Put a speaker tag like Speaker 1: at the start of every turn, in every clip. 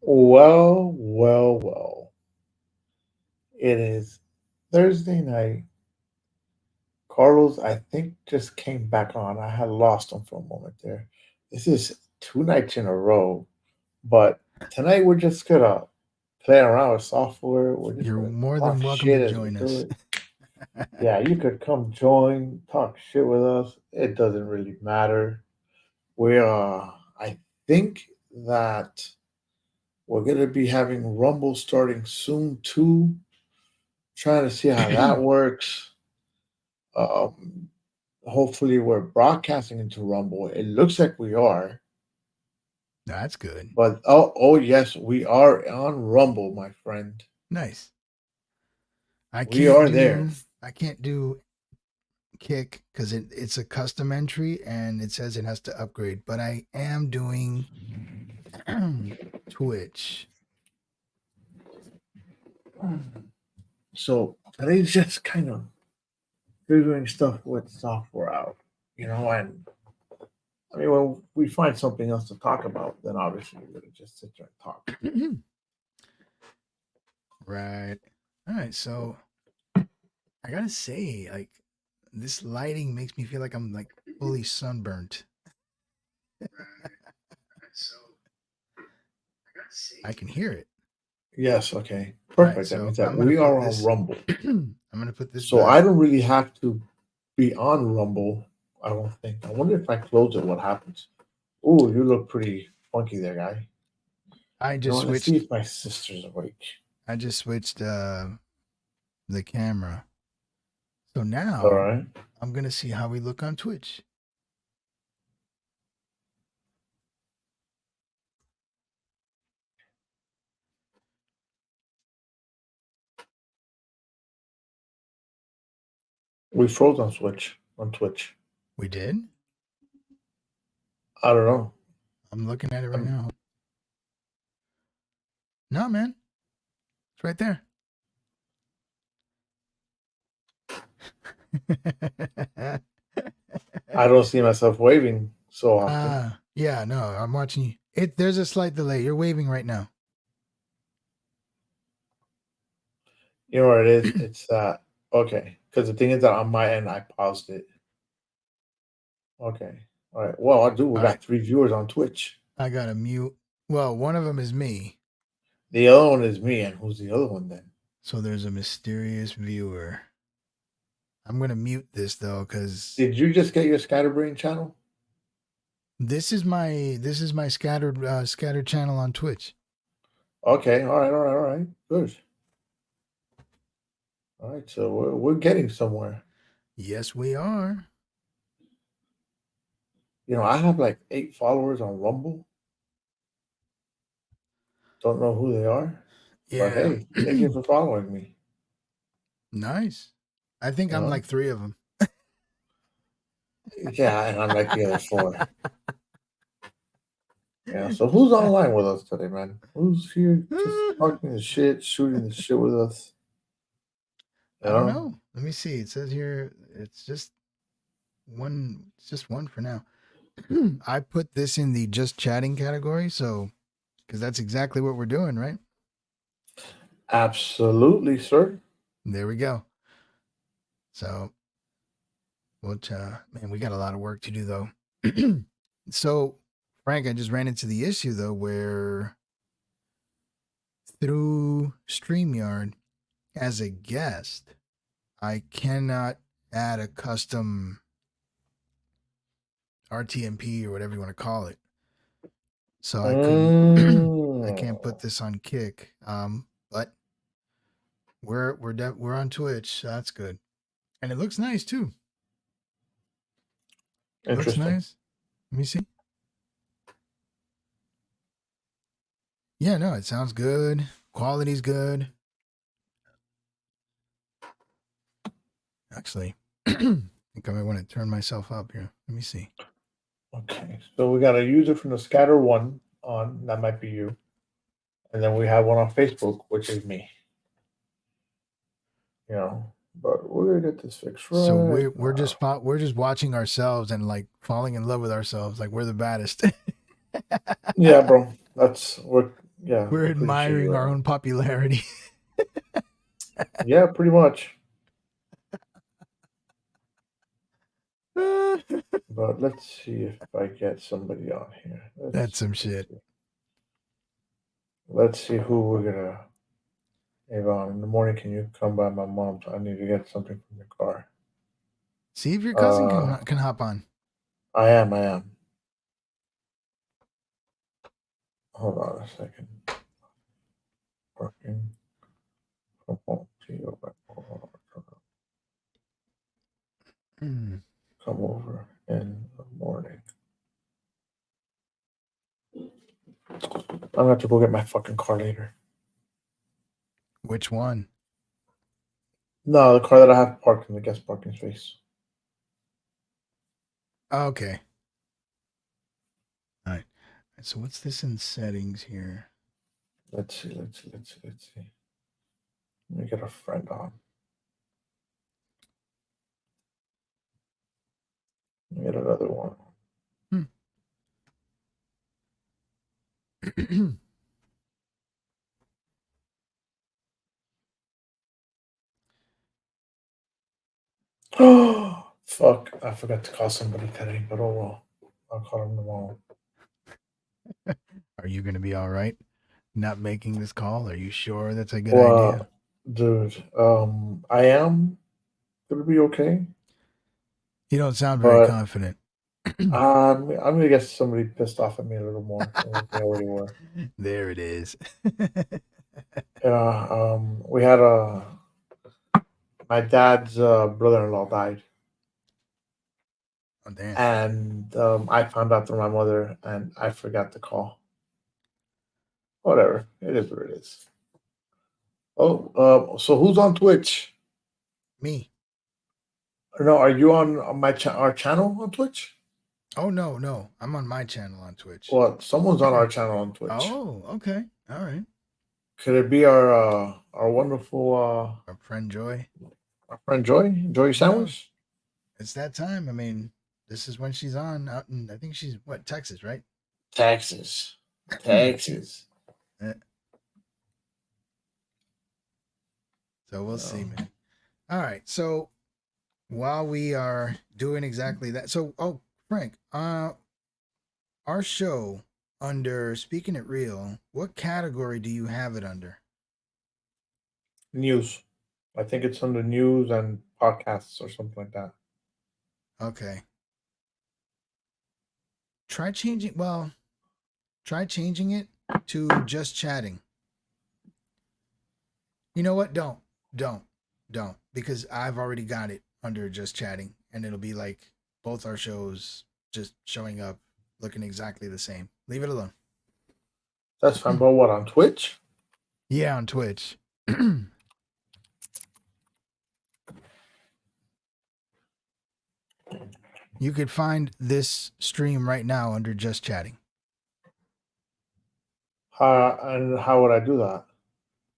Speaker 1: Well, well, well. It is Thursday night. Carlos, I think, just came back on. I had lost him for a moment there. This is two nights in a row, but tonight we're just gonna play around with software. We're just
Speaker 2: You're
Speaker 1: gonna
Speaker 2: more than
Speaker 1: talk
Speaker 2: welcome to
Speaker 1: shit as we
Speaker 2: join
Speaker 1: do
Speaker 2: us.
Speaker 1: it. Yeah, you could come join, talk shit with us. It doesn't really matter. We I think that we're gonna be having Rumble starting soon too. Trying to see how that works. Um, Hopefully, we're broadcasting into Rumble. It looks like we are,
Speaker 2: That's good.
Speaker 1: but oh yes, we are on Rumble, my friend.
Speaker 2: Nice. I
Speaker 1: We
Speaker 2: can't
Speaker 1: are there.
Speaker 2: do I can't do Kick because it's a custom entry and it says it has to upgrade. But I am doing Twitch.
Speaker 1: So today's just kind of figuring stuff with software out, and I mean, when we find something else to talk about, then obviously we're gonna just sit there and talk.
Speaker 2: Right. All right. So I gotta say, like, this lighting makes me feel like I'm like fully sunburnt. I can hear it.
Speaker 1: Yes, okay,
Speaker 2: All right.
Speaker 1: perfect. That
Speaker 2: So
Speaker 1: means that
Speaker 2: I'm gonna
Speaker 1: we
Speaker 2: put
Speaker 1: are on
Speaker 2: this.
Speaker 1: Rumble.
Speaker 2: I'm gonna put this
Speaker 1: So
Speaker 2: back.
Speaker 1: I don't really have to be on Rumble. I don't think. I wonder if I close it, what happens? Oh, you look pretty funky there, guy.
Speaker 2: I
Speaker 1: You know
Speaker 2: just
Speaker 1: what? Let's see
Speaker 2: switched.
Speaker 1: if my sister's awake.
Speaker 2: I just switched the camera. So
Speaker 1: All
Speaker 2: now
Speaker 1: right.
Speaker 2: I'm gonna see how we look on Twitch.
Speaker 1: We froze on Switch on Twitch.
Speaker 2: We did.
Speaker 1: I don't know.
Speaker 2: I'm looking at it right
Speaker 1: Um,
Speaker 2: now. No, man, it's right there.
Speaker 1: I don't see myself waving so often.
Speaker 2: Yeah, no, I'm watching you. There's a slight delay. You're waving right now.
Speaker 1: You know what it is? It's okay. Because the thing is that on my end, I paused it. Okay. All right. Well, I do. We
Speaker 2: All right,
Speaker 1: got three viewers on Twitch.
Speaker 2: I gotta mute. Well, one of them is me.
Speaker 1: The other one is me, and who's the other one then?
Speaker 2: So there's a mysterious viewer. I'm gonna mute this though, because
Speaker 1: Did you just get your Scatterbrain channel?
Speaker 2: this is my scattered channel on Twitch.
Speaker 1: Okay. All right. All right. All right. Good. All right. So we're getting somewhere.
Speaker 2: Yes, we are.
Speaker 1: I have like 8 followers on Rumble. Don't know who they are, but
Speaker 2: Yeah.
Speaker 1: hey, thank you for following me.
Speaker 2: Nice. I think
Speaker 1: You
Speaker 2: I'm
Speaker 1: know,
Speaker 2: like three of them.
Speaker 1: yeah, and I'm like the other four. Yeah. So who's online with us today, man? Who's here just talking the shit, shooting the shit with us? You
Speaker 2: I don't
Speaker 1: know,
Speaker 2: know. Let me see. It says here it's just one. It's just one for now. I put this in the just chatting category, so because that's exactly what we're doing, right?
Speaker 1: absolutely, sir.
Speaker 2: There we go. So, which man, we got a lot of work to do though. So, Frank, I just ran into the issue though, where through StreamYard as a guest, I cannot add a custom RTMP or whatever you want to call it. So I couldn't I can't put
Speaker 1: Mm,
Speaker 2: this on Kick. But we're on Twitch. So that's good. And it looks nice too. Looks
Speaker 1: interesting.
Speaker 2: nice. Let me see. Yeah, no, it sounds good. Quality's good. Actually, I think I might want to turn myself up here. Let me see.
Speaker 1: Okay, so we got a user from the scatter one on, that might be you. And then we have one on Facebook, which is me. You know, but we're gonna get this fixed
Speaker 2: So
Speaker 1: right
Speaker 2: we're
Speaker 1: now.
Speaker 2: just watching ourselves and like falling in love with ourselves, like we're the baddest.
Speaker 1: Yeah, bro. Yeah,
Speaker 2: We're
Speaker 1: I'm pretty sure
Speaker 2: admiring
Speaker 1: you
Speaker 2: our
Speaker 1: are.
Speaker 2: own popularity.
Speaker 1: Yeah, pretty much. But let's see if I get somebody on here.
Speaker 2: That's some
Speaker 1: Let's
Speaker 2: shit.
Speaker 1: see. Let's see who we're gonna. Avon, in the morning, can you come by my mom's? I need to get something from your car.
Speaker 2: See if your cousin
Speaker 1: Uh,
Speaker 2: can hop on.
Speaker 1: I am. I am. Hold on a second. Working from home. See you back.
Speaker 2: Hmm.
Speaker 1: Come over in the morning. I'm gonna have to go get my fucking car later.
Speaker 2: Which one?
Speaker 1: No, the car that I have parked in the guest parking space.
Speaker 2: Okay. All right. So what's this in settings here?
Speaker 1: Let's see. Let's see. Let me get a friend on. Let me get another one. Fuck! I forgot to call somebody today, but oh well. I'll call them tomorrow.
Speaker 2: Are you going to be all right not making this call? Are you sure that's a good idea?
Speaker 1: Well, dude, I am gonna be okay,
Speaker 2: You don't sound very
Speaker 1: but
Speaker 2: confident.
Speaker 1: I'm gonna get somebody pissed off at me a little more than they already were.
Speaker 2: There it is.
Speaker 1: Yeah, we had my dad's brother-in-law died,
Speaker 2: Oh, damn.
Speaker 1: and I found out through my mother, and I forgot to call. Whatever, it is what it is. Oh, so who's on Twitch?
Speaker 2: Me.
Speaker 1: No, are you on our channel on Twitch?
Speaker 2: Oh, no, no. I'm on my channel on Twitch.
Speaker 1: Well, someone's on our channel on Twitch.
Speaker 2: Oh, okay. All right.
Speaker 1: Could it be our wonderful
Speaker 2: Our friend Joy.
Speaker 1: our friend Joy? Joy
Speaker 2: You know,
Speaker 1: Sandwich?
Speaker 2: it's that time. I mean, this is when she's on out in, I think she's, what, Texas, right?
Speaker 1: Texas. Texas.
Speaker 2: Eh, So we'll see, man. All right. So while we are doing exactly that, so, oh, Frank, our show under Speaking It Real, what category do you have it under?
Speaker 1: News. I think it's under news and podcasts or something like that.
Speaker 2: Okay. Try changing, well, try changing it to just chatting. You know what? Don't, because I've already got it under just chatting, and it'll be like both our shows just showing up looking exactly the same. Leave it alone.
Speaker 1: That's fine. But what, on Twitch?
Speaker 2: Yeah, on Twitch. You could find this stream right now under just chatting.
Speaker 1: And how would I do that?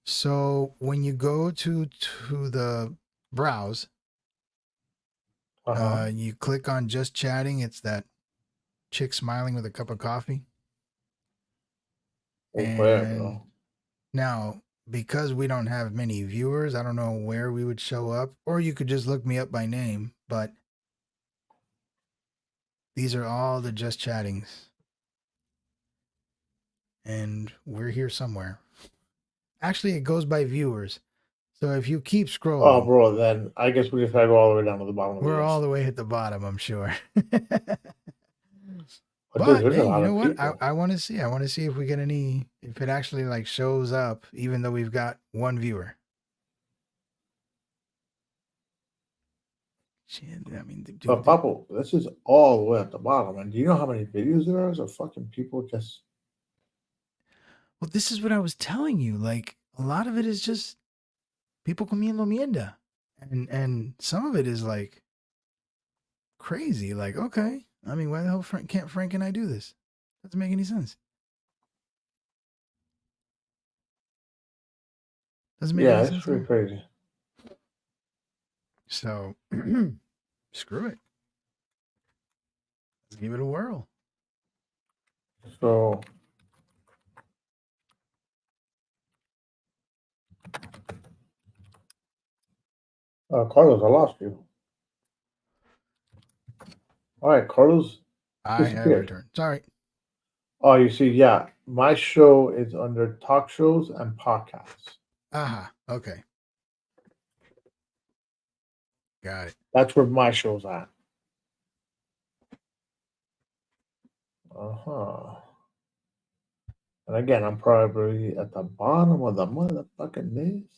Speaker 2: So when you go to the browse,
Speaker 1: Uh-huh.
Speaker 2: you click on just chatting. It's that chick smiling with a cup of coffee.
Speaker 1: Where,
Speaker 2: And
Speaker 1: bro?
Speaker 2: now, because we don't have many viewers, I don't know where we would show up, or you could just look me up by name. But these are all the just chattings, and we're here somewhere. Actually, it goes by viewers. So if you keep
Speaker 1: Oh,
Speaker 2: scrolling,
Speaker 1: bro, then I guess we just gotta go all the way down to the bottom of the
Speaker 2: we're all
Speaker 1: list.
Speaker 2: the way at the bottom, I'm sure.
Speaker 1: But dude,
Speaker 2: But
Speaker 1: there's a
Speaker 2: hey, you
Speaker 1: lot
Speaker 2: know
Speaker 1: of
Speaker 2: what?
Speaker 1: people.
Speaker 2: I want to see. I want to see if we get any, if it actually like shows up, even though we've got one viewer. Shit, I mean, dude,
Speaker 1: But Papo, this is all the way at the bottom. And do you know how many videos there are of fucking people just
Speaker 2: well, this is what I was telling you. Like, a lot of it is just people comiendo mierda, and some of it is like crazy. Like, okay, I mean, why the hell can't Frank and I do this? Doesn't make any sense. Doesn't make
Speaker 1: yeah,
Speaker 2: any
Speaker 1: it's
Speaker 2: sense at
Speaker 1: pretty
Speaker 2: all.
Speaker 1: crazy.
Speaker 2: So, screw it. Let's give it a whirl.
Speaker 1: So Carlos, I lost you. All right, Carlos
Speaker 2: I have
Speaker 1: disappeared.
Speaker 2: returned. Sorry.
Speaker 1: Oh, you see, yeah, my show is under talk shows and podcasts.
Speaker 2: Aha. Okay. Got it.
Speaker 1: That's where my show's at. Uh-huh. And again, I'm probably at the bottom of the motherfucking list.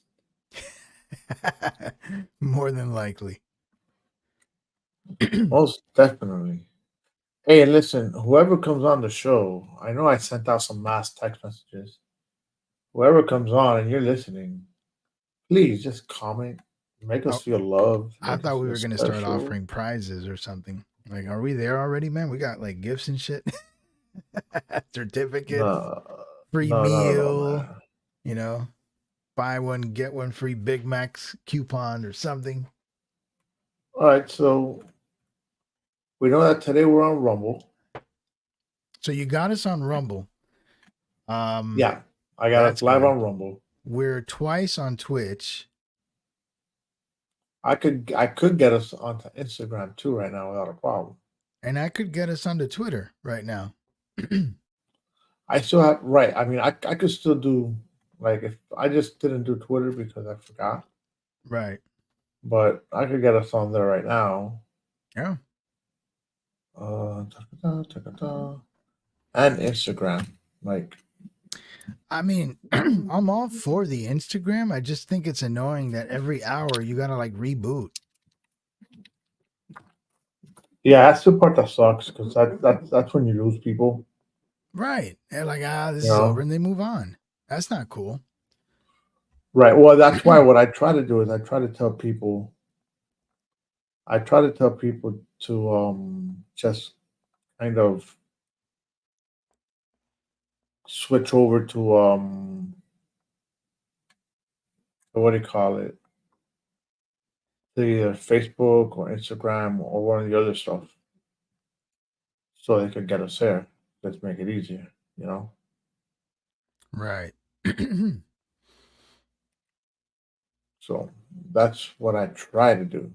Speaker 2: More than likely.
Speaker 1: Most definitely. Hey, and listen, whoever comes on the show, I know I sent out some mass text messages. Whoever comes on and you're listening, please just comment, make us
Speaker 2: Oh,
Speaker 1: feel loved,
Speaker 2: I
Speaker 1: make us
Speaker 2: thought we
Speaker 1: feel
Speaker 2: were gonna start
Speaker 1: special.
Speaker 2: offering prizes or something. Like, are we there already, man? We got like gifts and shit, certificates, free
Speaker 1: No, not at all,
Speaker 2: meal.
Speaker 1: man.
Speaker 2: You know, buy one get one free Big Macs coupon or something.
Speaker 1: All right, so we know that today we're on Rumble.
Speaker 2: So you got us on Rumble.
Speaker 1: Yeah, I got us
Speaker 2: that's
Speaker 1: live
Speaker 2: good.
Speaker 1: on Rumble.
Speaker 2: We're twice on Twitch.
Speaker 1: I could get us onto Instagram too right now without a problem.
Speaker 2: And I could get us onto Twitter right now.
Speaker 1: I still have right. I mean, I could still do like if I just didn't do Twitter because I forgot,
Speaker 2: Right.
Speaker 1: but I could get us on there right now.
Speaker 2: Yeah.
Speaker 1: And Instagram. Like,
Speaker 2: I mean, I'm all for the Instagram. I just think it's annoying that every hour you gotta like reboot.
Speaker 1: yeah, that's the part that sucks because that's when you lose people.
Speaker 2: Right. They're like, this
Speaker 1: You
Speaker 2: is over,
Speaker 1: know,
Speaker 2: and they move on. That's not cool.
Speaker 1: right? Well, that's why what I try to do is I try to tell people. I try to tell people to just kind of switch over to what do you call it? To either Facebook or Instagram or one of the other stuff, so they could get us there. Let's make it easier, you know.
Speaker 2: Right.
Speaker 1: So that's what I try to do.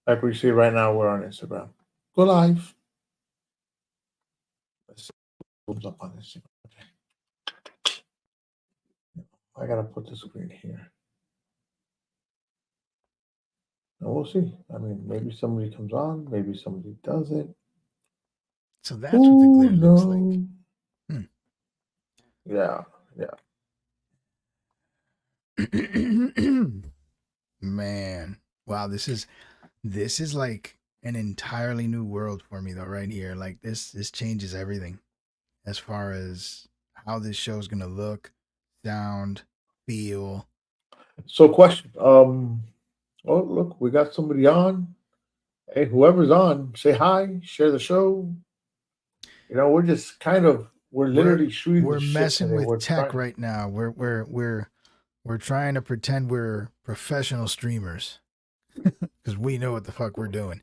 Speaker 1: Like we see right now, we're on Instagram. Go live. Let's see what's up on Instagram. Okay. I gotta put the screen here. And we'll see. I mean, maybe somebody comes on, maybe somebody doesn't.
Speaker 2: So that's what the glare looks like.
Speaker 1: Knows? Yeah, yeah.
Speaker 2: Man, wow, this is like an entirely new world for me though, right here. Like this changes everything as far as how this show is gonna look, sound, feel.
Speaker 1: So, question. Oh, look, we got somebody on. Hey, whoever's on, say hi, share the show. You know, we're just kind of we're literally shooting
Speaker 2: We're
Speaker 1: the shit
Speaker 2: messing
Speaker 1: today.
Speaker 2: with
Speaker 1: We're
Speaker 2: tech
Speaker 1: trying.
Speaker 2: right now. We're trying to pretend we're professional streamers because we know what the fuck we're doing.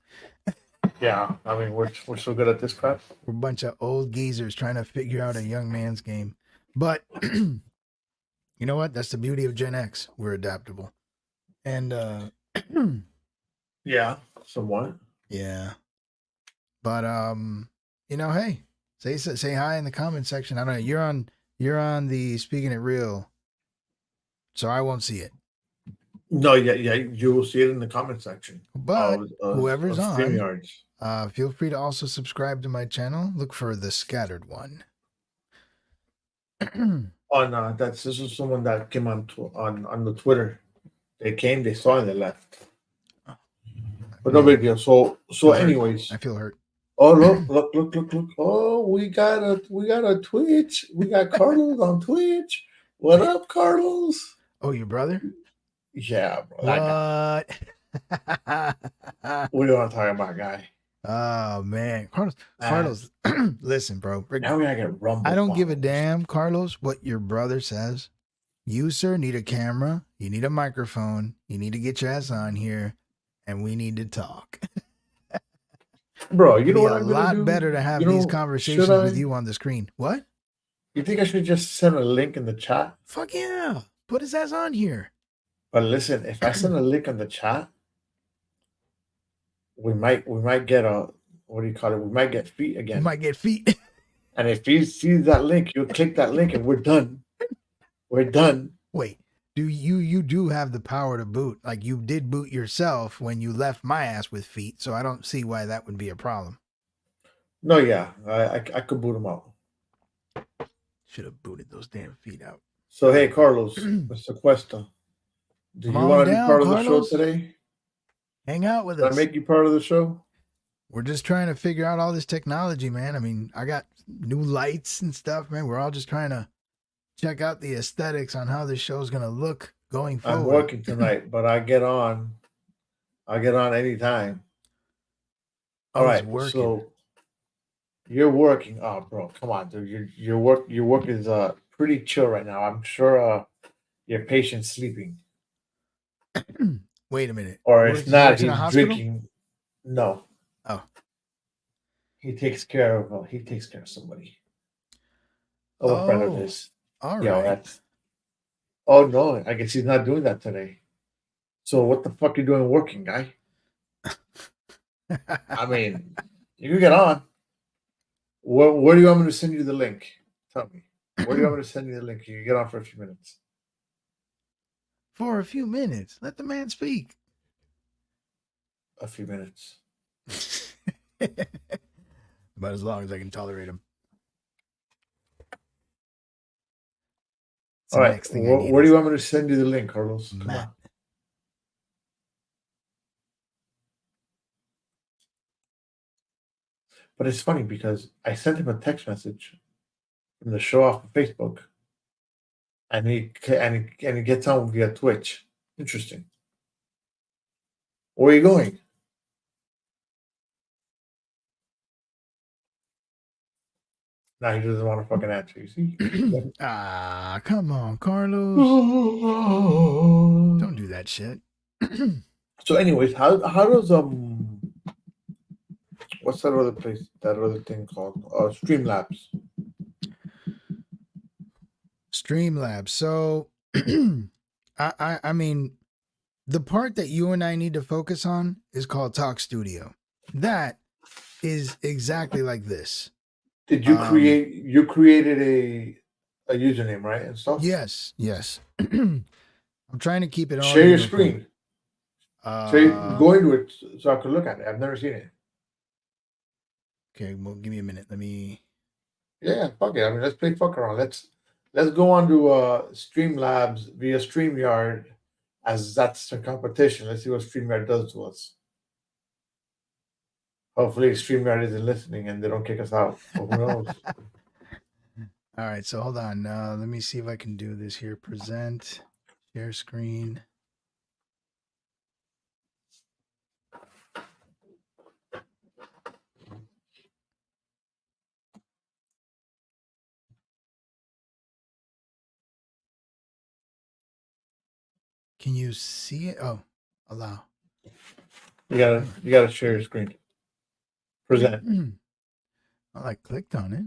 Speaker 1: Yeah, I mean, we're so good at this crap.
Speaker 2: We're a bunch of old geezers trying to figure out a young man's game. But you know what? That's the beauty of Gen X. We're adaptable. And
Speaker 1: Yeah, somewhat.
Speaker 2: yeah. But you know, hey, say hi in the comment section. I don't know. You're on the Speaking It Real, so I won't see it.
Speaker 1: No, yeah, you will see it in the comment section
Speaker 2: But whoever's
Speaker 1: of
Speaker 2: on,
Speaker 1: StreamYards.
Speaker 2: feel free to also subscribe to my channel. Look for The Scattered One.
Speaker 1: On this is someone that came on the Twitter. They came, they saw, and they left. But no
Speaker 2: Man,
Speaker 1: big deal. So
Speaker 2: feel hurt.
Speaker 1: anyways.
Speaker 2: I feel hurt.
Speaker 1: Oh look. Oh, we got a Twitch. We got Carlos on Twitch. What up, Carlos?
Speaker 2: Oh, your brother?
Speaker 1: Yeah, bro. That guy.
Speaker 2: What?
Speaker 1: What do you want to talk about, guy?
Speaker 2: Oh man, Carlos.
Speaker 1: Man,
Speaker 2: Carlos, listen, bro.
Speaker 1: now we gotta get Rumble
Speaker 2: I don't give a
Speaker 1: followers.
Speaker 2: damn, Carlos, what your brother says. You, sir, need a camera. You need a microphone. You need to get your ass on here, and we need to talk.
Speaker 1: Bro, you
Speaker 2: It'd
Speaker 1: know
Speaker 2: be
Speaker 1: what
Speaker 2: a
Speaker 1: I'm gonna
Speaker 2: lot
Speaker 1: do?
Speaker 2: better to have
Speaker 1: You
Speaker 2: these
Speaker 1: know, should
Speaker 2: conversations with
Speaker 1: I?
Speaker 2: you on the screen. What?
Speaker 1: You think I should just send a link in the chat?
Speaker 2: Fuck yeah. Put his ass on here.
Speaker 1: But listen, if I send a link in the chat, we might get a, what do you call it? We might get feet
Speaker 2: You
Speaker 1: again.
Speaker 2: might get feet.
Speaker 1: And if he sees that link, you'll click that link and we're done. We're done.
Speaker 2: Wait, do you do have the power to boot? Like you did boot yourself when you left my ass with feet, so I don't see why that would be a problem.
Speaker 1: No, yeah, I could boot him out.
Speaker 2: Should have booted those damn feet out.
Speaker 1: So hey, Carlos, Mr. Cuesta, do
Speaker 2: Come
Speaker 1: you
Speaker 2: on
Speaker 1: want to be
Speaker 2: down,
Speaker 1: part of the show
Speaker 2: Carlos.
Speaker 1: today?
Speaker 2: Hang out with
Speaker 1: Can I
Speaker 2: us.
Speaker 1: make you part of the show?
Speaker 2: We're just trying to figure out all this technology, man. I mean, I got new lights and stuff, man. We're all just trying to check out the aesthetics on how this show's gonna look going forward.
Speaker 1: I'm working tonight, but I get on. I get on anytime. All right, so you're working. Oh, bro, come on, dude. Your work is pretty chill right now. I'm sure your patient's sleeping.
Speaker 2: Wait a minute.
Speaker 1: Or if not,
Speaker 2: in a
Speaker 1: he's
Speaker 2: hospital?
Speaker 1: drinking. No.
Speaker 2: Oh.
Speaker 1: He takes care of somebody. A friend of his.
Speaker 2: All
Speaker 1: Yeah,
Speaker 2: right.
Speaker 1: that's. Oh no, I guess he's not doing that today. So what the fuck you doing working, guy? I mean, you can get on. Where do you want me to send you the link? Tell me. Where do you want me to send you the link? You can get on for a few minutes.
Speaker 2: For a few minutes. Let the man speak.
Speaker 1: A few minutes.
Speaker 2: About as long as I can tolerate him.
Speaker 1: All right. Where do you want me to send you the link, Carlos? Come on. But it's funny because I sent him a text message from the show off of Facebook, and he gets on via Twitch. Interesting. Where are you going? Now he doesn't want to fucking answer. You see?
Speaker 2: Come on, Carlos. Don't do that shit.
Speaker 1: So, anyways, how does what's that other place? That other thing called Streamlabs.
Speaker 2: Streamlabs. So, I mean, the part that you and I need to focus on is called Talk Studio. That is exactly like this.
Speaker 1: Did you create? You created a username, right, and stuff.
Speaker 2: Yes. I'm trying to keep it all.
Speaker 1: Share your screen. Go into it so I can look at it. I've never seen it.
Speaker 2: Okay, well, give me a minute. Let me.
Speaker 1: Yeah, fuck it. I mean, let's play fuck around. Let's go on to Streamlabs via StreamYard, as that's the competition. Let's see what StreamYard does to us. Hopefully, StreamYard isn't listening and they don't kick us out. Who knows?
Speaker 2: All right, so hold on. Let me see if I can do this here. Present, share screen. Can you see it? Oh, allow.
Speaker 1: You gotta share your screen. Present.
Speaker 2: Well, I clicked on it.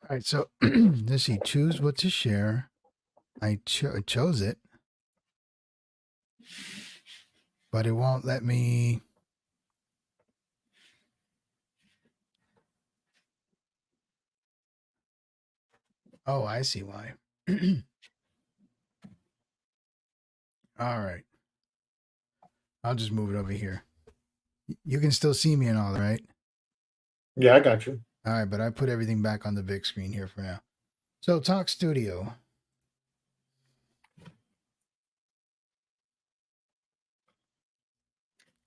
Speaker 2: All right, so let's see. Choose what to share. I chose it, but it won't let me. Oh, I see why. All right. I'll just move it over here. You can still see me and all, right?
Speaker 1: Yeah, I got you.
Speaker 2: All right, but I put everything back on the big screen here for now. So, Talk Studio.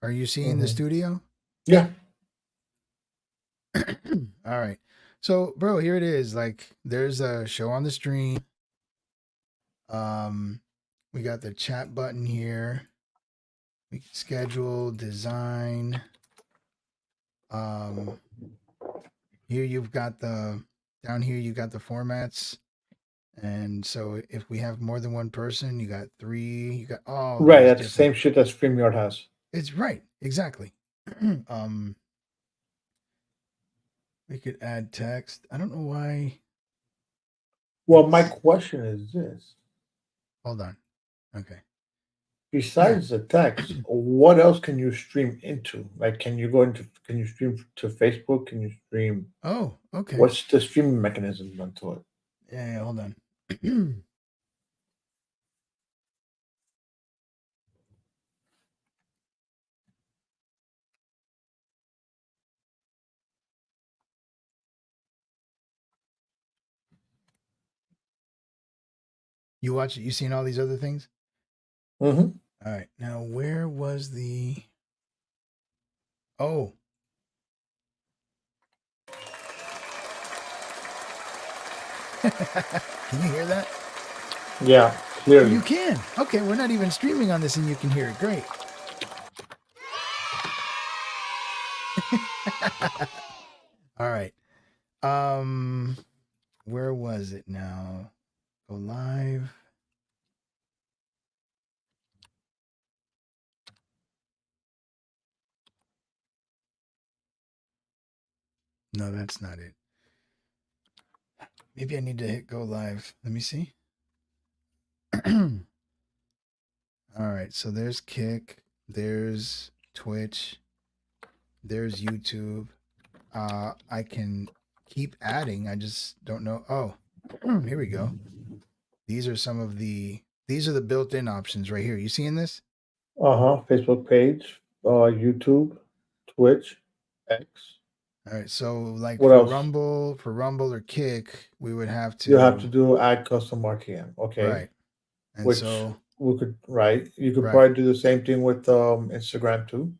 Speaker 2: Are you seeing the
Speaker 1: Mhm.
Speaker 2: studio?
Speaker 1: Yeah.
Speaker 2: All right. So, bro, here it is. Like, there's a show on the stream. We got the chat button here. We can schedule, design. Um, here you've got the down here you got the formats. And so if we have more than one person, you got three, you got all
Speaker 1: Right.
Speaker 2: these
Speaker 1: That's the
Speaker 2: different.
Speaker 1: same shit that StreamYard has.
Speaker 2: It's right, exactly. um, we could add text. I don't know why
Speaker 1: Well, my
Speaker 2: it's.
Speaker 1: question is this.
Speaker 2: Hold on. Okay. Yeah.
Speaker 1: Besides the text, what else can you stream into? Like, can you stream to Facebook? Can you stream,
Speaker 2: Oh, okay.
Speaker 1: what's the streaming mechanism onto it?
Speaker 2: Yeah, hold on. You watch it, you seen all these other things?
Speaker 1: Mm-hmm.
Speaker 2: All right. Now, where was the. Oh. Can you hear that?
Speaker 1: Yeah,
Speaker 2: Oh,
Speaker 1: clearly.
Speaker 2: you can. Okay, we're not even streaming on this and you can hear it. Great. All right. Where was it now? Go live. No, that's not it. Maybe I need to hit go live. Let me see. All right. So there's Kick, there's Twitch, there's YouTube. I can keep adding. I just don't know. Oh, here we go. These are some of the. These are the built-in options right here. You seeing this?
Speaker 1: Uh-huh. Facebook page, YouTube, Twitch, X.
Speaker 2: All right. So like
Speaker 1: What else?
Speaker 2: For Rumble or Kick, we would have
Speaker 1: You have to
Speaker 2: to.
Speaker 1: do add custom RTM. Okay.
Speaker 2: Right. And
Speaker 1: Which
Speaker 2: so.
Speaker 1: we could, right. You could
Speaker 2: Right.
Speaker 1: probably do the same thing with Instagram too.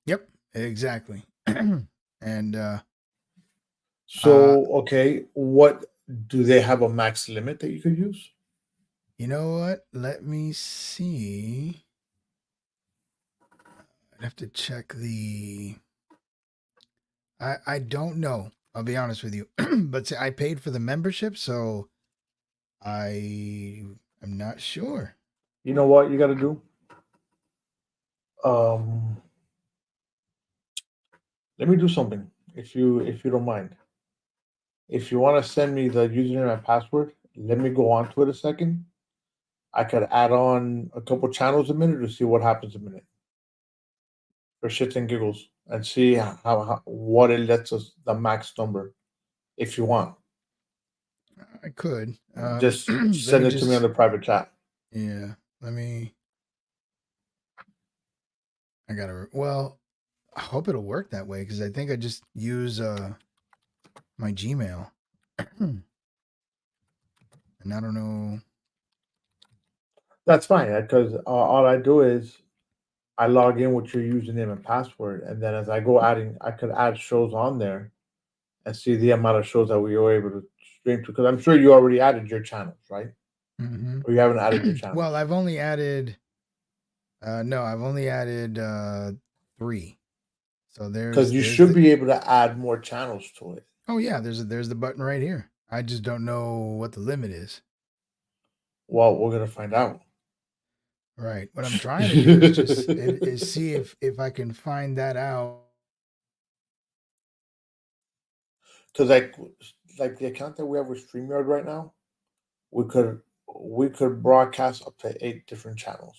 Speaker 2: Yep. Exactly. And uh,
Speaker 1: So, okay, what do they have a max limit that you could use?
Speaker 2: you know what? Let me see. I'd have to check the. I don't know. I'll be honest with you, but see, I paid for the membership, so I'm not sure.
Speaker 1: You know what you got to do? Um, Let me do something if you don't mind. If you want to send me the username and password, let me go on to it a second. I could add on a couple channels a minute to see what happens a minute for shits and giggles and see how what it lets us the max number if you want.
Speaker 2: I could.
Speaker 1: Just
Speaker 2: Let
Speaker 1: send
Speaker 2: me
Speaker 1: it to me on
Speaker 2: just.
Speaker 1: the private chat.
Speaker 2: Yeah. Let me. I gotta. Well, I hope it'll work that way because I think I just use my Gmail, and I don't know.
Speaker 1: That's fine because all I do is I log in with your username and password, and then as I go adding, I could add shows on there and see the amount of shows that we were able to stream to. Because I'm sure you already added your channels, right?
Speaker 2: Mm-hmm.
Speaker 1: Or you haven't added your channels.
Speaker 2: Well, I've only added. No, I've only added 3. So
Speaker 1: Because you
Speaker 2: there's
Speaker 1: should
Speaker 2: the.
Speaker 1: be able to add more channels to it.
Speaker 2: Oh yeah, there's the button right here. I just don't know what the limit is.
Speaker 1: Well, we're gonna find out.
Speaker 2: Right. What I'm trying to do is just is see if I can find that out.
Speaker 1: Because like, like the account that we have with StreamYard right now, we could we could broadcast up to 8 different channels.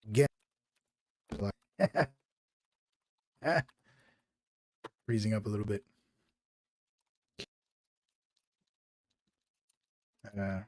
Speaker 2: Again, freezing up a little bit. Uh,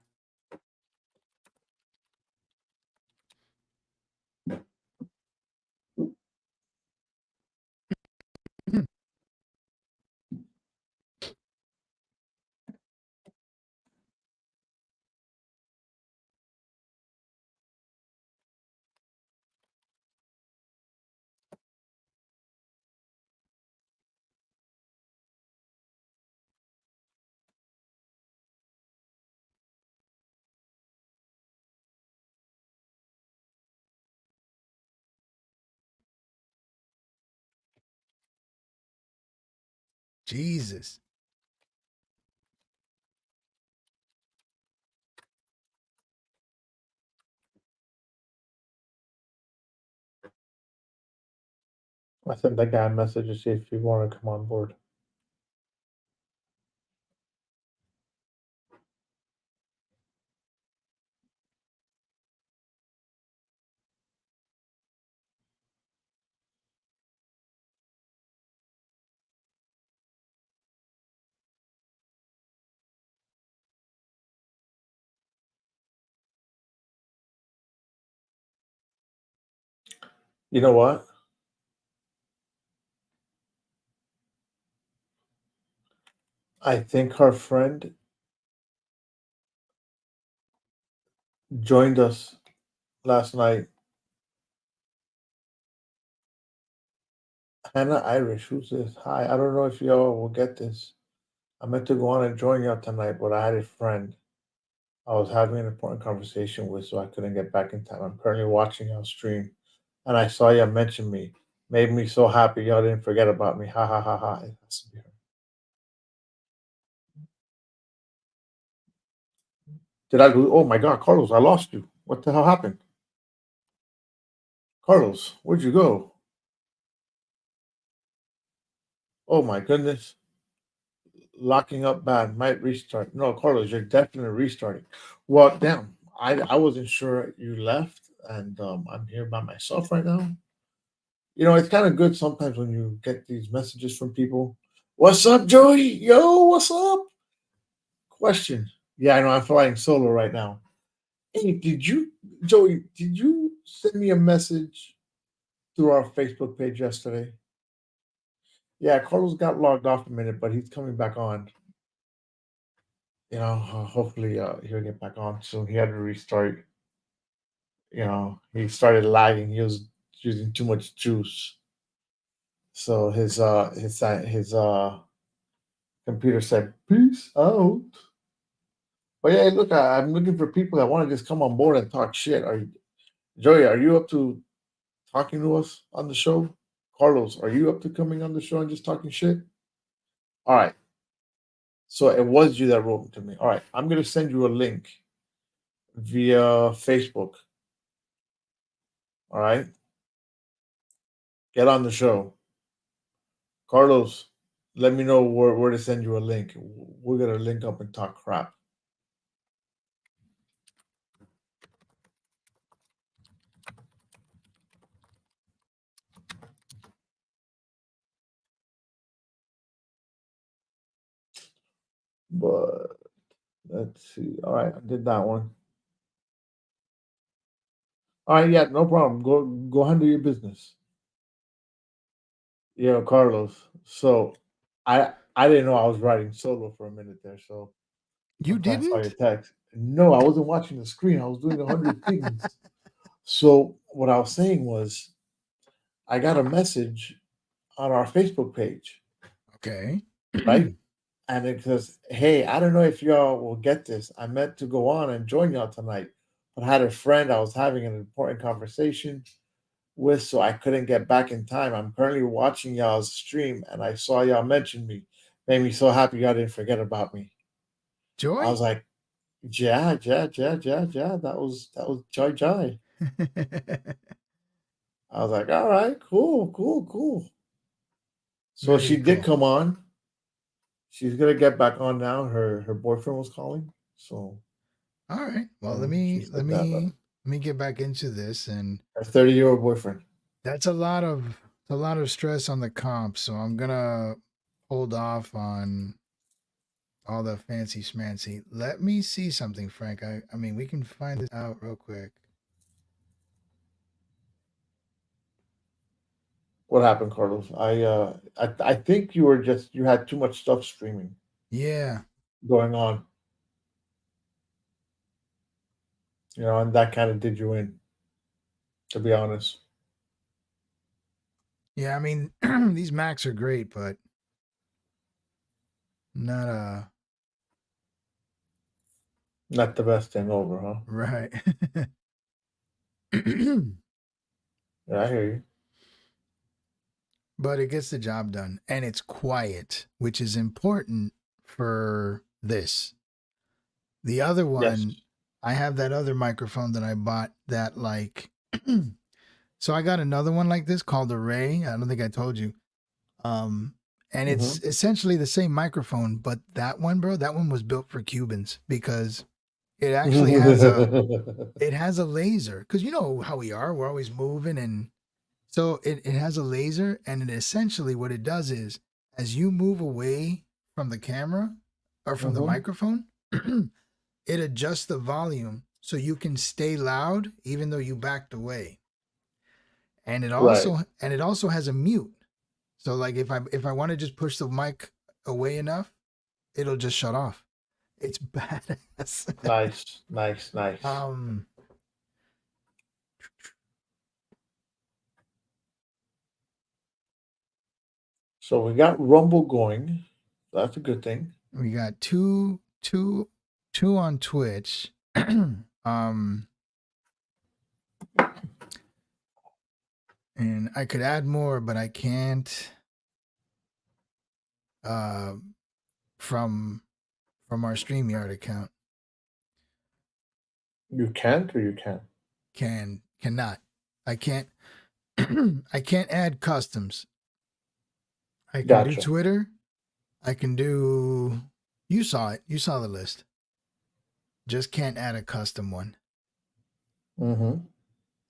Speaker 2: Jesus.
Speaker 1: I sent that guy a message to see if he wanted to come on board. You know what? I think our friend joined us last night. Hannah Irish, who's this? Hi, I don't know if y'all will get this. I meant to go on and join y'all tonight, but I had a friend I was having an important conversation with, so I couldn't get back in time. I'm currently watching y'all stream, and I saw y'all mention me. Made me so happy y'all didn't forget about me. Ha ha ha ha. It has to be her. Did I lose? Oh my God, Carlos, I lost you. What the hell happened? Carlos, where'd you go? Oh my goodness. Locking up bad. Might restart. No, Carlos, you're definitely restarting. Well, damn. I wasn't sure you left, and I'm here by myself right now. You know, it's kind of good sometimes when you get these messages from people. What's up, Joey? Yo, what's up? Question. Yeah, I know I'm flying solo right now. Hey, Joey, did you send me a message through our Facebook page yesterday? Yeah, Carlos got logged off a minute, but he's coming back on. You know, hopefully he'll get back on soon. He had to restart. You know, he started lagging. He was using too much juice, so his computer said peace out. But yeah, look, I'm looking for people that want to just come on board and talk shit. Joey? Are you up to talking to us on the show? Carlos, are you up to coming on the show and just talking shit? All right. So it was you that wrote to me. All right. I'm gonna send you a link via Facebook. All right. Get on the show. Carlos, let me know where to send you a link. We're gonna link up and talk crap. But let's see. All right, I did that one. All right, yeah, no problem. Go handle your business. Yeah, Carlos. So I didn't know I was writing solo for a minute there, so
Speaker 2: You
Speaker 1: until I saw your
Speaker 2: didn't?
Speaker 1: text. No, I wasn't watching the screen. I was doing 100 things. So what I was saying was I got a message on our Facebook page,
Speaker 2: Okay.
Speaker 1: right? And it says, "Hey, I don't know if y'all will get this. I meant to go on and join y'all tonight, but I had a friend. I was having an important conversation. with, so I couldn't get back in time. I'm currently watching y'all's stream, and I saw y'all mention me. Made me so happy y'all didn't forget about me. I
Speaker 2: Joy?
Speaker 1: was like, yeah, yeah, yeah, yeah, yeah. That was Joy Joy. I was like, all right, cool, cool, cool. So she
Speaker 2: Very
Speaker 1: did
Speaker 2: cool.
Speaker 1: come on. She's gonna get back on now. Her boyfriend was calling, so
Speaker 2: All right. Well, let
Speaker 1: she
Speaker 2: me let
Speaker 1: said that.
Speaker 2: me let me get back into this, and
Speaker 1: Her 30-year-old boyfriend.
Speaker 2: that's a lot of stress on the comp, so I'm gonna hold off on all the fancy schmancy. Let me see something, Frank. I mean, we can find this out real quick.
Speaker 1: What happened, Carlos? I think you had too much stuff streaming
Speaker 2: Yeah.
Speaker 1: going on, and that kind of did you in, to be honest.
Speaker 2: Yeah, I mean, these Macs are great, but not
Speaker 1: Not the best thing over, huh?
Speaker 2: right.
Speaker 1: Yeah, I hear you.
Speaker 2: But it gets the job done and it's quiet, which is important for this. The other
Speaker 1: Yes.
Speaker 2: one, I have that other microphone that I bought that like so I got another one like this called Array. I don't think I told you. Um and
Speaker 1: Hmm.
Speaker 2: it's essentially the same microphone, but that one, bro, that one was built for Cubans because it actually has a laser because you know how we are, we're always moving, and so it has a laser, and it essentially what it does is as you move away from the camera or from the
Speaker 1: Hmm.
Speaker 2: microphone, it adjusts the volume so you can stay loud even though you backed away. And
Speaker 1: Right.
Speaker 2: it also has a mute. So like if I want to just push the mic away enough, it'll just shut off. It's badass.
Speaker 1: Nice, nice, nice.
Speaker 2: um
Speaker 1: So we got Rumble going. That's a good thing.
Speaker 2: we got two on Twitch. um and I could add more, but I can't uh from our StreamYard account.
Speaker 1: You can't or you can.
Speaker 2: Cannot. I can't I can't add customs. I can do
Speaker 1: Gotcha.
Speaker 2: Twitter. I can do you saw it. You saw the list. Just can't add a custom one.
Speaker 1: Hmm.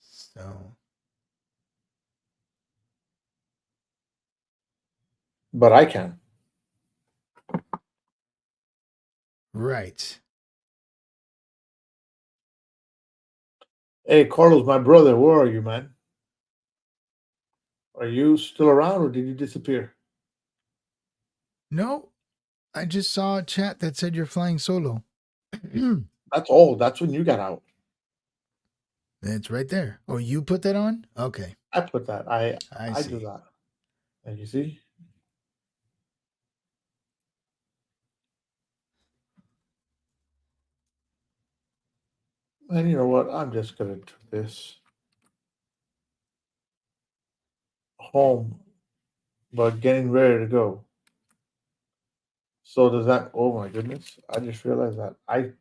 Speaker 2: So
Speaker 1: But I can.
Speaker 2: right.
Speaker 1: Hey, Carlos, my brother, where are you, man? Are you still around or did you disappear?
Speaker 2: No, I just saw a chat that said you're flying solo.
Speaker 1: That's old. That's when you got out.
Speaker 2: It's right there. Oh, you put that on? Okay.
Speaker 1: I put that.
Speaker 2: I
Speaker 1: I do
Speaker 2: see.
Speaker 1: that. And you see? And you know what? I'm just gonna do this home, but getting ready to go. So does that? Oh my goodness! I just realized that I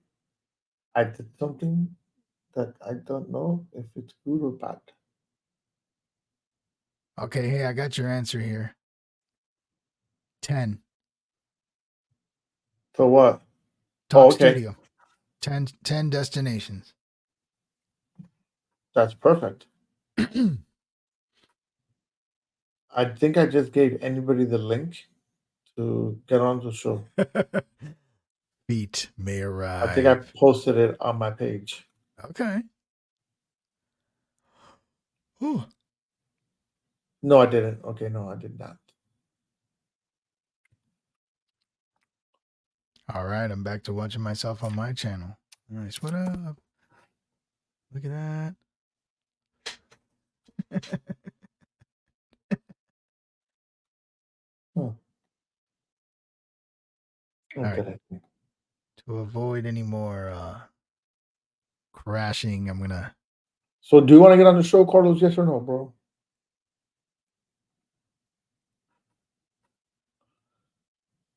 Speaker 1: did something that I don't know if it's good or bad.
Speaker 2: Okay, hey, I got your answer here. 10.
Speaker 1: So what? Oh,
Speaker 2: Talk
Speaker 1: okay,
Speaker 2: Studio. 10 destinations.
Speaker 1: that's perfect. I think I just gave anybody the link to get on the show.
Speaker 2: Feet may
Speaker 1: I think I
Speaker 2: arrive.
Speaker 1: posted it on my page.
Speaker 2: Okay. Whew.
Speaker 1: No, I didn't. Okay, no, I did not.
Speaker 2: All right, I'm back to watching myself on my channel. Nice. What up? Look at that.
Speaker 1: Hmm.
Speaker 2: All right.
Speaker 1: Interesting.
Speaker 2: To avoid any more crashing, I'm gonna
Speaker 1: So, do you want to get on the show, Carlos? Yes or no, bro?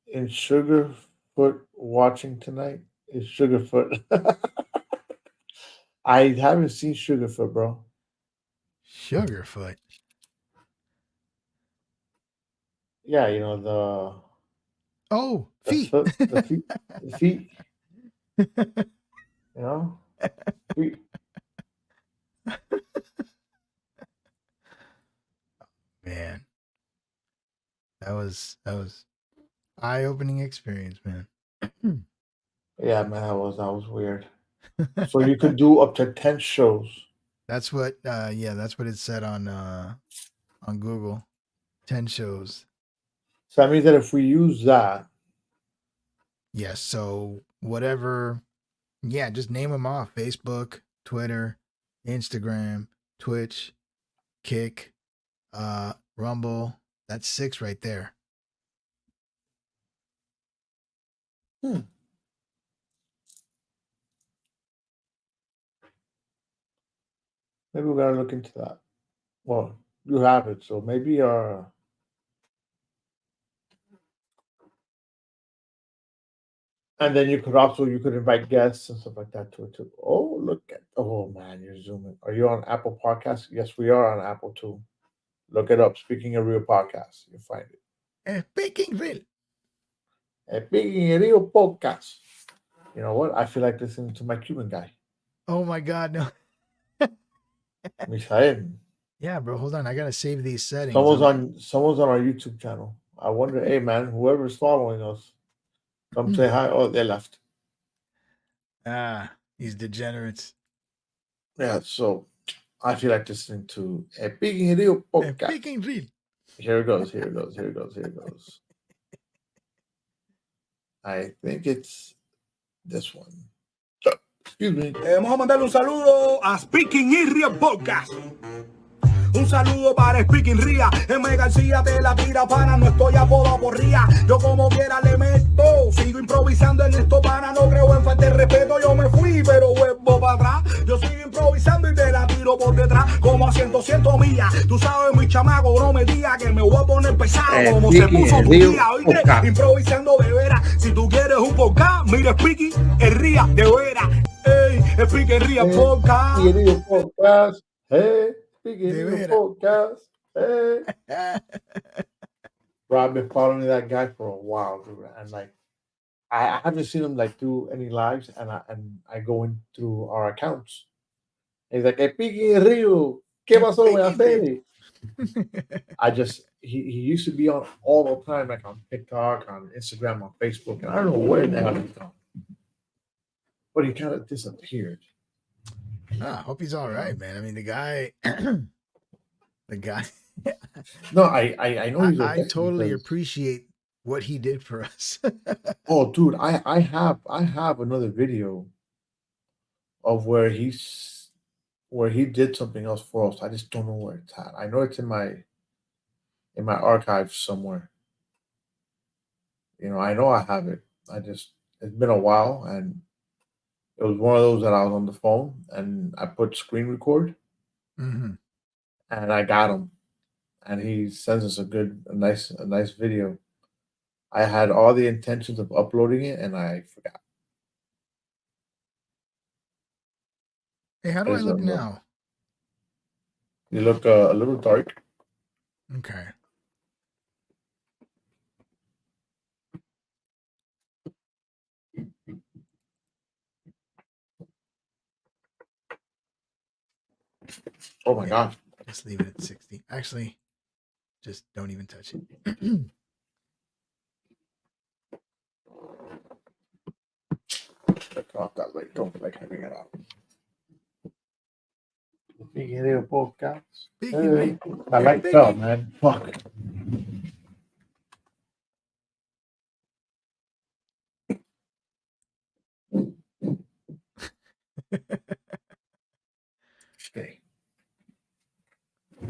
Speaker 1: In Sugarfoot watching tonight? Is Sugarfoot? I haven't seen Sugarfoot, bro.
Speaker 2: Sugarfoot.
Speaker 1: Yeah, you know
Speaker 2: Oh,
Speaker 1: the
Speaker 2: feet.
Speaker 1: foot, the feet. You know, feet.
Speaker 2: Man, that was eye-opening experience, man.
Speaker 1: Yeah, man, that was weird. So you could do up to 10 shows.
Speaker 2: That's what that's what it said on Google. 10 shows.
Speaker 1: So that means that if we use that,
Speaker 2: Yes, so whatever, yeah, just name them off. Facebook, Twitter, Instagram, Twitch, Kick, Rumble. That's 6 right there.
Speaker 1: maybe we gotta look into that. Well, you have it, so maybe and then you could invite guests and stuff like that to it too. Oh, look at oh man, you're zooming. Are you on Apple Podcasts? Yes, we are on Apple too. Look it up. Speaking of Real Podcasts, you'll find it.
Speaker 2: Speaking real.
Speaker 1: Speaking of Real Podcast. You know what? I feel like listening to my Cuban guy,
Speaker 2: Oh my God, no.
Speaker 1: Misael.
Speaker 2: Yeah, bro, hold on. I gotta save these settings.
Speaker 1: Someone's on our YouTube channel. I wonder, hey man, whoever's following us, come say hi. Oh, they left.
Speaker 2: These degenerates.
Speaker 1: Yeah, so I feel like listening to Speaking Real Podcast.
Speaker 2: Speaking real.
Speaker 1: Here it goes. Here it goes. Here it goes. Here it goes. I think it's this one. Excuse me.
Speaker 3: Vamos a mandarle un saludo a Speaking Real Podcast. Un saludo para Speaking Ria. M. García te la tira, pana. No estoy apodado por Ria. Yo como quiera le meto. Sigo improvisando en esto, pana. No creo en falta de respeto. Yo me fui, pero vuelvo para atrás. Yo sigo improvisando y te la tiro por detrás. Como a 100 millas. Tú sabes, mi chamaco, no me digas que me voy a poner pesado. Como se puso tu día, oíste. Improvisando de veras. Si tú quieres un podcast, mira Speaking Ria de veras. Ey, Speaking Ria Podcast.
Speaker 1: Speaking Real Podcast. Hey.
Speaker 2: De
Speaker 1: Speaking
Speaker 2: veras.
Speaker 1: Podcast. Hey. Bro, I've been following that guy for a while, dude, and like I haven't seen him like do any lives, and I go in through our accounts. He's like, hey, Speaking Rio, ¿qué pasó, voy a hacer? He used to be on all the time, like on TikTok, on Instagram, on Facebook, and I don't know where the hell he's gone. But he kind of disappeared.
Speaker 2: Hope he's all right, man. I mean, the guy.
Speaker 1: No, I know he's okay.
Speaker 2: I totally
Speaker 1: because-
Speaker 2: appreciate what he did for us.
Speaker 1: Oh, dude, I have another video of where he did something else for us. I just don't know where it's at. I know it's in my archives somewhere. You know, I know I have it. It's been a while, and it was one of those that I was on the phone and I put screen record,
Speaker 2: Mm-hmm.
Speaker 1: and I got him, and he sends us a nice video. I had all the intentions of uploading it, and I forgot.
Speaker 2: Hey, how do I
Speaker 1: There's
Speaker 2: look
Speaker 1: a-
Speaker 2: now?
Speaker 1: You look a little dark.
Speaker 2: Okay.
Speaker 1: Oh my
Speaker 2: Yeah.
Speaker 1: god.
Speaker 2: Just leave it at 60. Actually, just don't even touch it.
Speaker 1: Check off that light. Don't like having it out. Speaking of podcasts.
Speaker 2: Speaking
Speaker 1: I like fell, man. Fuck. Okay.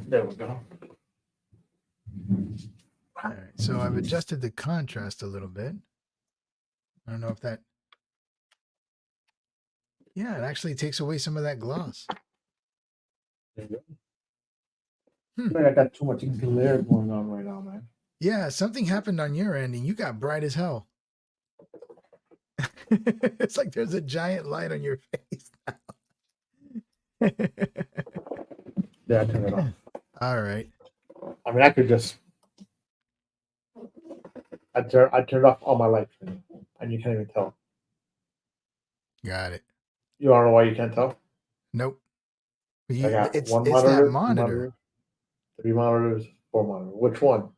Speaker 1: There we go.
Speaker 2: All right. So I've adjusted the contrast a little bit. I don't know if that. Yeah, it actually takes away some of that gloss.
Speaker 1: There you
Speaker 2: Hmm.
Speaker 1: go. I got too much glare going on right now, man.
Speaker 2: Yeah, something happened on your end and you got bright as hell. It's like there's a giant light on your face now.
Speaker 1: Yeah, I turned it off.
Speaker 2: All right.
Speaker 1: I mean, I could just. I turned off all my lights, and you can't even tell.
Speaker 2: Got it.
Speaker 1: You don't know why you can't tell?
Speaker 2: Nope.
Speaker 1: I got
Speaker 2: It's
Speaker 1: one
Speaker 2: that
Speaker 1: monitor, two
Speaker 2: monitor.
Speaker 1: monitors, 3 monitors, 4 monitors. Which one?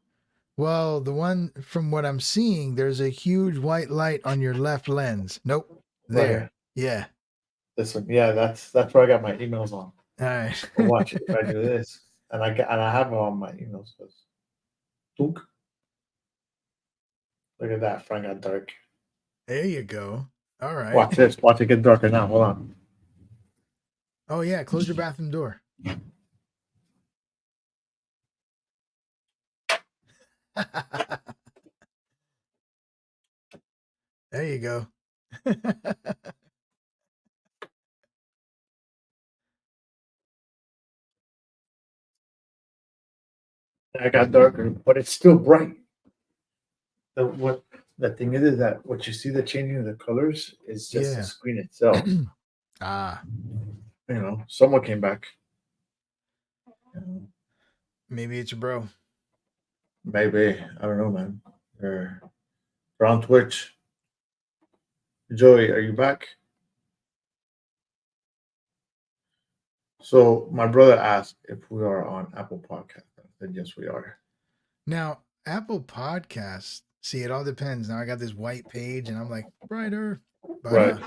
Speaker 2: Well, the one from what I'm seeing, there's a huge white light on your left lens. Nope.
Speaker 1: Right
Speaker 2: There.
Speaker 1: here.
Speaker 2: Yeah.
Speaker 1: This one. Yeah, that's where I got my emails on.
Speaker 2: All right.
Speaker 1: But watch it. If I do this, and I have it on my emails. Look at that. Frank got dark.
Speaker 2: There you go. All right.
Speaker 1: Watch this. Watch it get darker now. Hold on.
Speaker 2: Oh yeah, close your bathroom door. There you go.
Speaker 1: I got darker, but it's still bright. The thing is that what you see the changing of the colors is just
Speaker 2: Yeah.
Speaker 1: the screen itself.
Speaker 2: Ah,
Speaker 1: Someone came back.
Speaker 2: maybe it's your bro.
Speaker 1: Maybe, I don't know, man. They're on Twitch. Joey, are you back? So my brother asked if we are on Apple Podcast. I said yes, we are.
Speaker 2: Now, Apple Podcasts, see, it all depends. Now I got this white page and I'm like, brighter. But
Speaker 1: Right.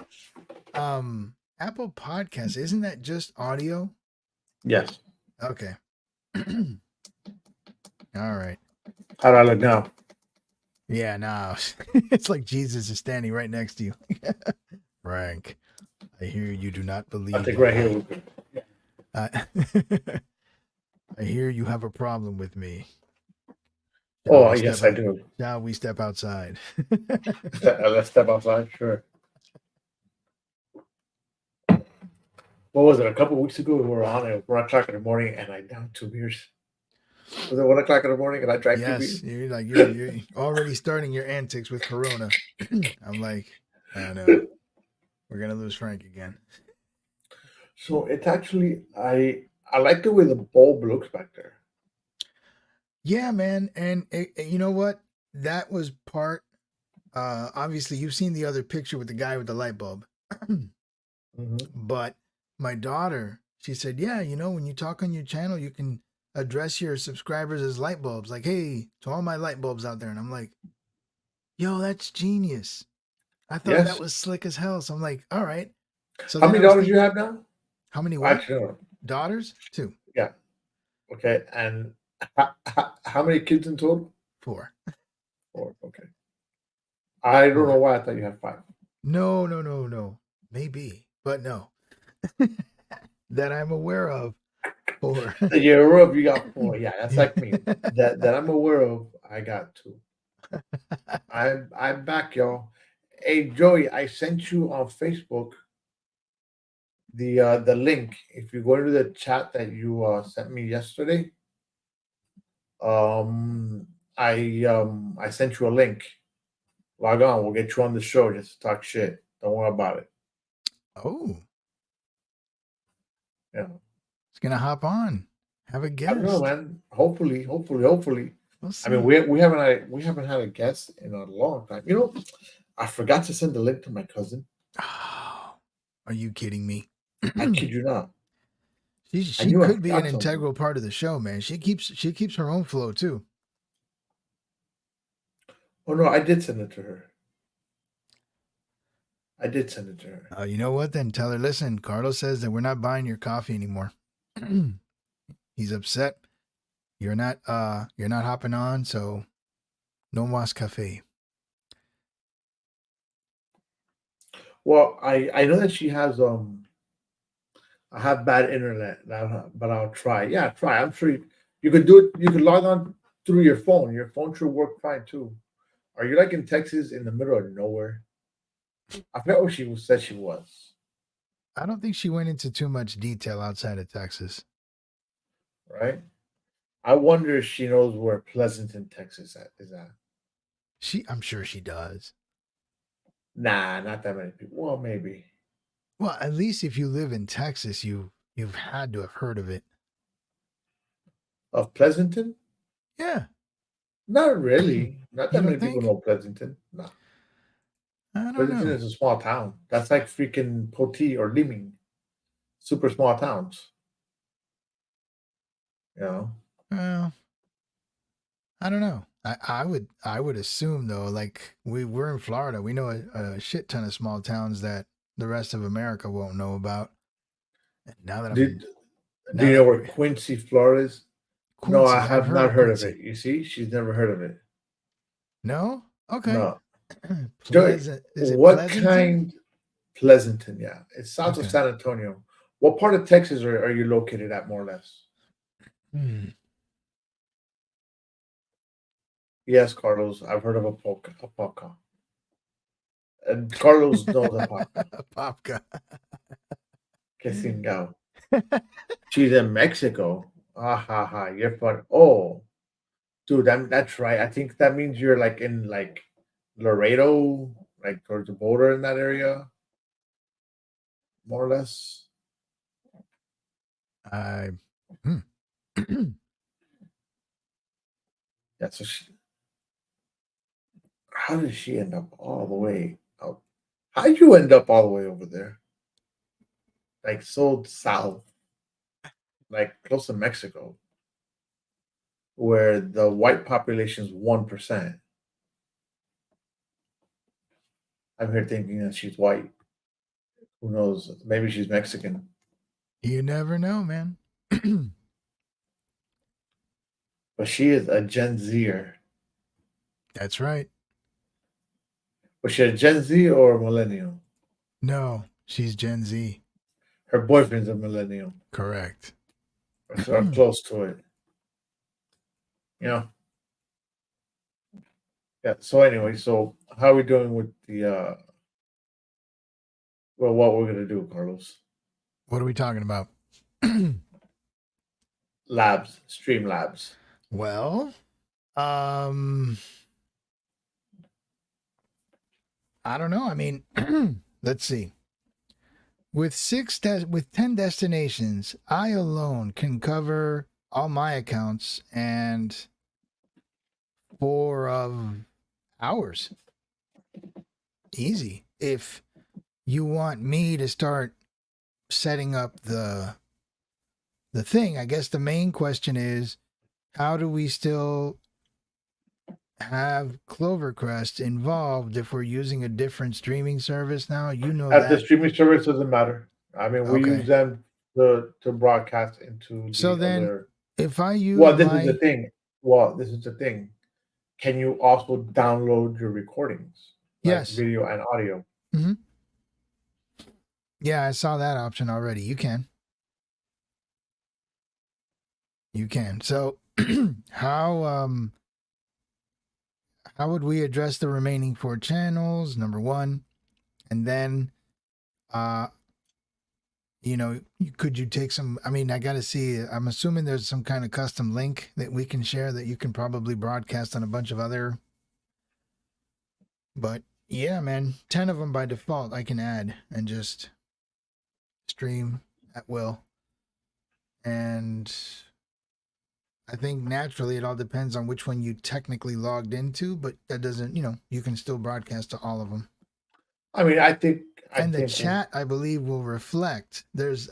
Speaker 2: Apple Podcasts, isn't that just audio?
Speaker 1: Yes.
Speaker 2: Okay. All right.
Speaker 1: How do I look now?
Speaker 2: Yeah, no. It's like Jesus is standing right next to you. Frank, I hear you do not believe.
Speaker 1: I think right here we could.
Speaker 2: I hear you have a problem with me.
Speaker 1: Oh, yes, I do.
Speaker 2: Shall we step outside?
Speaker 1: Let's step outside. Sure. What was it? A couple of weeks ago, we were on it. 1 o'clock in the morning, and I downed 2 beers. Was it 1 o'clock in the morning, and I drank 2
Speaker 2: Yes,
Speaker 1: beers?
Speaker 2: you're already starting your antics with Corona. I'm like, I know. We're gonna lose Frank again.
Speaker 1: So it's actually I like the way the bulb looks back there.
Speaker 2: Yeah, man, and you know what? That was part. Obviously, you've seen the other picture with the guy with the light bulb, but my daughter, she said, yeah, when you talk on your channel, you can address your subscribers as light bulbs. Like, hey, to all my light bulbs out there. And I'm like, yo, that's genius. I thought that was slick as hell. So I'm like, all right. So
Speaker 1: how many daughters do you have now?
Speaker 2: How many what?
Speaker 1: Actually,
Speaker 2: daughters? 2.
Speaker 1: Yeah. Okay. And how many kids in total?
Speaker 2: 4.
Speaker 1: 4. Okay. I don't know why I thought you had 5.
Speaker 2: No. Maybe, but no. That I'm aware of. 4.
Speaker 1: That you're aware of, you got 4. Yeah, that's like me. That I'm aware of, I got 2. I'm back, y'all. Hey, Joey, I sent you on Facebook the link. If you go into the chat that you sent me yesterday, I sent you a link. Log on. We'll get you on the show just to talk shit. Don't worry about it.
Speaker 2: Oh.
Speaker 1: Yeah.
Speaker 2: It's gonna hop on. Have a guest.
Speaker 1: I don't know, man. Hopefully.
Speaker 2: We'll see.
Speaker 1: I mean, we haven't had a guest in a long time. I forgot to send the link to my cousin.
Speaker 2: Oh, are you kidding me?
Speaker 1: I kid you not.
Speaker 2: She could be an integral part of the show, man. She keeps her own flow too.
Speaker 1: Oh no, I did send it to her.
Speaker 2: You know what? Then tell her, listen, Carlos says that we're not buying your coffee anymore. He's upset. You're not hopping on, so no más café.
Speaker 1: Well, I know that she has I have bad internet, but I'll try. Yeah, try. I'm sure you could do it. You could log on through your phone. Your phone should work fine too. Are you like in Texas in the middle of nowhere? I forgot what she said she was.
Speaker 2: I don't think she went into too much detail outside of Texas.
Speaker 1: right? I wonder if she knows where Pleasanton, Texas is at.
Speaker 2: I'm sure she does.
Speaker 1: Nah, not that many people. Well, maybe.
Speaker 2: Well, at least if you live in Texas, you've had to have heard of it.
Speaker 1: Of Pleasanton?
Speaker 2: Yeah.
Speaker 1: Not really. Not
Speaker 2: You
Speaker 1: that
Speaker 2: don't
Speaker 1: many people
Speaker 2: think?
Speaker 1: know Pleasanton. No.
Speaker 2: I don't
Speaker 1: Pleasanton
Speaker 2: know.
Speaker 1: is a small town. That's like freaking Poti or Liming. Super small towns. You know?
Speaker 2: Well, I don't know. I would assume though, like we're in Florida, we know a shit ton of small towns that the rest of America won't know about. And now that
Speaker 1: Did Do
Speaker 2: now
Speaker 1: you know
Speaker 2: that
Speaker 1: where Quincy, Florida is? No, I
Speaker 2: Quincy, I've
Speaker 1: have
Speaker 2: heard
Speaker 1: not
Speaker 2: of
Speaker 1: heard of
Speaker 2: Quincy.
Speaker 1: it. You see? She's never heard of it.
Speaker 2: No? Okay.
Speaker 1: No. Joey,
Speaker 2: Pleasant. Is it
Speaker 1: what
Speaker 2: Pleasanton?
Speaker 1: kind? Pleasanton, yeah. It's south of
Speaker 2: Okay.
Speaker 1: San Antonio. What part of Texas are you located at, more or less?
Speaker 2: Hmm.
Speaker 1: Yes, Carlos. I've heard of Apopka. And Carlos knows Apopka.
Speaker 2: Popka.
Speaker 1: Que cingao. She's in Mexico. Ah ha ha. You're fun. Oh, dude, that's right. I think that means you're like in like Laredo, like towards the border in that area, more or less.
Speaker 2: I hmm.
Speaker 1: Yeah. So how did she end up all the way out? How'd you end up all the way over there? Like so south, like close to Mexico, where the white population is 1%. I'm here thinking that she's white. Who knows? Maybe she's Mexican.
Speaker 2: You never know, man.
Speaker 1: But she is a Gen Zer.
Speaker 2: That's right.
Speaker 1: Was she a Gen Z or a millennial?
Speaker 2: No, she's Gen Z.
Speaker 1: Her boyfriend's a millennial.
Speaker 2: Correct.
Speaker 1: So I'm close to it. You know? Yeah. So anyway, so how are we doing with the well, what we're gonna do, Carlos?
Speaker 2: What are we talking about?
Speaker 1: Labs, stream labs.
Speaker 2: Well, I don't know. I mean, let's see. With 10 destinations, I alone can cover all my accounts and 4 of ours. Easy. If you want me to start setting up the thing, I guess the main question is, how do we still have Clovercrest involved if we're using a different streaming service now? You know
Speaker 1: At the
Speaker 2: that.
Speaker 1: streaming service doesn't matter. I mean, we use
Speaker 2: Okay.
Speaker 1: them to broadcast into
Speaker 2: So
Speaker 1: the
Speaker 2: then
Speaker 1: other.
Speaker 2: if I use
Speaker 1: Well, this is the
Speaker 2: my
Speaker 1: thing. Well, this is the thing. Can you also download your recordings, like
Speaker 2: yes.
Speaker 1: video and audio?
Speaker 2: Hmm. Yeah, I saw that option already. You can. You can. So how would we address the remaining 4 channels? Number 1. And then could you take some, I mean, I got to see, I'm assuming there's some kind of custom link that we can share that you can probably broadcast on a bunch of other, but yeah, man, 10 of them by default I can add and just stream at will. And I think naturally it all depends on which one you technically logged into, but that doesn't, you can still broadcast to all of them.
Speaker 1: I mean, I think
Speaker 2: the chat, I believe, will reflect.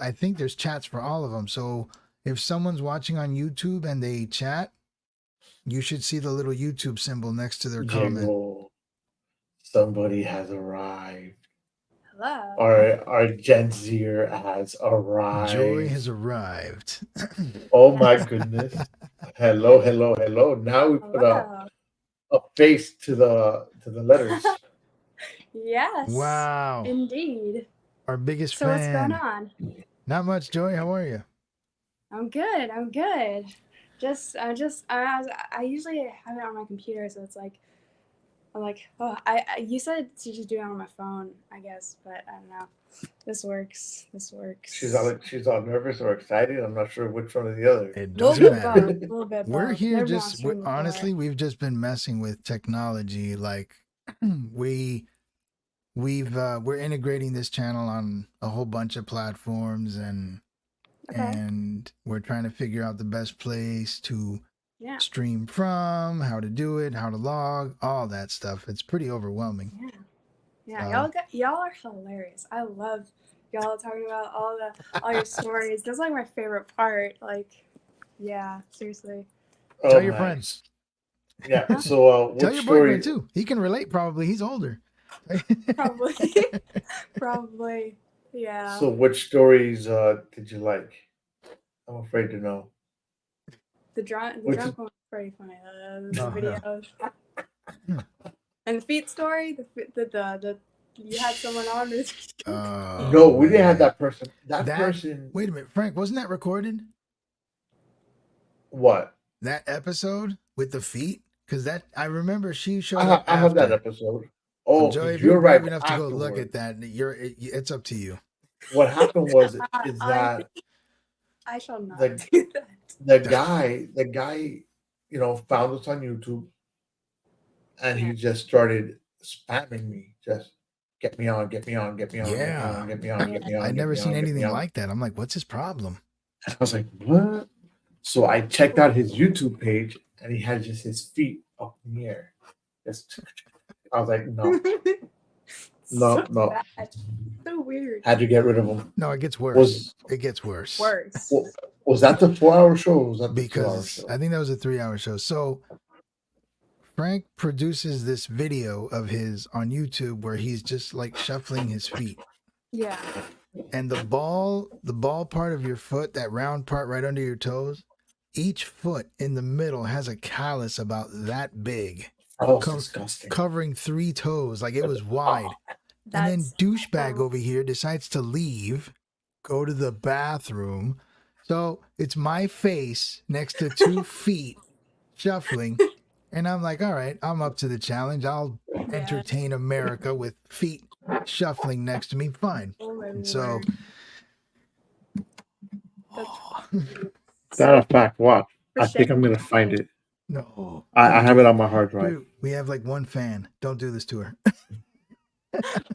Speaker 2: I think there's chats for all of them. So if someone's watching on YouTube and they chat, you should see the little YouTube symbol next to their comment.
Speaker 1: Somebody has arrived.
Speaker 4: Hello.
Speaker 1: Our Gen Zer has arrived.
Speaker 2: Joy has arrived.
Speaker 1: Oh my goodness. Hello, hello, hello. Now we put a face to the letters.
Speaker 4: Yes.
Speaker 2: Wow.
Speaker 4: Indeed.
Speaker 2: Our biggest fan.
Speaker 4: So what's going on?
Speaker 2: Not much, Joy. How are you?
Speaker 4: I'm good. I usually have it on my computer, so it's like I'm like, oh, you said to just do it on my phone, I guess, but I don't know. This works. This works.
Speaker 1: She's all nervous or excited. I'm not sure which one or the other.
Speaker 2: It
Speaker 4: A little
Speaker 2: doesn't
Speaker 4: bit
Speaker 2: matter.
Speaker 4: both. A little bit
Speaker 2: We're
Speaker 4: both.
Speaker 2: here
Speaker 4: Never been on
Speaker 2: just
Speaker 4: stream before.
Speaker 2: honestly, we've just been messing with technology. Like we're integrating this channel on a whole bunch of platforms and
Speaker 4: Okay.
Speaker 2: and we're trying to figure out the best place to
Speaker 4: Yeah.
Speaker 2: stream from, how to do it, how to log, all that stuff. It's pretty overwhelming.
Speaker 4: Yeah. Yeah.
Speaker 2: So-
Speaker 4: Y'all are hilarious. I love y'all talking about all your stories. That's like my favorite part. Like, yeah, seriously.
Speaker 1: Oh,
Speaker 2: Tell your
Speaker 1: man.
Speaker 2: friends.
Speaker 1: Yeah. So,
Speaker 2: Tell
Speaker 1: what
Speaker 2: your
Speaker 1: story?
Speaker 2: boyfriend too. He can relate probably. He's older.
Speaker 4: Probably. Probably. Yeah.
Speaker 1: So, which stories did you like? I'm afraid to know.
Speaker 4: The drunk
Speaker 1: Which-
Speaker 4: one was pretty funny. The
Speaker 2: Oh,
Speaker 4: video.
Speaker 2: yeah.
Speaker 4: And the feet story, the you had someone on with
Speaker 1: No, we didn't have
Speaker 2: man.
Speaker 1: that person. That
Speaker 2: That-
Speaker 1: person.
Speaker 2: Wait a minute, Frank, wasn't that recorded?
Speaker 1: What?
Speaker 2: That episode with the feet? Because that I remember she showed
Speaker 1: I
Speaker 2: up
Speaker 1: have that
Speaker 2: after.
Speaker 1: episode. Oh,
Speaker 2: Joey, if
Speaker 1: you're
Speaker 2: you're
Speaker 1: right.
Speaker 2: brave enough to go look
Speaker 1: afterward.
Speaker 2: at that, it's up to you.
Speaker 1: What happened was is
Speaker 4: I-
Speaker 1: that
Speaker 4: I shall not
Speaker 1: The-
Speaker 4: do that.
Speaker 1: the guy, found us on YouTube, and he just started spamming me. Just get me on, get me on, get me on, get me
Speaker 2: Yeah.
Speaker 1: on, get me on, get me on.
Speaker 2: I'd
Speaker 1: get
Speaker 2: never
Speaker 1: me
Speaker 2: seen
Speaker 1: on, get me
Speaker 2: anything
Speaker 1: on.
Speaker 2: like that. I'm like, what's his problem?
Speaker 1: I was like, what? So I checked out his YouTube page, and he had just his feet up in the air. Just, I was like, no, No,
Speaker 4: So
Speaker 1: no.
Speaker 4: bad. So weird.
Speaker 1: had to get rid of him.
Speaker 2: No, it gets worse.
Speaker 1: Was
Speaker 2: It gets worse.
Speaker 4: Worse.
Speaker 1: was that the 4-hour show? Or was that the 2-hour
Speaker 2: Because
Speaker 1: show?
Speaker 2: I think that was a 3-hour show. So Frank produces this video of his on YouTube where he's just like shuffling his feet.
Speaker 4: Yeah.
Speaker 2: And the ball part of your foot, that round part right under your toes, each foot in the middle has a callus about that big,
Speaker 1: Oh, it's
Speaker 2: co-
Speaker 1: disgusting.
Speaker 2: covering 3 toes. Like it was wide. And then
Speaker 4: That's
Speaker 2: douchebag over here decides to leave, go to the bathroom. So it's my face next to 2 feet shuffling. And I'm like, all right, I'm up to the challenge. I'll entertain America with feet shuffling next to me. Fine.
Speaker 4: oh my
Speaker 2: And so,
Speaker 4: Lord.
Speaker 1: Matter of fact, watch.
Speaker 4: For
Speaker 1: I think I'm
Speaker 4: shame.
Speaker 1: gonna find it.
Speaker 2: no.
Speaker 1: I have it on my hard drive.
Speaker 2: Dude, we have like 1 fan. Don't do this to her.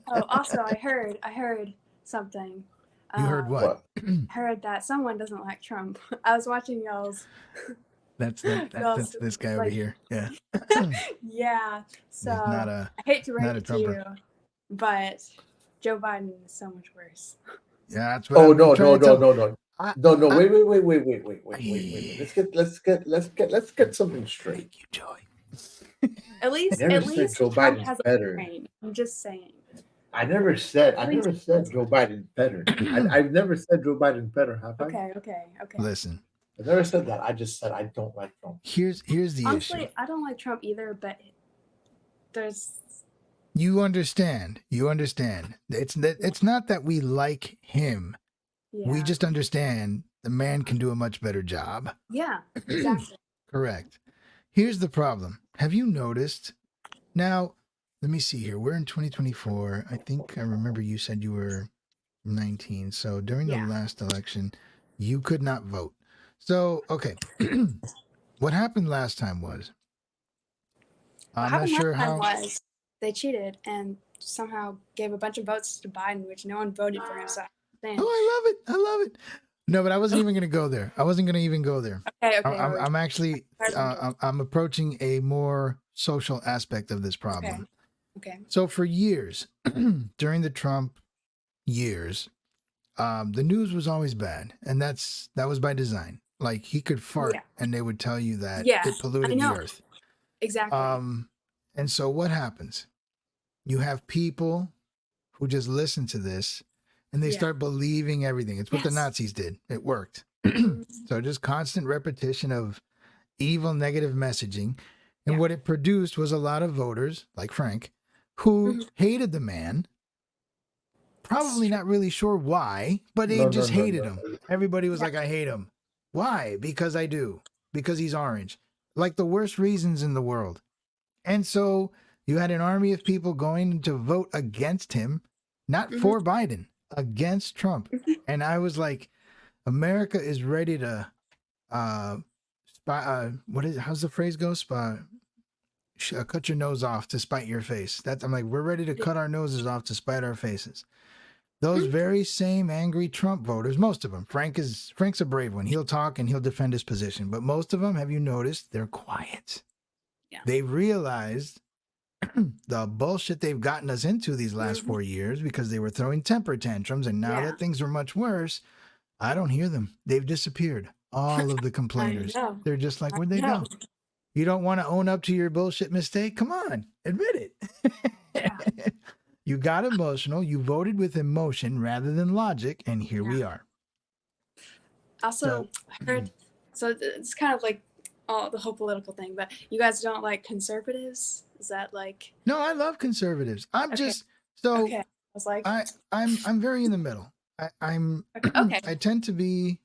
Speaker 4: Oh, also, I heard something.
Speaker 2: You heard what?
Speaker 4: I heard that someone doesn't like Trump. I was watching y'all's.
Speaker 2: That's this guy over
Speaker 4: like-
Speaker 2: here. Yeah.
Speaker 4: Yeah. So
Speaker 2: He's not a
Speaker 4: I hate to break
Speaker 2: not a
Speaker 4: it to you,
Speaker 2: Trumper.
Speaker 4: but Joe Biden is so much worse.
Speaker 2: yeah, that's what
Speaker 1: Oh
Speaker 2: I'm
Speaker 1: no,
Speaker 2: trying
Speaker 1: no,
Speaker 2: to
Speaker 1: no,
Speaker 2: tell-
Speaker 1: no, no.
Speaker 2: I-
Speaker 1: No, no,
Speaker 2: I-
Speaker 1: wait. Let's get something straight.
Speaker 2: Thank you, Joey.
Speaker 4: At least,
Speaker 1: never
Speaker 4: at
Speaker 1: said
Speaker 4: least
Speaker 1: Joe
Speaker 4: Trump
Speaker 1: Biden's
Speaker 4: has a
Speaker 1: better.
Speaker 4: brain. I'm just saying.
Speaker 1: I never said Joe Biden's better. I've never said Joe Biden's better, have I?
Speaker 4: Okay.
Speaker 2: Listen,
Speaker 1: I never said that. I just said I don't like Trump.
Speaker 2: here's the
Speaker 4: Honestly,
Speaker 2: issue.
Speaker 4: I don't like Trump either, but there's
Speaker 2: You understand. It's not that we like him.
Speaker 4: yeah,
Speaker 2: We just understand the man can do a much better job.
Speaker 4: yeah, exactly.
Speaker 2: Correct. Here's the problem. Have you noticed? Now, let me see here. We're in 2024. I think I remember you said you were 19. So during
Speaker 4: Yeah.
Speaker 2: the last election, you could not vote. So, okay. What happened last time was, I'm
Speaker 4: What
Speaker 2: not
Speaker 4: happened
Speaker 2: sure
Speaker 4: last time
Speaker 2: how.
Speaker 4: was they cheated and somehow gave a bunch of votes to Biden, which no one voted for him. So I think,
Speaker 2: Oh, I love it. No, but I wasn't even going to go there. I wasn't going to even go there.
Speaker 4: okay,
Speaker 2: I'm actually,
Speaker 4: Pardon.
Speaker 2: I'm approaching a more social aspect of this problem.
Speaker 4: okay,
Speaker 2: So for years, during the Trump years, the news was always bad, and that was by design. Like he could fart,
Speaker 4: Yeah.
Speaker 2: and they would tell you that
Speaker 4: Yeah,
Speaker 2: it polluted the
Speaker 4: know.
Speaker 2: earth.
Speaker 4: exactly.
Speaker 2: And so what happens? You have people who just listen to this, and they
Speaker 4: Yeah.
Speaker 2: start believing everything. It's what the
Speaker 4: Yes.
Speaker 2: Nazis did. It worked.
Speaker 4: Mhm.
Speaker 2: So just constant repetition of evil, negative messaging. And
Speaker 4: Yeah.
Speaker 2: what it produced was a lot of voters, like Frank, who
Speaker 4: Mhm.
Speaker 2: hated the man. Probably not really sure why, but they
Speaker 1: No,
Speaker 2: just
Speaker 1: no, no,
Speaker 2: hated
Speaker 1: no.
Speaker 2: him. Everybody was
Speaker 4: Yeah.
Speaker 2: like, I hate him. Why? Because I do. Because he's orange. Like the worst reasons in the world. And so You had an army of people going to vote against him, not
Speaker 4: Mhm.
Speaker 2: for Biden, against Trump.
Speaker 4: Mhm.
Speaker 2: And I was like, America is ready to how's the phrase go? Cut your nose off to spite your face. I'm like, we're ready to cut our noses off to spite our faces. Those very same angry Trump voters, most of them, Frank's a brave one. He'll talk and he'll defend his position. But most of them, have you noticed, they're quiet.
Speaker 4: Yeah.
Speaker 2: They realized the bullshit they've gotten us into these last 4 years because they were throwing temper tantrums. And now
Speaker 4: Yeah.
Speaker 2: that things are much worse, I don't hear them. They've disappeared. All of the complainers.
Speaker 4: know.
Speaker 2: They're just like, where'd they
Speaker 4: know.
Speaker 2: go? You don't want to own up to your bullshit mistake? Come on, admit it. You got emotional. You voted with emotion rather than logic. And here we are.
Speaker 4: Also, I heard, so it's kind of like the whole political thing, but you guys don't like conservatives? Is that like?
Speaker 2: No, I love conservatives. I'm
Speaker 4: Okay.
Speaker 2: just so
Speaker 4: Okay. I was like,
Speaker 2: I'm very in the middle. I'm
Speaker 4: okay.
Speaker 2: I tend to be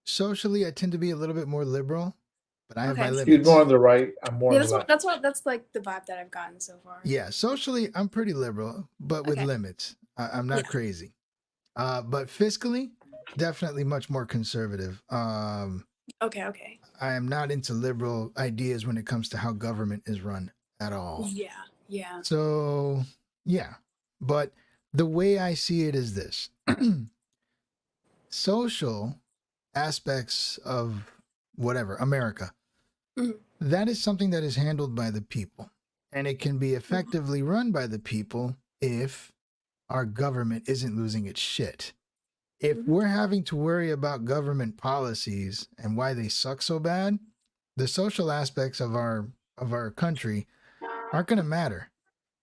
Speaker 2: socially. I tend to be a little bit more liberal, but I have my
Speaker 4: Okay.
Speaker 2: limits.
Speaker 1: He's more on the right. I'm more
Speaker 4: Yeah,
Speaker 1: on the left.
Speaker 4: that's like the vibe that I've gotten so far.
Speaker 2: Yeah, socially, I'm pretty liberal, but with
Speaker 4: Okay.
Speaker 2: limits. I'm not
Speaker 4: Yeah.
Speaker 2: crazy. But fiscally, definitely much more conservative.
Speaker 4: Okay.
Speaker 2: I am not into liberal ideas when it comes to how government is run at all.
Speaker 4: Yeah.
Speaker 2: So, yeah. But the way I see it is this. Social aspects of whatever, America,
Speaker 4: Mhm.
Speaker 2: that is something that is handled by the people. And it can be effectively run by the people if our government isn't losing its shit. If
Speaker 4: Mhm.
Speaker 2: we're having to worry about government policies and why they suck so bad, the social aspects of our country aren't going to matter.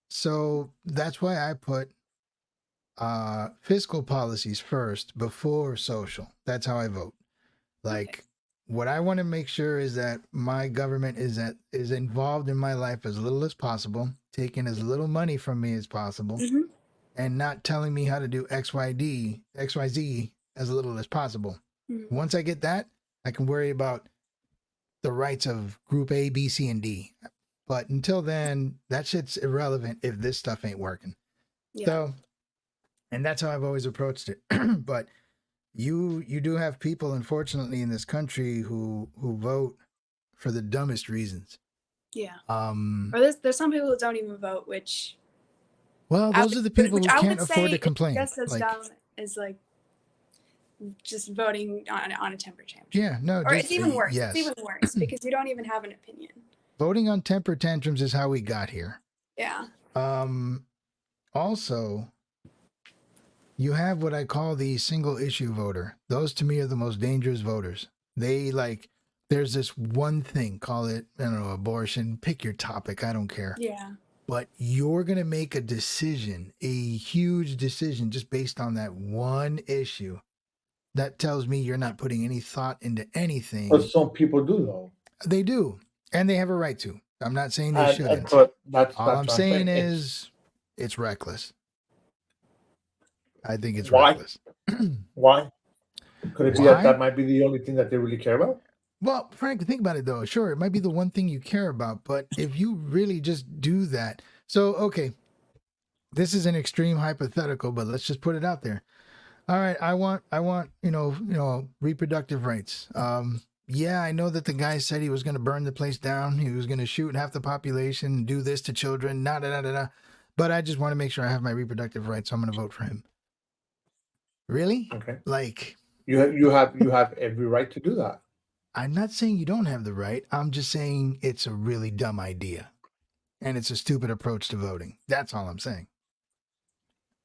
Speaker 2: So that's why I put fiscal policies first before social. That's how I vote. Like, what I want to make sure is that my government is involved in my life as little as possible, taking as little money from me as possible,
Speaker 4: Mhm.
Speaker 2: and not telling me how to do XYZ as little as possible.
Speaker 4: Mhm.
Speaker 2: Once I get that, I can worry about the rights of group A, B, C, and D. But until then, that shit's irrelevant if this stuff ain't working.
Speaker 4: Yeah.
Speaker 2: So, and that's how I've always approached it. But you do have people, unfortunately, in this country who vote for the dumbest reasons.
Speaker 4: Yeah.
Speaker 2: Um,
Speaker 4: Or there's some people who don't even vote, which
Speaker 2: well, those are the people who can't afford to complain.
Speaker 4: Just as
Speaker 2: Like,
Speaker 4: dumb as like just voting on a temper tantrum.
Speaker 2: yeah, no,
Speaker 4: Or it's even worse.
Speaker 2: Yes,
Speaker 4: It's even worse because you don't even have an opinion.
Speaker 2: voting on temper tantrums is how we got here.
Speaker 4: Yeah.
Speaker 2: Also, you have what I call the single issue voter. Those to me are the most dangerous voters. They there's this one thing, call it, I don't know, abortion, pick your topic, I don't care.
Speaker 4: Yeah.
Speaker 2: But you're going to make a decision, a huge decision, just based on that one issue. That tells me you're not putting any thought into anything.
Speaker 1: But some people do, though.
Speaker 2: They do, and they have a right to. I'm not saying they shouldn't.
Speaker 1: But that's
Speaker 2: All I'm
Speaker 1: what
Speaker 2: saying is it's reckless. I think it's
Speaker 1: Why?
Speaker 2: reckless.
Speaker 1: Why? Could it be
Speaker 2: Why?
Speaker 1: that might be the only thing that they really care about?
Speaker 2: Well, Frank, think about it though. Sure, it might be the one thing you care about, but if you really just do that. So, okay, this is an extreme hypothetical, but let's just put it out there. All right, I want, reproductive rights. Yeah, I know that the guy said he was going to burn the place down. He was going to shoot half the population, do this to children, but I just want to make sure I have my reproductive rights, so I'm going to vote for him. Really?
Speaker 1: Okay.
Speaker 2: Like,
Speaker 1: You have every right to do that.
Speaker 2: I'm not saying you don't have the right. I'm just saying it's a really dumb idea. And it's a stupid approach to voting. That's all I'm saying.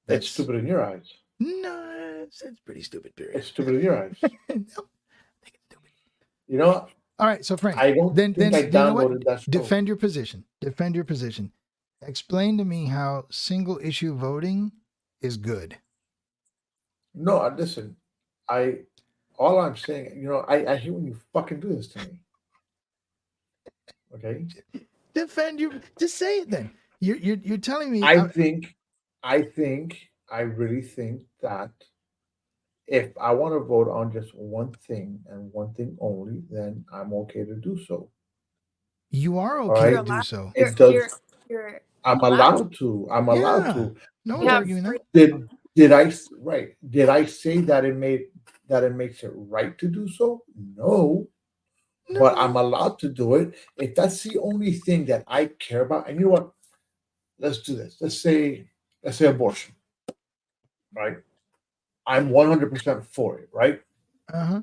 Speaker 1: It's stupid in your eyes.
Speaker 2: No, it's pretty stupid, period.
Speaker 1: It's stupid in your eyes.
Speaker 2: No, I think it's stupid.
Speaker 1: You know what?
Speaker 2: All right, so Frank,
Speaker 1: I don't think I
Speaker 2: you know what?
Speaker 1: downloaded that show.
Speaker 2: Defend your position. Defend your position. Explain to me how single issue voting is good.
Speaker 1: No, listen. All I'm saying, I hate when you fucking do this to me. Okay?
Speaker 2: Defend your. Just say it then. You're telling me.
Speaker 1: I really think that if I want to vote on just one thing and one thing only, then I'm okay to do so.
Speaker 2: You are
Speaker 1: All
Speaker 2: okay
Speaker 1: right.
Speaker 2: to do so.
Speaker 1: It does.
Speaker 4: you're
Speaker 1: I'm allowed to. I'm allowed
Speaker 2: Yeah.
Speaker 1: to.
Speaker 2: No
Speaker 4: you
Speaker 2: one's
Speaker 4: have
Speaker 2: arguing that.
Speaker 4: freedom.
Speaker 1: Did I right? Did I say that it makes it right to do so? No, but I'm
Speaker 2: No.
Speaker 1: allowed to do it if that's the only thing that I care about. And you know what? Let's do this. Let's say abortion, right? I'm 100% for it, right?
Speaker 2: Uh-huh.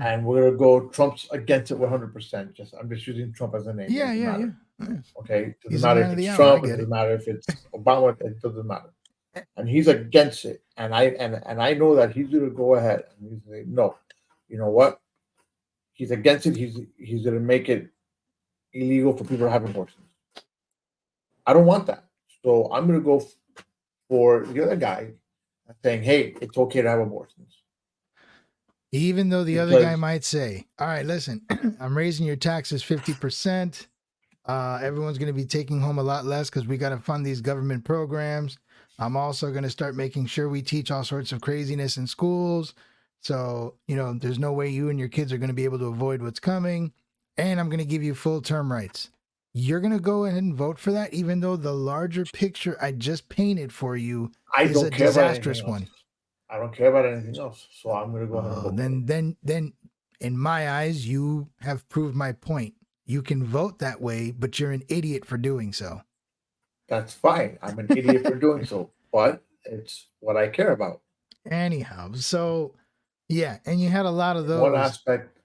Speaker 1: And we're gonna go. Trump's against it 100%. I'm just using Trump as a name. It
Speaker 2: Yeah,
Speaker 1: doesn't
Speaker 2: yeah,
Speaker 1: matter.
Speaker 2: yeah.
Speaker 1: Okay, it doesn't
Speaker 2: He's the
Speaker 1: matter
Speaker 2: man
Speaker 1: if
Speaker 2: of the
Speaker 1: it's
Speaker 2: hour. I
Speaker 1: Trump. It
Speaker 2: get it.
Speaker 1: doesn't matter if it's Obama. It doesn't matter. And he's against it. And I know that he's gonna go ahead and he's gonna say, no, you know what? He's against it. He's gonna make it illegal for people to have abortions. I don't want that. So I'm gonna go for the other guy saying, hey, it's okay to have abortions.
Speaker 2: Even though the other guy
Speaker 1: Because
Speaker 2: might say, all right, listen, I'm raising your taxes 50%. Everyone's going to be taking home a lot less because we got to fund these government programs. I'm also going to start making sure we teach all sorts of craziness in schools. So, there's no way you and your kids are going to be able to avoid what's coming. And I'm going to give you full term rights. You're going to go ahead and vote for that, even though the larger picture I just painted for you
Speaker 1: I
Speaker 2: is a
Speaker 1: don't care about anything
Speaker 2: disastrous
Speaker 1: else.
Speaker 2: one.
Speaker 1: I don't care about anything else. So I'm gonna go ahead and vote.
Speaker 2: Then in my eyes, you have proved my point. You can vote that way, but you're an idiot for doing so.
Speaker 1: That's fine. I'm an idiot for doing so, but it's what I care about.
Speaker 2: Anyhow, so yeah, and you had a lot of those.
Speaker 1: One aspect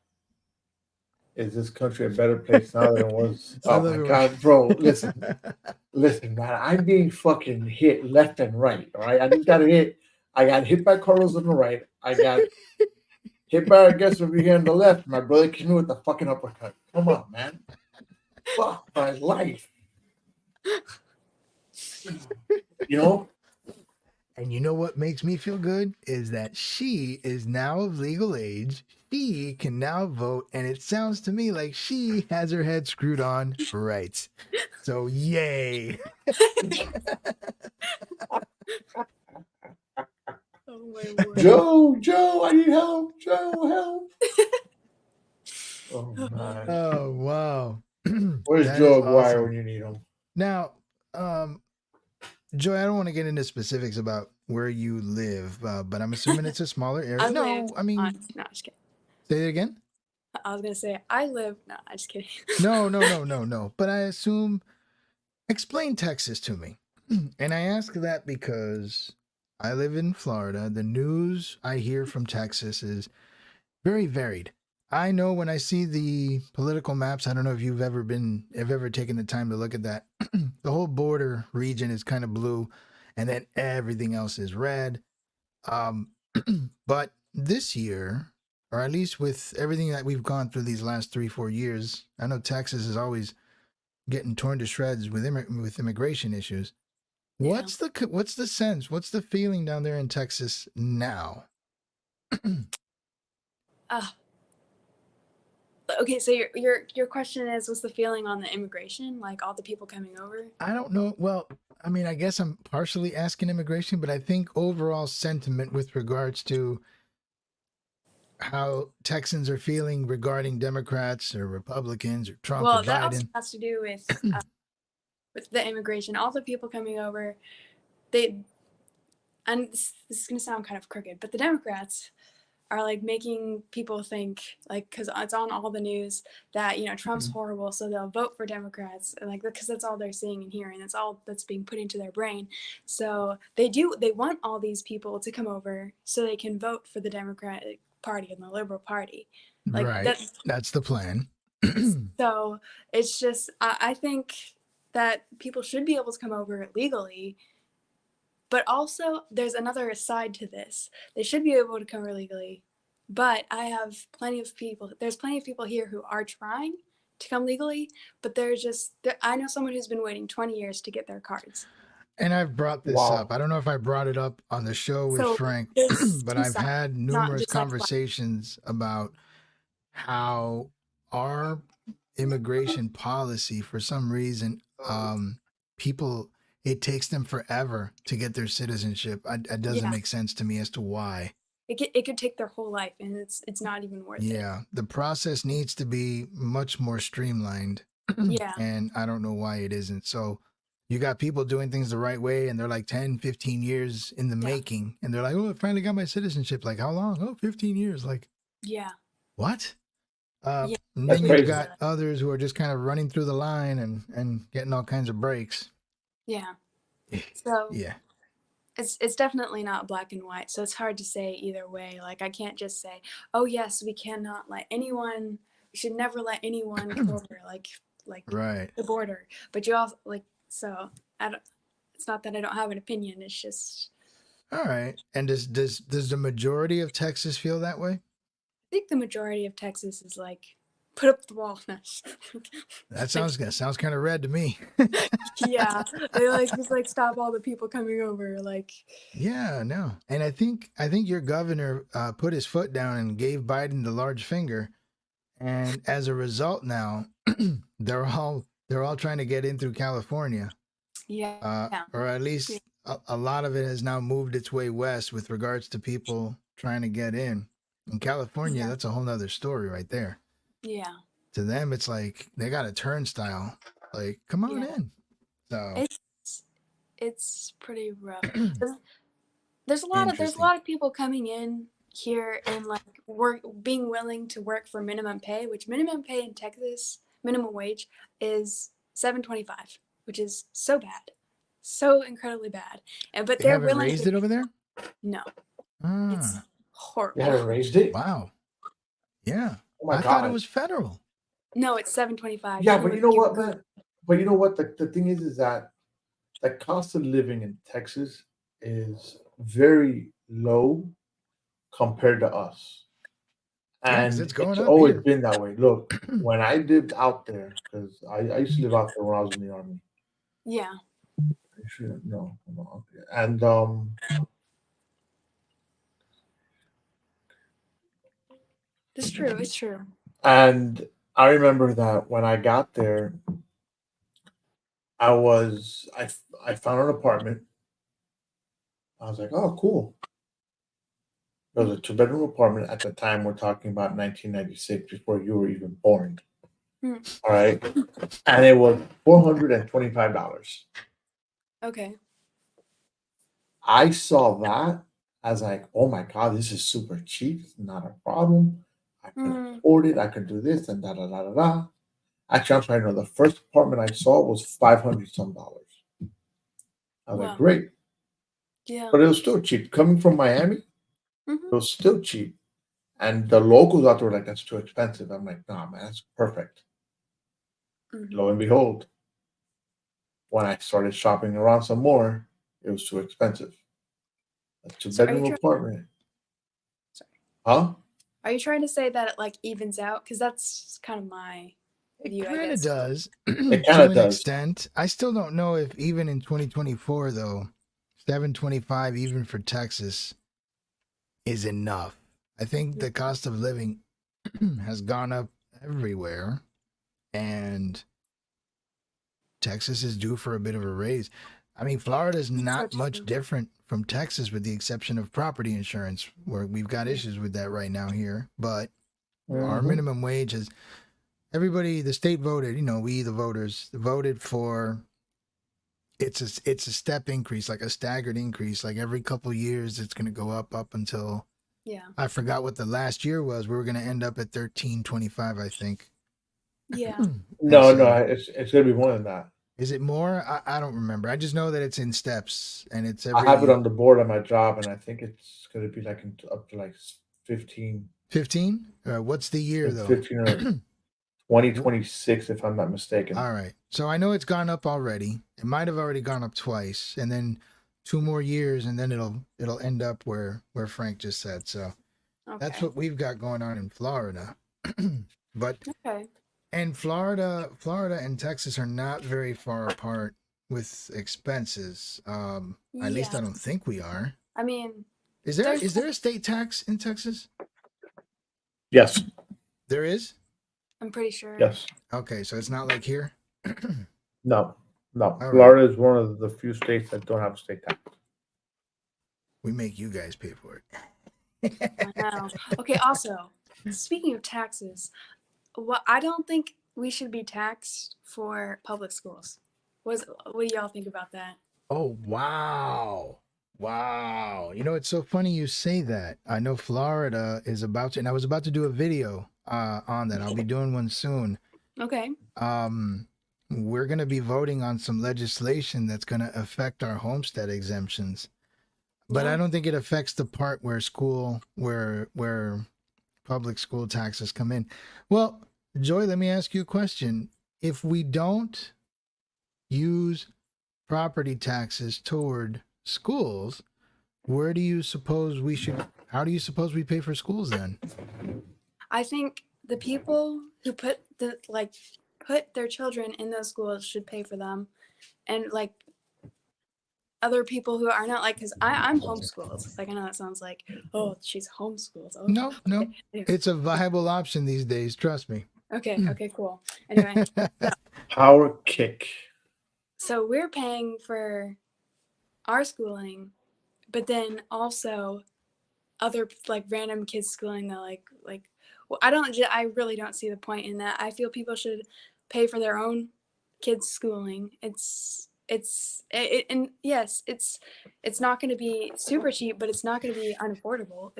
Speaker 1: is this country a better place now than it was.
Speaker 2: I
Speaker 1: Oh
Speaker 2: love
Speaker 1: my
Speaker 2: it.
Speaker 1: god, bro! Listen, man. I'm being fucking hit left and right. All right, I just got hit. I got hit by Carlos on the right. I got hit by our guest over here on the left. My brother came in with the fucking uppercut. Come on, man. Fuck my life. You know?
Speaker 2: And you know what makes me feel good is that she is now of legal age. She can now vote, and it sounds to me like she has her head screwed on right. So yay.
Speaker 4: Oh my word.
Speaker 1: Joe, I need help. Joe, help. Oh man.
Speaker 2: Oh wow.
Speaker 1: Where's
Speaker 2: That
Speaker 1: Joe
Speaker 2: is
Speaker 1: Aguirre
Speaker 2: awesome.
Speaker 1: when you need him?
Speaker 2: Now, Joy, I don't want to get into specifics about where you live, but I'm assuming it's a smaller area.
Speaker 4: I
Speaker 2: No,
Speaker 4: live
Speaker 2: I mean,
Speaker 4: no, just kidding.
Speaker 2: say it again.
Speaker 4: I was gonna say I live. No, I'm just kidding.
Speaker 2: No. But I assume, explain Texas to me. And I ask that because I live in Florida. The news I hear from Texas is very varied. I know when I see the political maps, I don't know if you've ever taken the time to look at that. The whole border region is kind of blue, and then everything else is red. But this year, or at least with everything that we've gone through these last 3-4 years, I know Texas is always getting torn to shreds with immigration issues.
Speaker 4: Yeah.
Speaker 2: What's the sense? What's the feeling down there in Texas now?
Speaker 4: Okay, so your question is, what's the feeling on the immigration? Like all the people coming over?
Speaker 2: I don't know. Well, I mean, I guess I'm partially asking immigration, but I think overall sentiment with regards to how Texans are feeling regarding Democrats or Republicans or Trump
Speaker 4: Well,
Speaker 2: or
Speaker 4: that also
Speaker 2: Biden.
Speaker 4: has to do with the immigration. All the people coming over, and this is gonna sound kind of crooked, but the Democrats are like making people think, like, because it's on all the news that Trump's horrible, so they'll vote for Democrats, and like because that's all they're seeing and hearing, that's all that's being put into their brain. So they want all these people to come over so they can vote for the Democratic Party and the Liberal Party. Like
Speaker 2: Right. That's the plan.
Speaker 4: So it's just I think that people should be able to come over legally. But also, there's another side to this. They should be able to come over legally, but there's plenty of people here who are trying to come legally, but I know someone who's been waiting 20 years to get their cards.
Speaker 2: And I've brought this
Speaker 1: Wow.
Speaker 2: up. I don't know if I brought it up on the show with
Speaker 4: So
Speaker 2: Frank,
Speaker 4: there's
Speaker 2: but
Speaker 4: two
Speaker 2: I've
Speaker 4: sides,
Speaker 2: had
Speaker 4: not
Speaker 2: numerous
Speaker 4: just like one.
Speaker 2: conversations about how our immigration policy, for some reason, people, it takes them forever to get their citizenship. It doesn't
Speaker 4: Yeah.
Speaker 2: make sense to me as to why.
Speaker 4: It could take their whole life, and it's not even worth it.
Speaker 2: Yeah, the process needs to be much more streamlined.
Speaker 4: Yeah.
Speaker 2: And I don't know why it isn't. So You got people doing things the right way and they're like 10, 15 years in the
Speaker 4: Yeah.
Speaker 2: making. And they're like, oh, I finally got my citizenship. Like, how long? Oh, 15 years. Like,
Speaker 4: Yeah.
Speaker 2: what?
Speaker 4: Yeah.
Speaker 2: And
Speaker 1: That's
Speaker 2: then you've
Speaker 1: crazy.
Speaker 2: got others who are just kind of running through the line and getting all kinds of breaks.
Speaker 4: Yeah. So
Speaker 2: Yeah.
Speaker 4: it's definitely not black and white. So it's hard to say either way. Like I can't just say, oh yes, we cannot let anyone. We should never let anyone come over like
Speaker 2: Right.
Speaker 4: the border. But you also like so. I don't. It's not that I don't have an opinion. It's just
Speaker 2: All right. And does the majority of Texas feel that way?
Speaker 4: I think the majority of Texas is like put up the wall.
Speaker 2: That sounds kind of red to me.
Speaker 4: Yeah, they like just like stop all the people coming over. Like
Speaker 2: Yeah, no. And I think your governor put his foot down and gave Biden the large finger. And as a result now, they're all trying to get in through California.
Speaker 4: yeah,
Speaker 2: Or at least a lot of it has now moved its way west with regards to people trying to get in. In California,
Speaker 4: Yeah.
Speaker 2: that's a whole nother story right there.
Speaker 4: yeah.
Speaker 2: To them, it's like they got a turnstile. Like, come on
Speaker 4: Yeah.
Speaker 2: in. So
Speaker 4: It's pretty rough. There's a lot of people coming in here and like being willing to work for minimum pay, which minimum pay in Texas, minimum wage is $7.25, which is so bad, so incredibly bad. And but
Speaker 2: they
Speaker 4: they're
Speaker 2: haven't
Speaker 4: willing
Speaker 2: raised
Speaker 4: to
Speaker 2: it over there.
Speaker 4: no, it's
Speaker 2: Ah,
Speaker 4: horrible.
Speaker 1: They haven't raised it.
Speaker 2: wow. Yeah,
Speaker 1: Oh my
Speaker 2: I
Speaker 1: god.
Speaker 2: thought it was federal.
Speaker 4: No, it's $7.25.
Speaker 1: Yeah, but you know what, man? But you know what? The thing is that the cost of living in Texas is very low compared to us.
Speaker 2: Yeah, 'cause
Speaker 1: And
Speaker 2: it's going
Speaker 1: it's
Speaker 2: up
Speaker 1: always
Speaker 2: here.
Speaker 1: been that way. Look, when I lived out there, because I used to live out there when I was in the army.
Speaker 4: Yeah,
Speaker 1: Actually, no, no. And
Speaker 4: it's true. It's true.
Speaker 1: and I remember that when I got there, I found an apartment. I was like, oh, cool. It was a 2-bedroom apartment at the time. We're talking about 1996, before you were even born.
Speaker 4: Hmm.
Speaker 1: All right, and it was $425.
Speaker 4: Okay.
Speaker 1: I saw that as like, oh my god, this is super cheap. It's not a problem. I can
Speaker 4: Mm,
Speaker 1: afford it. I can do this and da da da da da. Actually, I'm sorry. No, the first apartment I saw was $500 some. I was like,
Speaker 4: wow.
Speaker 1: great,
Speaker 4: Yeah.
Speaker 1: but it was still cheap. Coming from Miami,
Speaker 4: hmm
Speaker 1: it was still cheap. And the locals out there were like, that's too expensive. I'm like, nah, man, that's perfect.
Speaker 4: hmm
Speaker 1: Lo and behold, when I started shopping around some more, it was too expensive. A two
Speaker 4: So are you
Speaker 1: bedroom
Speaker 4: trying?
Speaker 1: apartment.
Speaker 4: Sorry.
Speaker 1: Huh?
Speaker 4: Are you trying to say that it like evens out? Because that's kind of my
Speaker 2: It
Speaker 4: view, I
Speaker 2: kind of
Speaker 4: guess.
Speaker 2: does
Speaker 1: It
Speaker 2: to
Speaker 1: kind of
Speaker 2: an
Speaker 1: does.
Speaker 2: extent. I still don't know if even in 2024 though, 725 even for Texas is enough. I think the cost of living has gone up everywhere, and Texas is due for a bit of a raise. I mean, Florida's not
Speaker 4: so
Speaker 2: much
Speaker 4: true.
Speaker 2: different from Texas with the exception of property insurance, where we've got issues with that right now here. But our
Speaker 1: Mhm.
Speaker 2: minimum wage is everybody, the state voted, we, the voters, voted for it's a step increase, like a staggered increase. Like every couple years, it's going to go up until
Speaker 4: Yeah.
Speaker 2: I forgot what the last year was. We were going to end up at 1325, I think.
Speaker 4: Yeah.
Speaker 1: No,
Speaker 2: so-
Speaker 1: no, it's gonna be more than that.
Speaker 2: Is it more? I don't remember. I just know that it's in steps and it's
Speaker 1: I
Speaker 2: every
Speaker 1: have it on the board at my job, and I think it's gonna be like up to like 15,
Speaker 2: 15. What's the year though?
Speaker 1: 15 or 2026, if I'm not mistaken.
Speaker 2: All right. So I know it's gone up already. It might have already gone up twice, and then 2 more years, and then it'll end up where Frank just said. So
Speaker 4: Okay.
Speaker 2: that's what we've got going on in Florida. But
Speaker 4: Okay.
Speaker 2: and Florida and Texas are not very far apart with expenses. At least I
Speaker 4: Yeah.
Speaker 2: don't think we are.
Speaker 4: I mean,
Speaker 2: Is there
Speaker 4: There's-
Speaker 2: a state tax in Texas?
Speaker 1: Yes,
Speaker 2: There is.
Speaker 4: I'm pretty sure.
Speaker 1: yes.
Speaker 2: Okay, so it's not like here.
Speaker 1: No, no.
Speaker 2: right.
Speaker 1: Florida is one of the few states that don't have a state tax.
Speaker 2: We make you guys pay for it.
Speaker 4: I know. Okay. Also, speaking of taxes, I don't think we should be taxed for public schools. What do y'all think about that?
Speaker 2: Oh, wow. Wow. You know, it's so funny you say that. I know Florida is about to, and I was about to do a video on that. I'll be doing one soon.
Speaker 4: Okay.
Speaker 2: We're going to be voting on some legislation that's going to affect our homestead exemptions. But
Speaker 4: Yeah.
Speaker 2: I don't think it affects the part where where public school taxes come in. Well, Joy, let me ask you a question. If we don't use property taxes toward schools, where do you suppose we should, how do you suppose we pay for schools then?
Speaker 4: I think the people who put their children in those schools should pay for them, and like other people who are not, like, because I'm homeschooled. Like, I know that sounds like, oh, she's homeschooled. Oh,
Speaker 2: No, no.
Speaker 4: okay.
Speaker 2: It's a viable option these days, trust me.
Speaker 4: Okay, cool. Anyway,
Speaker 1: Power kick.
Speaker 4: so we're paying for our schooling, but then also other like random kids schooling that well, I really don't see the point in that. I feel people should pay for their own kids schooling. And yes, it's not going to be super cheap, but it's not going to be unaffordable.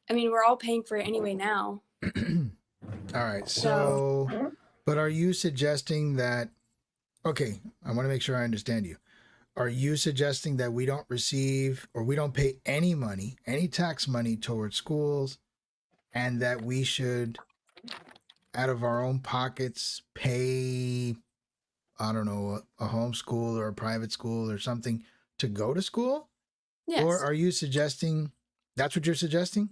Speaker 4: I mean, we're all paying for it anyway now.
Speaker 2: All right. So, but are you suggesting that, okay, I want to make sure I understand you. Are you suggesting that we don't receive or we don't pay any money, any tax money towards schools, and that we should, out of our own pockets, pay, I don't know, a homeschool or a private school or something to go to school?
Speaker 4: Yes.
Speaker 2: Or are you suggesting, that's what you're suggesting?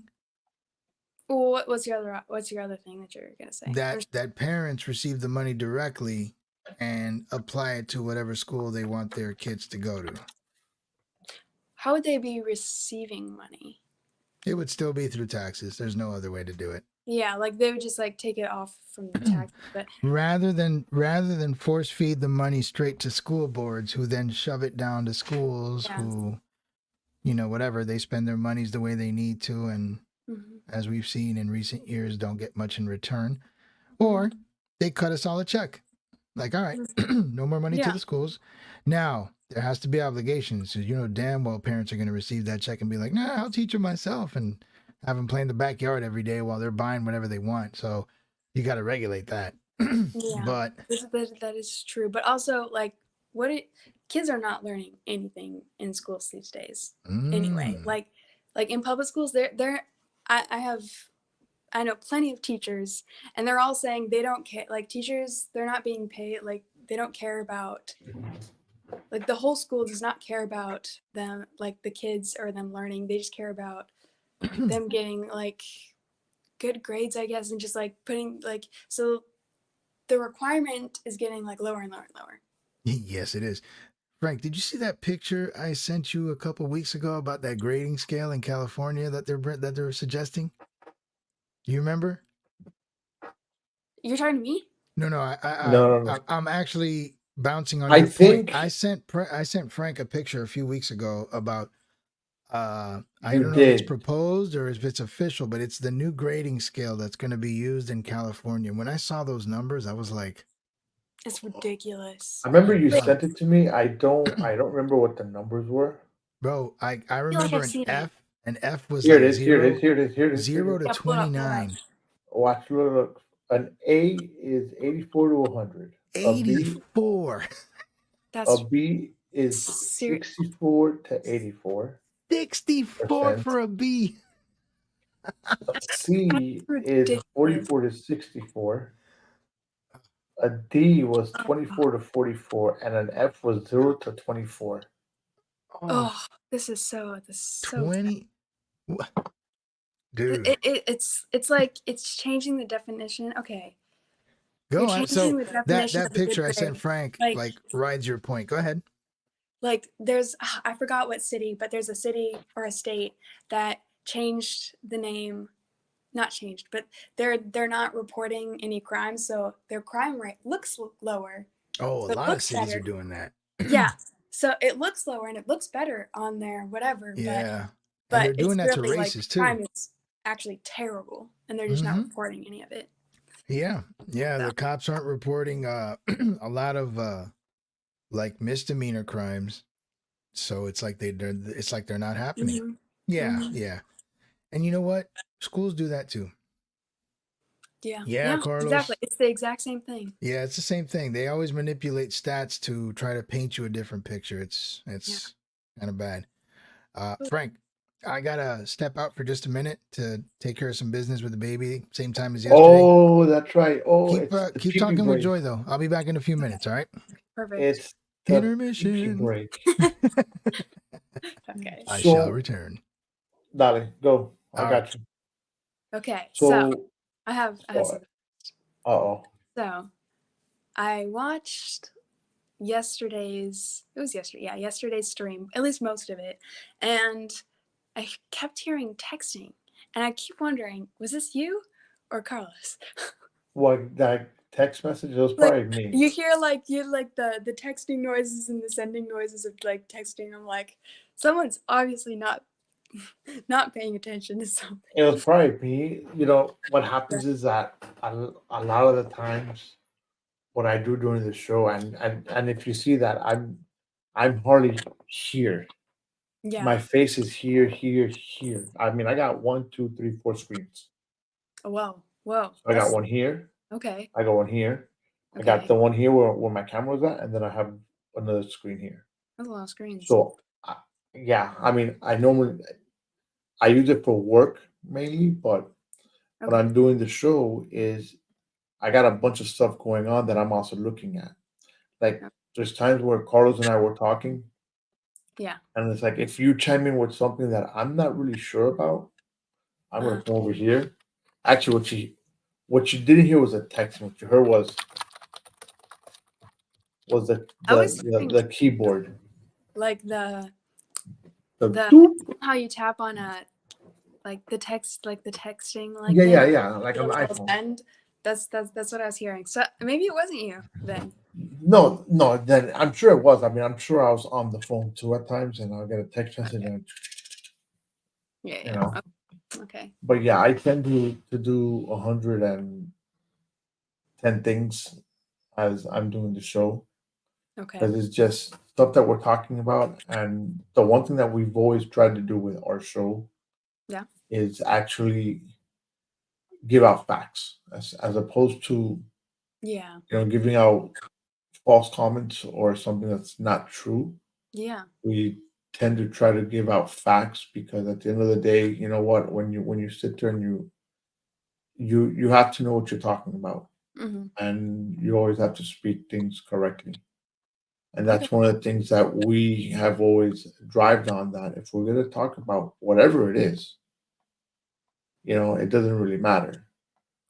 Speaker 4: Well, what's your other thing that you're gonna say?
Speaker 2: That parents receive the money directly and apply it to whatever school they want their kids to go to.
Speaker 4: How would they be receiving money?
Speaker 2: It would still be through taxes. There's no other way to do it.
Speaker 4: Yeah, like they would just like take it off from the tax. But
Speaker 2: Rather than force feed the money straight to school boards, who then shove it down to schools,
Speaker 4: Yeah.
Speaker 2: who, you know, whatever, they spend their monies the way they need to, and
Speaker 4: mhm.
Speaker 2: as we've seen in recent years, don't get much in return, or they cut us all a check. Like, all right, no more money to
Speaker 4: Yeah.
Speaker 2: the schools. Now, there has to be obligations. So, you know, damn well parents are going to receive that check and be like, nah, I'll teach them myself, and have them play in the backyard every day while they're buying whatever they want. So you got to regulate that.
Speaker 4: Yeah.
Speaker 2: But
Speaker 4: That is true. But also, like, kids are not learning anything in schools these days. Anyway, like in public schools, I know plenty of teachers, and they're all saying they don't care. Like, teachers, they're not being paid. Like, they don't care about, like, the whole school does not care about them, like the kids or them learning. They just care about them getting like good grades, I guess, and just like putting like, so the requirement is getting like lower and lower and lower.
Speaker 2: yes, it is. Frank, did you see that picture I sent you a couple weeks ago about that grading scale in California that they're suggesting? Do you remember?
Speaker 4: You're talking to me?
Speaker 2: No,
Speaker 1: No.
Speaker 2: I'm actually bouncing on
Speaker 1: I
Speaker 2: your
Speaker 1: think-
Speaker 2: point. I sent Frank a picture a few weeks ago about I
Speaker 1: You
Speaker 2: don't know if it's
Speaker 1: did.
Speaker 2: proposed or if it's official, but it's the new grading scale that's going to be used in California. When I saw those numbers, I was like,
Speaker 4: It's ridiculous.
Speaker 1: I remember you
Speaker 2: Wait.
Speaker 1: sent it to me. I don't remember what the numbers were.
Speaker 2: bro, I
Speaker 4: like
Speaker 2: remember
Speaker 4: I've seen it.
Speaker 2: an F was
Speaker 1: Here
Speaker 2: like
Speaker 1: it is. Here it is. Here it is. Here it is.
Speaker 2: zero to
Speaker 4: Yeah, pull it up, pull it up.
Speaker 2: 29.
Speaker 1: Watch. Look. An A is 84 to 100. A B
Speaker 2: 84.
Speaker 4: That's
Speaker 1: A B is
Speaker 4: Ser-
Speaker 1: 64 to 84.
Speaker 2: 64 for a B.
Speaker 1: A C is
Speaker 4: ridiculous.
Speaker 1: 44 to 64. A D was 24 to 44, and an F was 0 to 24.
Speaker 4: Oh, this is so
Speaker 2: 20. Dude,
Speaker 4: it's like it's changing the definition. Okay.
Speaker 2: go
Speaker 4: You're
Speaker 2: on.
Speaker 4: changing
Speaker 2: So
Speaker 4: the
Speaker 2: that
Speaker 4: definition of a good
Speaker 2: picture I sent
Speaker 4: grade.
Speaker 2: Frank
Speaker 4: Like-
Speaker 2: like rides your point. Go ahead.
Speaker 4: Like there's I forgot what city, but there's a city or a state that changed the name, not changed, but they're not reporting any crimes, so their crime rate looks lower.
Speaker 2: Oh, a
Speaker 4: It
Speaker 2: lot of
Speaker 4: looks
Speaker 2: cities are
Speaker 4: better.
Speaker 2: doing that.
Speaker 4: Yeah. So it looks lower and it looks better on there, whatever.
Speaker 2: Yeah.
Speaker 4: But
Speaker 2: And they're doing
Speaker 4: it's
Speaker 2: that to
Speaker 4: really,
Speaker 2: races
Speaker 4: like,
Speaker 2: too.
Speaker 4: crime is actually terrible, and they're just not
Speaker 2: Mhm.
Speaker 4: reporting any of it.
Speaker 2: Yeah, yeah.
Speaker 4: So,
Speaker 2: The cops aren't reporting a lot of like misdemeanor crimes, so it's like it's like they're not happening.
Speaker 4: mhm,
Speaker 2: Yeah,
Speaker 4: mhm.
Speaker 2: yeah. And you know what? Schools do that too.
Speaker 4: Yeah,
Speaker 2: Yeah,
Speaker 4: yeah, exactly.
Speaker 2: Carlos.
Speaker 4: It's the exact same thing.
Speaker 2: Yeah, it's the same thing. They always manipulate stats to try to paint you a different picture.
Speaker 4: Yeah.
Speaker 2: It's kind of bad. Frank, I gotta step out for just a minute to take care of some business with the baby. Same time as yesterday.
Speaker 1: Oh, that's right. Oh,
Speaker 2: Keep
Speaker 1: it's the
Speaker 2: keep
Speaker 1: pee
Speaker 2: talking with
Speaker 1: break.
Speaker 2: Joy though. I'll be back in a few minutes. All right.
Speaker 4: Perfect.
Speaker 1: It's the pee
Speaker 2: Intermission.
Speaker 1: break.
Speaker 4: Okay.
Speaker 2: I shall
Speaker 1: So,
Speaker 2: return.
Speaker 1: Dale, go. I
Speaker 2: All right.
Speaker 1: got you.
Speaker 4: Okay. So
Speaker 1: So,
Speaker 4: I have
Speaker 1: oh,
Speaker 4: some.
Speaker 1: uh-oh.
Speaker 4: So I watched yesterday's. It was yesterday. Yeah, yesterday's stream. At least most of it, and I kept hearing texting, and I keep wondering, was this you or Carlos?
Speaker 1: What, that text message? It was
Speaker 4: Like
Speaker 1: probably me.
Speaker 4: you hear like the texting noises and the sending noises of like texting. I'm like, someone's obviously not paying attention to something.
Speaker 1: It was probably me. You know, what happens is that a lot of the times what I do during the show, and if you see that, I'm hardly here.
Speaker 4: Yeah.
Speaker 1: My face is here, here, here. I mean, I got one, two, three, four screens.
Speaker 4: Whoa. Whoa.
Speaker 1: So I got one here.
Speaker 4: Okay.
Speaker 1: I got one here. I got
Speaker 4: Okay.
Speaker 1: the one here where my camera was at, and then I have another screen here.
Speaker 4: That's a lot of screens.
Speaker 1: So, I, yeah, I mean, I use it for work mainly, but when
Speaker 4: Okay.
Speaker 1: I'm doing the show is I got a bunch of stuff going on that I'm also looking at. Like
Speaker 4: Okay.
Speaker 1: there's times where Carlos and I were talking,
Speaker 4: Yeah.
Speaker 1: and it's like if you chime in with something that I'm not really sure about, I'm gonna
Speaker 4: Uh,
Speaker 1: come over here. Actually, what you didn't hear was a text. What you heard was
Speaker 4: I was hearing
Speaker 1: the keyboard.
Speaker 4: like
Speaker 1: The
Speaker 4: the
Speaker 1: doop.
Speaker 4: how you tap on a like the texting like
Speaker 1: Yeah,
Speaker 4: thing.
Speaker 1: yeah, yeah. Like on the
Speaker 4: Little
Speaker 1: iPhone.
Speaker 4: send. That's what I was hearing. So maybe it wasn't you then.
Speaker 1: No, no. Then I'm sure it was. I mean, I'm sure I was on the phone too at times, and I'll get a text message,
Speaker 4: Okay.
Speaker 1: and
Speaker 4: Yeah.
Speaker 1: you
Speaker 4: Yeah.
Speaker 1: know.
Speaker 4: Okay.
Speaker 1: But yeah, I tend to do 110 things as I'm doing the show
Speaker 4: Okay.
Speaker 1: because it's just stuff that we're talking about. And the one thing that we've always tried to do with our show
Speaker 4: Yeah.
Speaker 1: is actually give out facts as opposed to
Speaker 4: Yeah.
Speaker 1: giving out false comments or something that's not true.
Speaker 4: Yeah.
Speaker 1: We tend to try to give out facts because at the end of the day, you know what, when you sit there and you have to know what you're talking about,
Speaker 4: Mm-hmm.
Speaker 1: and you always have to speak things correctly. And
Speaker 4: Okay.
Speaker 1: that's one of the things that we have always drived on, that if we're going to talk about whatever it is, it doesn't really matter.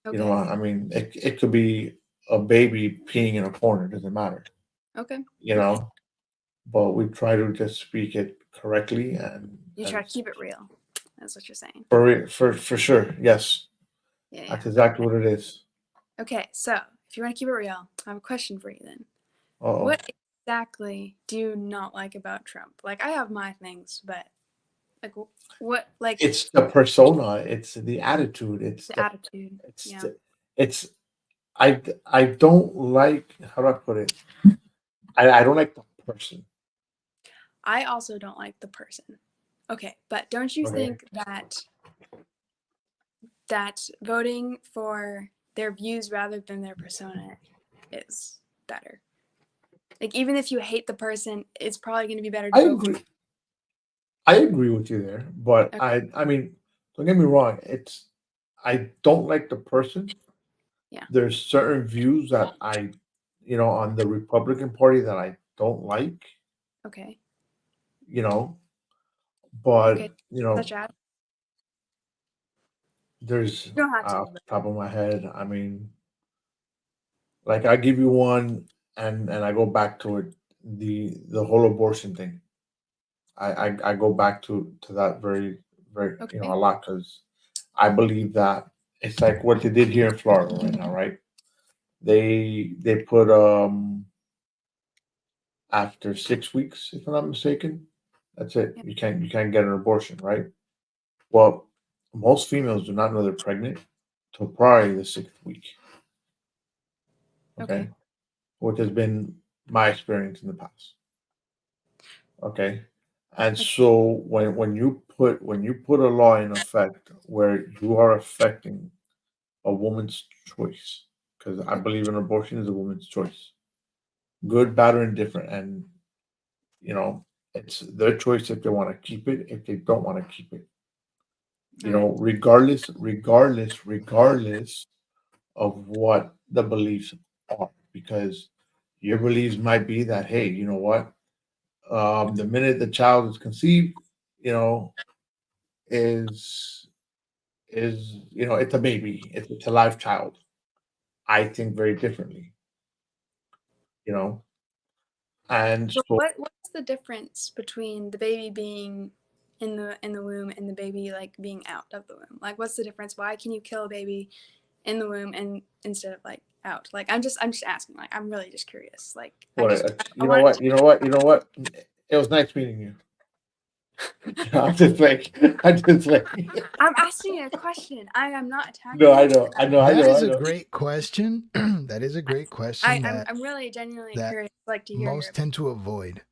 Speaker 4: Okay.
Speaker 1: I mean, it could be a baby peeing in a corner, it doesn't matter,
Speaker 4: Okay.
Speaker 1: you know, but we try to just speak it correctly
Speaker 4: You try
Speaker 1: and
Speaker 4: to keep it real. That's what you're saying.
Speaker 1: for sure. Yes,
Speaker 4: Yeah.
Speaker 1: that's
Speaker 4: Yeah.
Speaker 1: exactly what it is.
Speaker 4: Okay. So if you want to keep it real, I have a question for you then.
Speaker 1: Uh-oh.
Speaker 4: What exactly do you not like about Trump? Like I have my things, but like what like
Speaker 1: It's the persona, it's the attitude,
Speaker 4: the attitude?
Speaker 1: it's
Speaker 4: Yeah.
Speaker 1: it's I don't like, how do I put it? I don't like the person.
Speaker 4: I also don't like the person. Okay, but don't you
Speaker 1: Okay.
Speaker 4: think that voting for their views rather than their persona is better? Like even if you hate the person, it's probably going to be better to
Speaker 1: I
Speaker 4: vote for.
Speaker 1: agree. I agree with you there, but
Speaker 4: Okay.
Speaker 1: I mean, don't get me wrong. I don't like the person.
Speaker 4: Yeah.
Speaker 1: There's certain views that on the Republican Party that I don't like.
Speaker 4: Okay.
Speaker 1: But
Speaker 4: Okay. Such as
Speaker 1: there's
Speaker 4: you don't have to.
Speaker 1: off the top of my head. I mean, like I give you one, and I go back to it. The whole abortion thing. I go back to that very very
Speaker 4: Okay.
Speaker 1: a lot, because I believe that it's like what they did here in Florida right now, right? They put after 6 weeks, if I'm not mistaken, that's it.
Speaker 4: Yeah.
Speaker 1: You can't get an abortion, right? Well, most females do not know they're pregnant till probably the 6th week. Okay. Which has been my experience in the past. Okay. And
Speaker 4: Okay.
Speaker 1: so when you put a law in effect where you are affecting a woman's choice, because I believe an abortion is a woman's choice, good, bad, or indifferent, and you know it's their choice if they want to keep it, if they don't want to keep it. You
Speaker 4: Right.
Speaker 1: know, regardless of what the beliefs are, because your beliefs might be that, hey, you know what, the minute the child is conceived, you know, is it's a baby, it's a live child. I think very differently, you know, and
Speaker 4: But
Speaker 1: so
Speaker 4: what's the difference between the baby being in the womb and the baby like being out of the womb? Like, what's the difference? Why can you kill a baby in the womb and instead of like out? Like, I'm just asking. Like, I'm really just curious. Like,
Speaker 1: what
Speaker 4: I want to.
Speaker 1: you know what, it was nice meeting you. I'm just like
Speaker 4: I'm asking a question. I am not
Speaker 1: no,
Speaker 4: attacking you.
Speaker 2: That is
Speaker 1: I
Speaker 2: a
Speaker 1: know.
Speaker 2: great question. That is a great question
Speaker 4: I'm really genuinely
Speaker 2: that
Speaker 4: curious, like to hear your.
Speaker 2: most tend to avoid.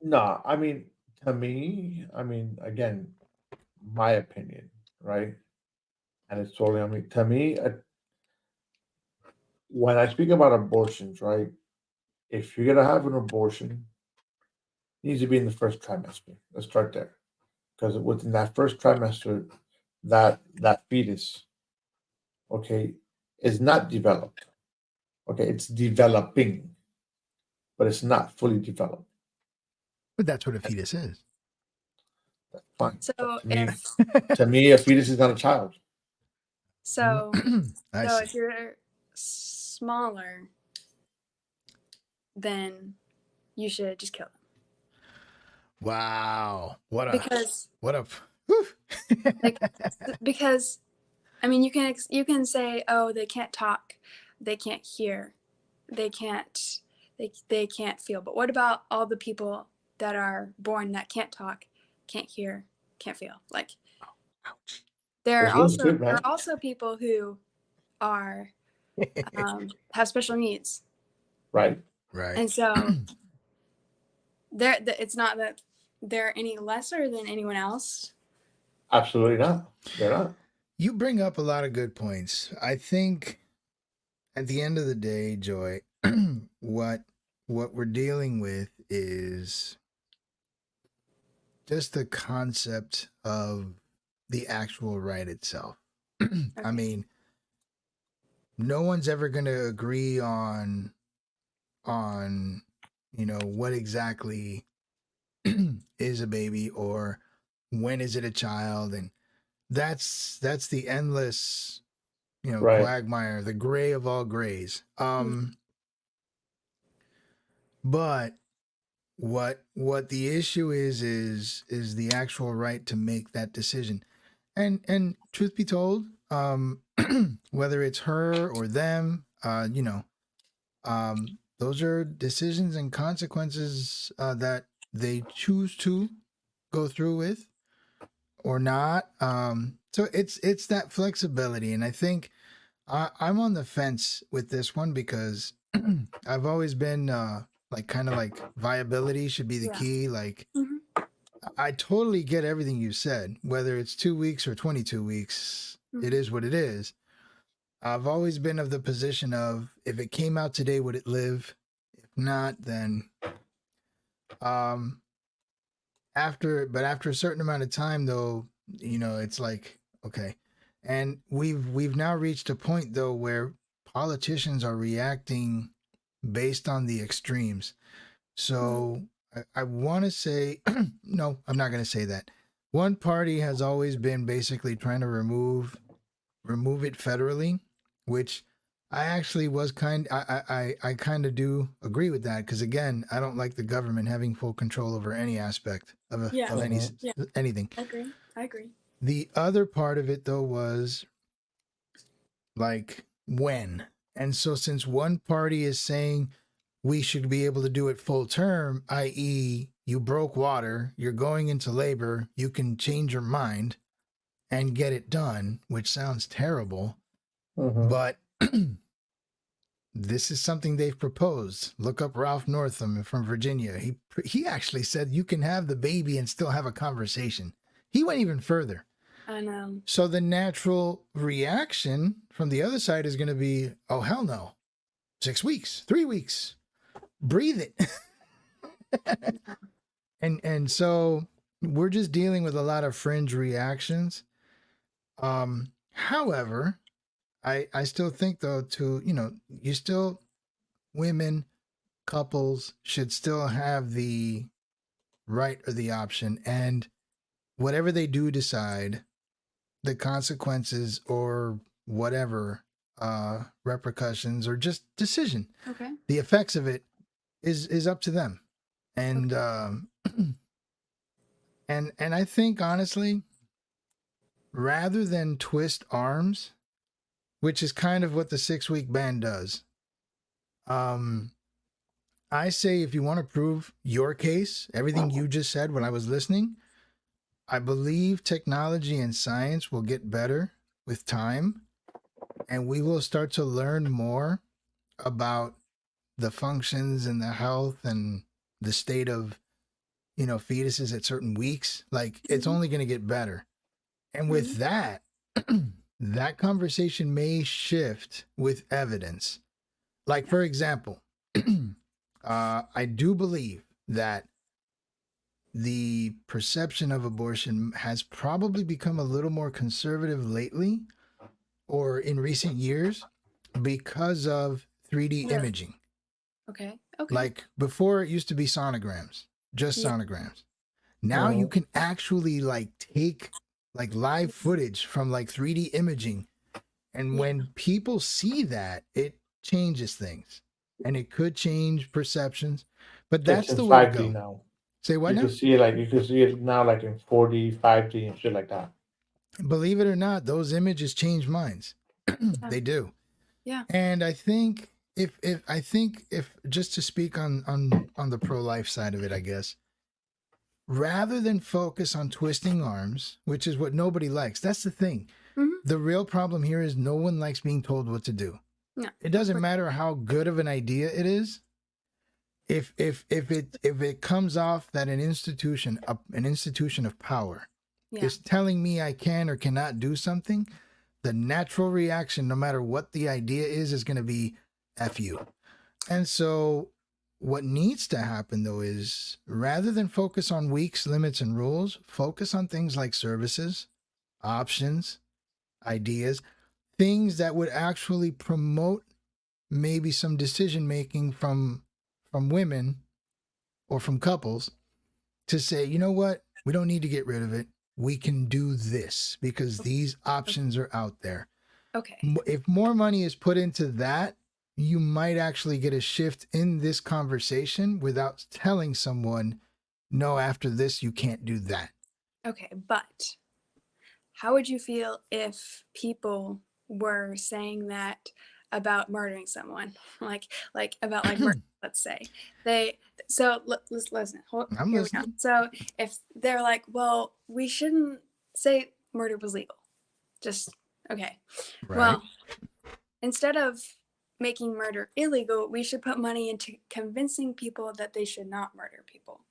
Speaker 1: No, I mean, to me, I mean, again, my opinion, right? And it's totally on me. To me, when I speak about abortions, right? If you're gonna have an abortion, it needs to be in the first trimester. Let's start there, because within that first trimester, that fetus, okay, is not developed. Okay, it's developing, but it's not fully developed.
Speaker 2: But that's what a fetus is.
Speaker 1: That's fine.
Speaker 4: So
Speaker 1: But
Speaker 4: if
Speaker 1: to me, a fetus is not a child.
Speaker 4: so
Speaker 2: I
Speaker 4: so
Speaker 2: see.
Speaker 4: if you're smaller, then you should just kill them
Speaker 2: Wow.
Speaker 4: because
Speaker 2: What a whew.
Speaker 4: like because I mean you can say, oh, they can't talk, they can't hear, they can't they can't feel, but what about all the people that are born that can't talk, can't hear, can't feel? Like
Speaker 2: Ouch.
Speaker 1: Good,
Speaker 4: there
Speaker 1: man.
Speaker 4: are also people who are have special needs,
Speaker 1: Right?
Speaker 2: Right.
Speaker 4: and so it's not that they're any lesser than anyone else.
Speaker 1: Absolutely not. They're not.
Speaker 2: You bring up a lot of good points. I think at the end of the day, Joy, what we're dealing with is just the concept of the actual right itself. I mean, no one's ever going to agree on what exactly is a baby or when is it a child, and that's the endless
Speaker 1: Right.
Speaker 2: quagmire, the gray of all grays. But what the issue is the actual right to make that decision. And truth be told, whether it's her or them, those are decisions and consequences that they choose to go through with or not. So it's that flexibility, and I think I'm on the fence with this one because I've always been like kind of like viability should be the
Speaker 4: Yeah.
Speaker 2: key. Like
Speaker 4: Mm-hmm.
Speaker 2: I totally get everything you said, whether it's 2 weeks or 22 weeks.
Speaker 4: Mm-hmm.
Speaker 2: It is what it is. I've always been of the position of if it came out today, would it live? If not, then after a certain amount of time though, it's like okay. And we've now reached a point though where politicians are reacting based on the extremes. So I want to say no, I'm not going to say that. One party has always been basically trying to remove it federally, which I actually was I kind of do agree with that because again, I don't like the government having full control over any aspect of
Speaker 4: Yeah.
Speaker 2: of any
Speaker 1: Mhm.
Speaker 4: Yeah.
Speaker 2: anything.
Speaker 4: I agree.
Speaker 2: The other part of it though was like when. And so since one party is saying we should be able to do it full term, i.e., you broke water, you're going into labor, you can change your mind and get it done, which sounds terrible.
Speaker 1: Mhm.
Speaker 2: But this is something they've proposed. Look up Ralph Northam from Virginia. He actually said you can have the baby and still have a conversation. He went even further.
Speaker 4: I know.
Speaker 2: So the natural reaction from the other side is going to be, oh, hell no. 6 weeks, 3 weeks, breathe it. and so we're just dealing with a lot of fringe reactions. However, I still think though, women, couples should still have the right or the option, and whatever they do decide, the consequences or whatever repercussions or just decision,
Speaker 4: Okay.
Speaker 2: the effects of it is up to them. And and I think honestly, rather than twist arms, which is kind of what the 6-week ban does, I say if you want to prove your case, everything you just said when I was listening, I believe technology and science will get better with time, and we will start to learn more about the functions and the health and the state of, fetuses at certain weeks. Like, it's only going to get better. And with that, that conversation may shift with evidence. Like, for example, I do believe that the perception of abortion has probably become a little more conservative lately or in recent years because of 3D
Speaker 4: Really?
Speaker 2: imaging.
Speaker 4: Okay. Okay.
Speaker 2: Like before, it used to be sonograms, just
Speaker 4: Yeah.
Speaker 2: sonograms. Now you can actually take live footage from 3D imaging. And when people see that, it changes things, and it could change perceptions, but that's
Speaker 1: It's
Speaker 2: the
Speaker 1: in
Speaker 2: way to
Speaker 1: 5D
Speaker 2: go.
Speaker 1: now.
Speaker 2: Say what
Speaker 1: You
Speaker 2: now?
Speaker 1: can see it now like in 4D, 5D, and shit like that.
Speaker 2: Believe it or not, those images change minds. They do.
Speaker 4: Yeah.
Speaker 2: And I think if just to speak on the pro-life side of it, I guess, rather than focus on twisting arms, which is what nobody likes. That's the thing.
Speaker 4: Mhm.
Speaker 2: The real problem here is no one likes being told what to do.
Speaker 4: No.
Speaker 2: It doesn't matter how good of an idea it is. If it comes off that an institution of power
Speaker 4: Yeah.
Speaker 2: is telling me I can or cannot do something, the natural reaction, no matter what the idea is going to be F you. And so what needs to happen though is, rather than focus on weeks, limits, and rules, focus on things like services, options, ideas, things that would actually promote maybe some decision making from women or from couples to say, you know what, we don't need to get rid of it. We can do this because these options are out there.
Speaker 4: Okay.
Speaker 2: If more money is put into that, you might actually get a shift in this conversation without telling someone, no, after this, you can't do that.
Speaker 4: Okay. But how would you feel if people were saying that about murdering someone, like about murder, let's say listen.
Speaker 2: I'm
Speaker 4: Here we
Speaker 2: listening.
Speaker 4: go. So if they're like, well, we shouldn't say murder was legal, just okay.
Speaker 2: Right.
Speaker 4: Well, instead of making murder illegal, we should put money into convincing people that they should not murder people.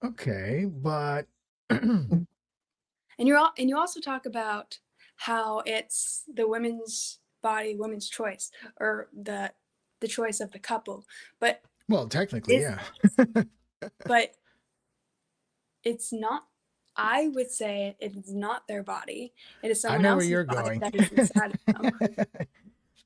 Speaker 2: Okay, but
Speaker 4: And you also talk about how it's the women's body, women's choice, or the choice of the couple. But
Speaker 2: well, technically, yeah.
Speaker 4: but it's not. I would say it is not their body. It is
Speaker 2: I
Speaker 4: someone
Speaker 2: know where
Speaker 4: else's
Speaker 2: you're
Speaker 4: body
Speaker 2: going.
Speaker 4: that is inside of them.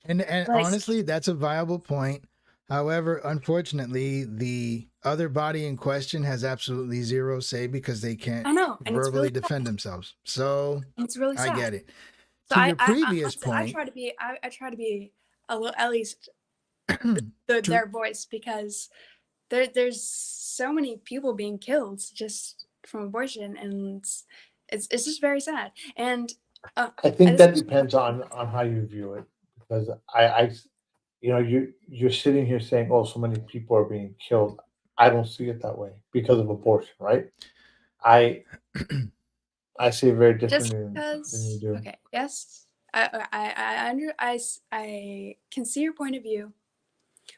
Speaker 2: And honestly, that's a viable point. However, unfortunately, the other body in question has absolutely zero say because they can't
Speaker 4: I know, and
Speaker 2: verbally
Speaker 4: it's really
Speaker 2: defend themselves. So
Speaker 4: it's really sad.
Speaker 2: I get it.
Speaker 4: So
Speaker 2: To your previous
Speaker 4: I
Speaker 2: point,
Speaker 4: try to be a little, at least
Speaker 2: to-
Speaker 4: their voice, because there's so many people being killed just from abortion, and it's just very sad. And
Speaker 1: I think that depends on how you view it, because you're sitting here saying, oh, so many people are being killed. I don't see it that way because of abortion, right? I see it very
Speaker 4: just
Speaker 1: differently than you
Speaker 4: because
Speaker 1: do.
Speaker 4: okay, yes, I can see your point of view,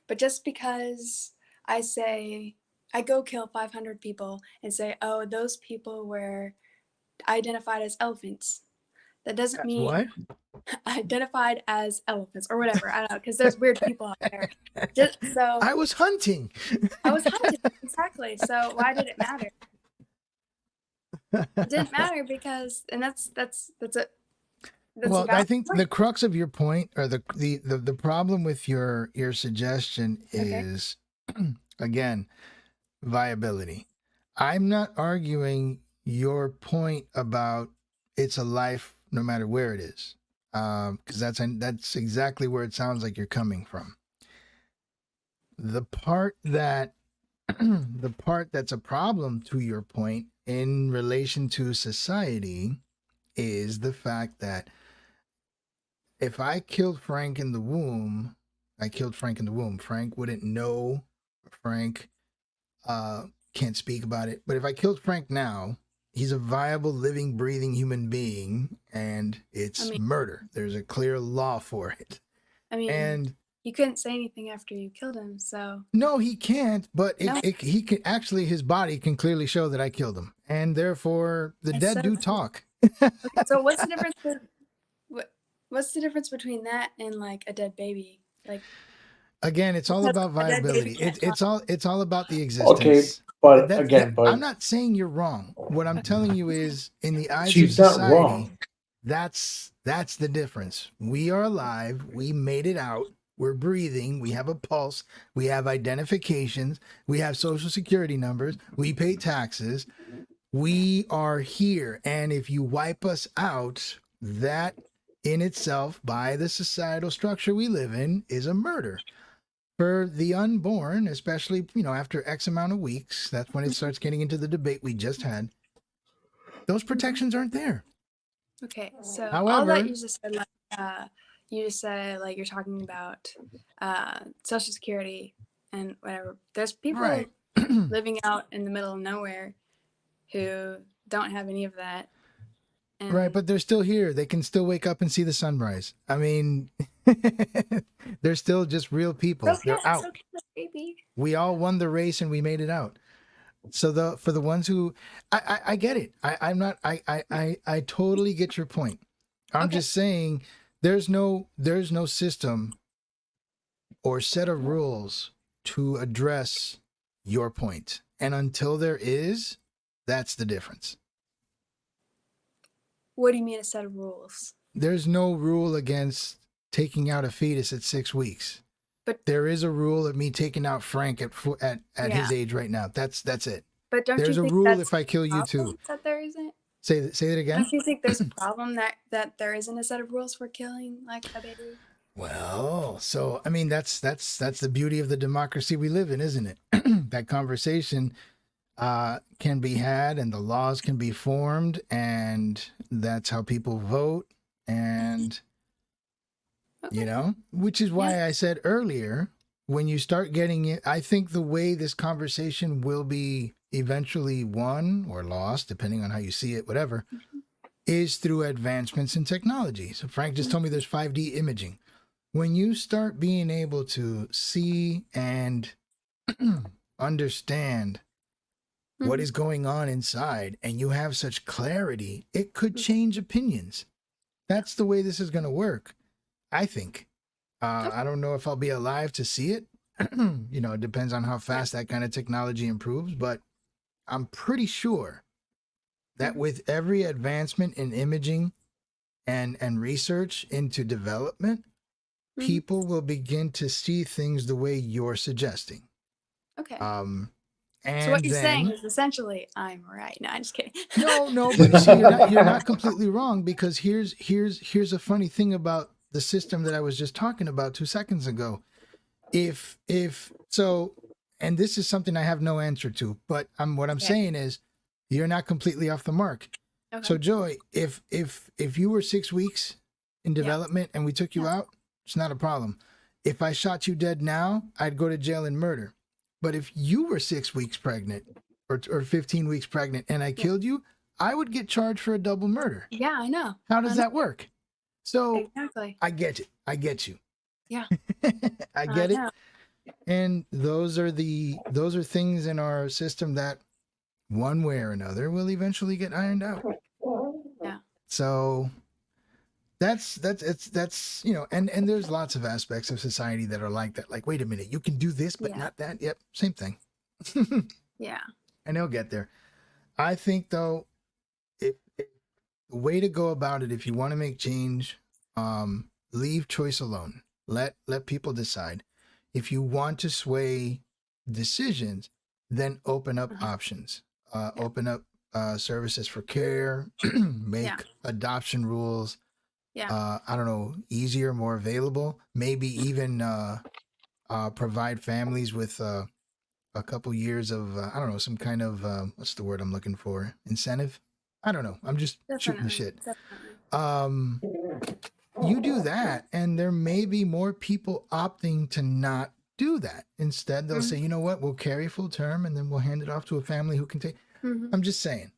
Speaker 4: but just because I go kill 500 people and say, oh, those people were identified as elephants, that doesn't mean
Speaker 2: What?
Speaker 4: identified as elephants or whatever. I don't know, because there's weird people out there. Just so
Speaker 2: I was hunting.
Speaker 4: I was hunted exactly. So why did it matter? It didn't matter because, and that's it.
Speaker 2: Well, I think the crux of your point, or the problem with your suggestion is, again, viability. I'm not arguing your point about it's a life no matter where it is, because that's exactly where it sounds like you're coming from. The part that's a problem to your point in relation to society is the fact that if I killed Frank in the womb, I killed Frank in the womb. Frank wouldn't know. Frank can't speak about it. But if I killed Frank now, he's a viable, living, breathing human being, and it's murder. There's a clear law for it. And
Speaker 4: you couldn't say anything after you killed him, so.
Speaker 2: No, he can't, but he can actually, his body can clearly show that I killed him. And therefore, the dead do talk.
Speaker 4: Okay, so what's the difference what's the difference between that and like a dead baby? Like,
Speaker 2: again, it's all about viability. It's all about the existence.
Speaker 1: Okay, but again,
Speaker 2: I'm not saying you're wrong. What I'm telling you is, in the eyes of
Speaker 1: she's not
Speaker 2: society,
Speaker 1: wrong.
Speaker 2: that's the difference. We are alive. We made it out. We're breathing. We have a pulse. We have identifications. We have social security numbers. We pay taxes. We are here. And if you wipe us out, that in itself, by the societal structure we live in, is a murder. For the unborn, especially, after X amount of weeks, that's when it starts getting into the debate we just had. Those protections aren't there.
Speaker 4: Okay, so
Speaker 2: However,
Speaker 4: all that you just said, like you're talking about Social Security and whatever. There's people living out in the middle of nowhere who don't have any of that. And
Speaker 2: right, but they're still here. They can still wake up and see the sunrise. I mean, they're still just real people. They're out.
Speaker 4: Baby.
Speaker 2: We all won the race and we made it out. So for the ones who, I get it. I totally get your point. I'm just saying there's no system or set of rules to address your point. And until there is, that's the difference.
Speaker 4: What do you mean a set of rules?
Speaker 2: There's no rule against taking out a fetus at 6 weeks. But there is a rule of me taking out Frank at his age right now. That's it.
Speaker 4: But
Speaker 2: there's a rule if I kill you too.
Speaker 4: That there isn't.
Speaker 2: Say that again.
Speaker 4: Don't you think there's a problem that there isn't a set of rules for killing like a baby?
Speaker 2: Well, so I mean that's the beauty of the democracy we live in, isn't it? That conversation can be had and the laws can be formed, and that's how people vote, and which is why I said earlier, when you start getting it, I think the way this conversation will be eventually won or lost, depending on how you see it, whatever, is through advancements in technology. So Frank just told me there's 5D imaging. When you start being able to see and understand what is going on inside, and you have such clarity, it could change opinions. That's the way this is going to work, I think. I don't know if I'll be alive to see it. It depends on how fast that kind of technology improves, but I'm pretty sure that with every advancement in imaging and research into development, people will begin to see things the way you're suggesting.
Speaker 4: Okay.
Speaker 2: And
Speaker 4: so what you're saying is essentially I'm right. No, I'm just kidding.
Speaker 2: No, but you see, you're not completely wrong, because here's a funny thing about the system that I was just talking about 2 seconds ago. If so, and this is something I have no answer to, but what I'm saying is you're not completely off the mark. Okay. So Joy, if you were 6 weeks in development and we took you out, it's not a problem. If I shot you dead now, I'd go to jail and murder. But if you were 6 weeks pregnant or 15 weeks pregnant and I killed you, I would get charged for a double murder.
Speaker 4: Yeah, I know.
Speaker 2: How does that work? So
Speaker 4: Exactly.
Speaker 2: I get it. I get you.
Speaker 4: Yeah.
Speaker 2: I get it.
Speaker 4: know.
Speaker 2: And those are things in our system that one way or another will eventually get ironed out.
Speaker 4: Yeah.
Speaker 2: So that's and there's lots of aspects of society that are like that. Like, wait a minute, you can do this, but
Speaker 4: Yeah.
Speaker 2: not that. Yep, same thing.
Speaker 4: Yeah.
Speaker 2: And they'll get there. I think though, if the way to go about it, if you want to make change, leave choice alone. Let people decide. If you want to sway decisions, then open up options. Open up services for care. Make
Speaker 4: Yeah.
Speaker 2: adoption rules.
Speaker 4: Yeah.
Speaker 2: I don't know, easier, more available. Maybe even provide families with a couple years of I don't know, some kind of what's the word I'm looking for? Incentive. I don't know. I'm just shooting the shit.
Speaker 4: Definitely.
Speaker 2: You do that, and there may be more people opting to not do that. Instead, they'll say, you know what, we'll carry full term, and then we'll hand it off to a family who can take.
Speaker 4: Mm-hmm.
Speaker 2: I'm just saying,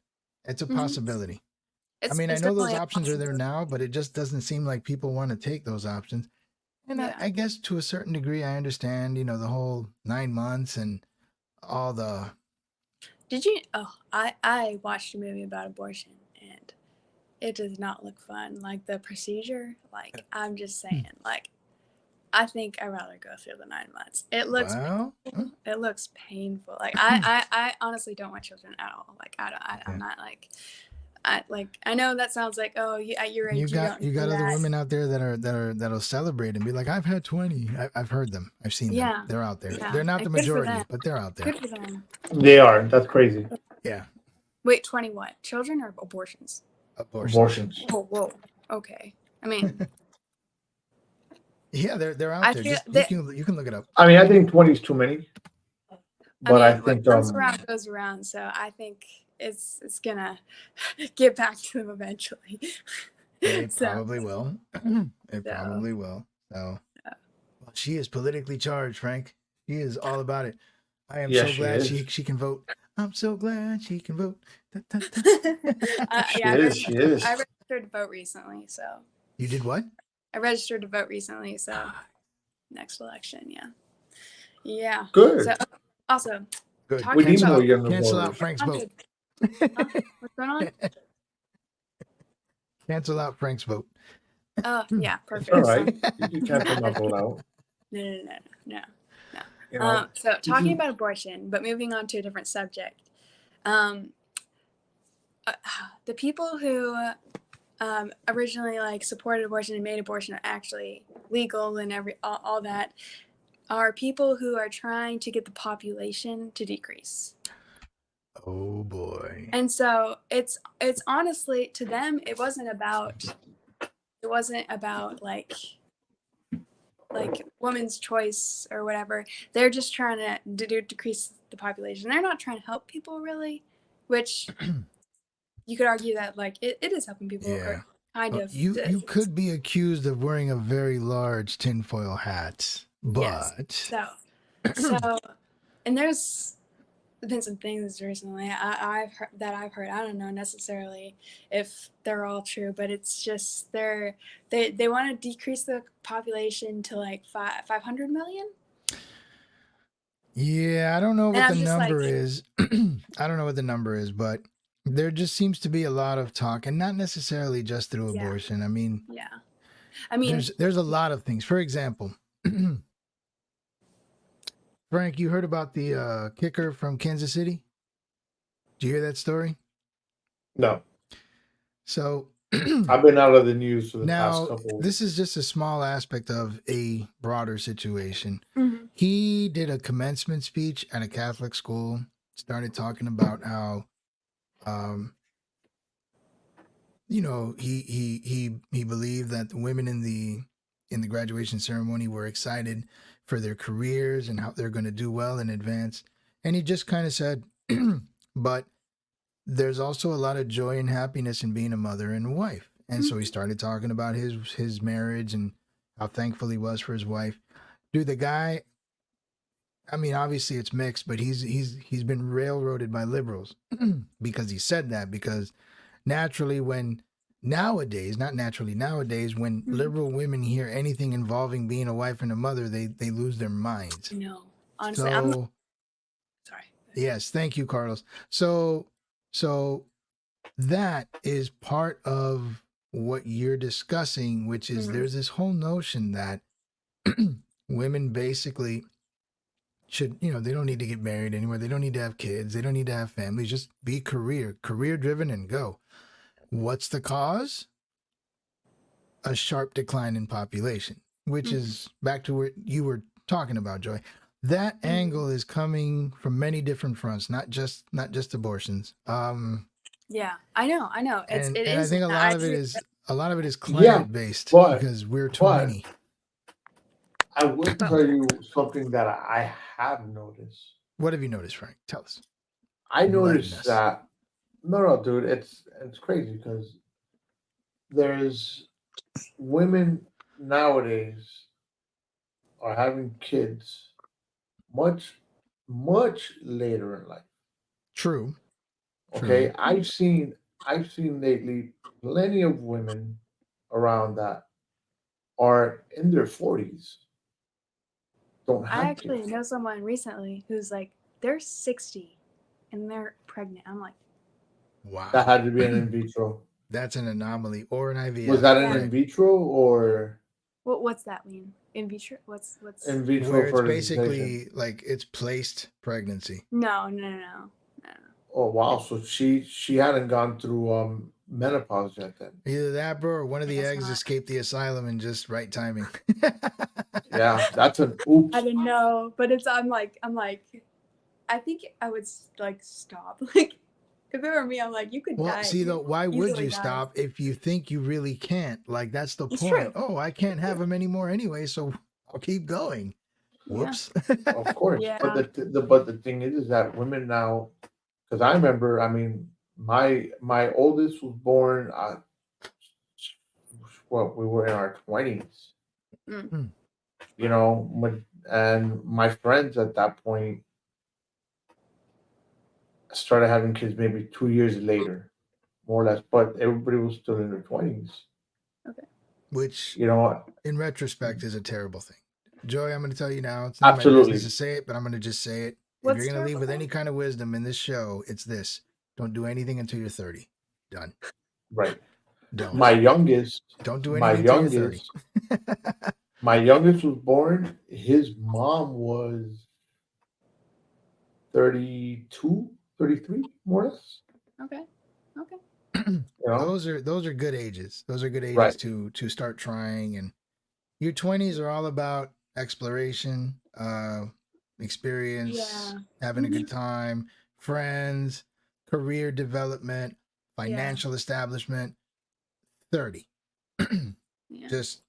Speaker 2: it's a possibility. I mean, I
Speaker 4: it's
Speaker 2: know those
Speaker 4: definitely a
Speaker 2: options are there
Speaker 4: possibility.
Speaker 2: now, but it just doesn't seem like people want to take those options. And
Speaker 4: Yeah.
Speaker 2: I guess to a certain degree, I understand, the whole 9 months and all the.
Speaker 4: Did you? Oh, I watched a movie about abortion, and it does not look fun. Like the procedure. Like I'm just saying. Like I think I'd rather go through the 9 months. It looks.
Speaker 2: Well,
Speaker 4: It looks painful. Like I honestly don't want children at all. Like I'm not like. I know that sounds like, oh, you, at your age
Speaker 2: you got
Speaker 4: don't
Speaker 2: you got
Speaker 4: do
Speaker 2: other
Speaker 4: that.
Speaker 2: women out there that'll celebrate and be like, I've had 20. I've heard them. I've seen them.
Speaker 4: Yeah.
Speaker 2: They're out there.
Speaker 4: Yeah.
Speaker 2: They're not the
Speaker 4: And good for
Speaker 2: majority,
Speaker 4: them.
Speaker 2: but they're out there.
Speaker 4: Good for them.
Speaker 1: They are. That's crazy.
Speaker 2: Yeah,
Speaker 4: Wait, 20 what? Children or abortions?
Speaker 1: Abortions.
Speaker 4: Oh, whoa. Okay. I mean,
Speaker 2: yeah, they're out
Speaker 4: I
Speaker 2: there.
Speaker 4: feel
Speaker 2: Just,
Speaker 4: that-
Speaker 2: you can look it up.
Speaker 1: I mean, I think 20 is too many. But I
Speaker 4: what
Speaker 1: think
Speaker 4: comes around goes around. So I think it's gonna get back to them eventually.
Speaker 2: It
Speaker 4: So,
Speaker 2: probably will. It
Speaker 4: So.
Speaker 2: probably will. So, well, she is politically charged, Frank. She is all about it. I am
Speaker 1: Yes,
Speaker 2: so
Speaker 1: she
Speaker 2: glad
Speaker 1: is.
Speaker 2: she can vote. I'm so glad she can vote. Da, da, da.
Speaker 1: She
Speaker 4: yeah,
Speaker 1: is. She is.
Speaker 4: I registered to vote recently. So
Speaker 2: You did what?
Speaker 4: I registered to vote recently. So next election, yeah. Yeah.
Speaker 1: Good.
Speaker 4: So also,
Speaker 2: Good.
Speaker 4: talking
Speaker 1: We need
Speaker 2: Cancel
Speaker 1: more
Speaker 2: out,
Speaker 1: younger
Speaker 2: cancel
Speaker 1: voters.
Speaker 2: out Frank's
Speaker 4: I'm
Speaker 2: vote.
Speaker 4: good. Huh? What's going on?
Speaker 2: Cancel out Frank's vote.
Speaker 4: Oh, yeah, perfect.
Speaker 1: All right. You can't put my vote out.
Speaker 4: No.
Speaker 1: You know,
Speaker 4: So talking about abortion, but moving on to a different subject. The people who originally supported abortion and made abortion actually legal and all that are people who are trying to get the population to decrease.
Speaker 2: Oh boy.
Speaker 4: And so it's honestly, to them, it wasn't about like women's choice or whatever. They're just trying to decrease the population. They're not trying to help people really, which you could argue that it is helping people.
Speaker 2: Yeah.
Speaker 4: Or kind of.
Speaker 2: You could be accused of wearing a very large tinfoil hat,
Speaker 4: Yes.
Speaker 2: but
Speaker 4: So, and there's been some things recently I've heard. I don't know necessarily if they're all true, but it's just they want to decrease the population to 500 million.
Speaker 2: yeah, I don't know
Speaker 4: And
Speaker 2: what
Speaker 4: I'm
Speaker 2: the
Speaker 4: just
Speaker 2: number is. I don't know what the number is, but there just seems to be a lot of talk, and not necessarily just through
Speaker 4: Yeah.
Speaker 2: abortion. I mean,
Speaker 4: Yeah, I mean,
Speaker 2: there's a lot of things. For example, Frank, you heard about the kicker from Kansas City? Did you hear that story?
Speaker 1: no.
Speaker 2: So
Speaker 1: I've been out of the news for the past
Speaker 2: now
Speaker 1: couple.
Speaker 2: this is just a small aspect of a broader situation.
Speaker 4: mhm.
Speaker 2: He did a commencement speech at a Catholic school, started talking about how he believed that the women in the graduation ceremony were excited for their careers and how they're going to do well in advance. And he just kind of said, but there's also a lot of joy and happiness in being a mother and a wife. And so he started talking about his marriage and how thankful he was for his wife. Dude, the guy, I mean, obviously it's mixed, but he's been railroaded by liberals because he said that, because naturally when nowadays, not naturally, nowadays, when
Speaker 4: Mhm.
Speaker 2: liberal women hear anything involving being a wife and a mother, they lose their minds.
Speaker 4: No, honestly, I'm
Speaker 2: So
Speaker 4: sorry.
Speaker 2: yes, thank you, Carlos. So that is part of what you're discussing, which is
Speaker 4: Mhm.
Speaker 2: there's this whole notion that women basically should, they don't need to get married anymore. They don't need to have kids. They don't need to have families. Just be career driven and go. What's the cause? A sharp decline in population, which
Speaker 4: Mhm.
Speaker 2: is back to what you were talking about, Joy. That
Speaker 4: Mhm.
Speaker 2: angle is coming from many different fronts, not just abortions.
Speaker 4: Yeah, I know. It
Speaker 2: And I
Speaker 4: is.
Speaker 2: think
Speaker 4: I
Speaker 2: a lot of it is
Speaker 1: Yeah,
Speaker 2: climate based
Speaker 1: but
Speaker 2: because we're too
Speaker 1: but
Speaker 2: many.
Speaker 1: I will
Speaker 4: But
Speaker 1: tell you something that I have noticed.
Speaker 2: What have you noticed, Frank? Tell us.
Speaker 1: I
Speaker 2: Enlighten
Speaker 1: noticed
Speaker 2: us.
Speaker 1: that no, dude, it's crazy because there's women nowadays are having kids much much later in life.
Speaker 2: True. True.
Speaker 1: Okay, I've seen lately plenty of women around that are in their 40s don't
Speaker 4: I
Speaker 1: have
Speaker 4: actually
Speaker 1: kids.
Speaker 4: know someone recently who's like they're 60 and they're pregnant. I'm like,
Speaker 1: That
Speaker 2: Wow.
Speaker 1: had to be an in vitro.
Speaker 2: That's an anomaly or an
Speaker 1: Was
Speaker 2: IVF.
Speaker 1: that an
Speaker 4: yeah.
Speaker 1: in
Speaker 2: Right.
Speaker 1: vitro or
Speaker 4: What's that mean? In vitro? What's?
Speaker 1: in vitro
Speaker 2: Where it's
Speaker 1: fertilization?
Speaker 2: basically like it's placed pregnancy.
Speaker 4: No.
Speaker 1: Oh wow! So she hadn't gone through menopause yet then.
Speaker 2: Either that, bro, or one of
Speaker 4: I
Speaker 2: the
Speaker 4: guess
Speaker 2: eggs
Speaker 4: not.
Speaker 2: escaped the asylum in just right timing.
Speaker 1: Yeah, that's an
Speaker 4: I
Speaker 1: oops.
Speaker 4: didn't know, but it's. I'm like, I think I would like stop. Like, if it were me, I'm like, you could
Speaker 2: Well,
Speaker 4: die.
Speaker 2: see,
Speaker 4: You
Speaker 2: though, why would
Speaker 4: easily
Speaker 2: you
Speaker 4: die.
Speaker 2: stop if you think you really can't? Like, that's the
Speaker 4: It's
Speaker 2: point.
Speaker 4: true.
Speaker 2: Oh, I can't have them anymore anyway, so I'll keep going.
Speaker 4: Yeah.
Speaker 2: Whoops.
Speaker 1: Of course,
Speaker 4: Yeah.
Speaker 1: but the thing is that women now, because I remember, I mean, my oldest was born. Well, we were in our 20s,
Speaker 4: Mm.
Speaker 1: and my friends at that point started having kids maybe 2 years later, more or less. But everybody was still in their 20s.
Speaker 4: Okay.
Speaker 2: Which,
Speaker 1: You know,
Speaker 2: in retrospect, is a terrible thing. Joy, I'm going to tell you now, it's none of my business to
Speaker 1: absolutely
Speaker 2: say it, but I'm going to just say it. If you're
Speaker 4: What's
Speaker 2: going to leave
Speaker 4: terrible
Speaker 2: with
Speaker 4: thing?
Speaker 2: any kind of wisdom in this show, it's this: don't do anything until you're 30. Done.
Speaker 1: right.
Speaker 2: Don't.
Speaker 1: My
Speaker 4: Okay.
Speaker 1: youngest,
Speaker 2: Don't do
Speaker 1: my
Speaker 2: anything until you're 30.
Speaker 1: youngest, my youngest was born. His mom was 32, 33, more or less.
Speaker 4: Okay. Okay.
Speaker 1: You know,
Speaker 2: Those are good ages. Those are good ages
Speaker 1: right?
Speaker 2: to start trying. And your 20s are all about exploration, experience,
Speaker 4: Yeah.
Speaker 2: having a good time, friends, career development,
Speaker 4: Yeah.
Speaker 2: financial establishment. 30.
Speaker 4: Yeah.
Speaker 2: Just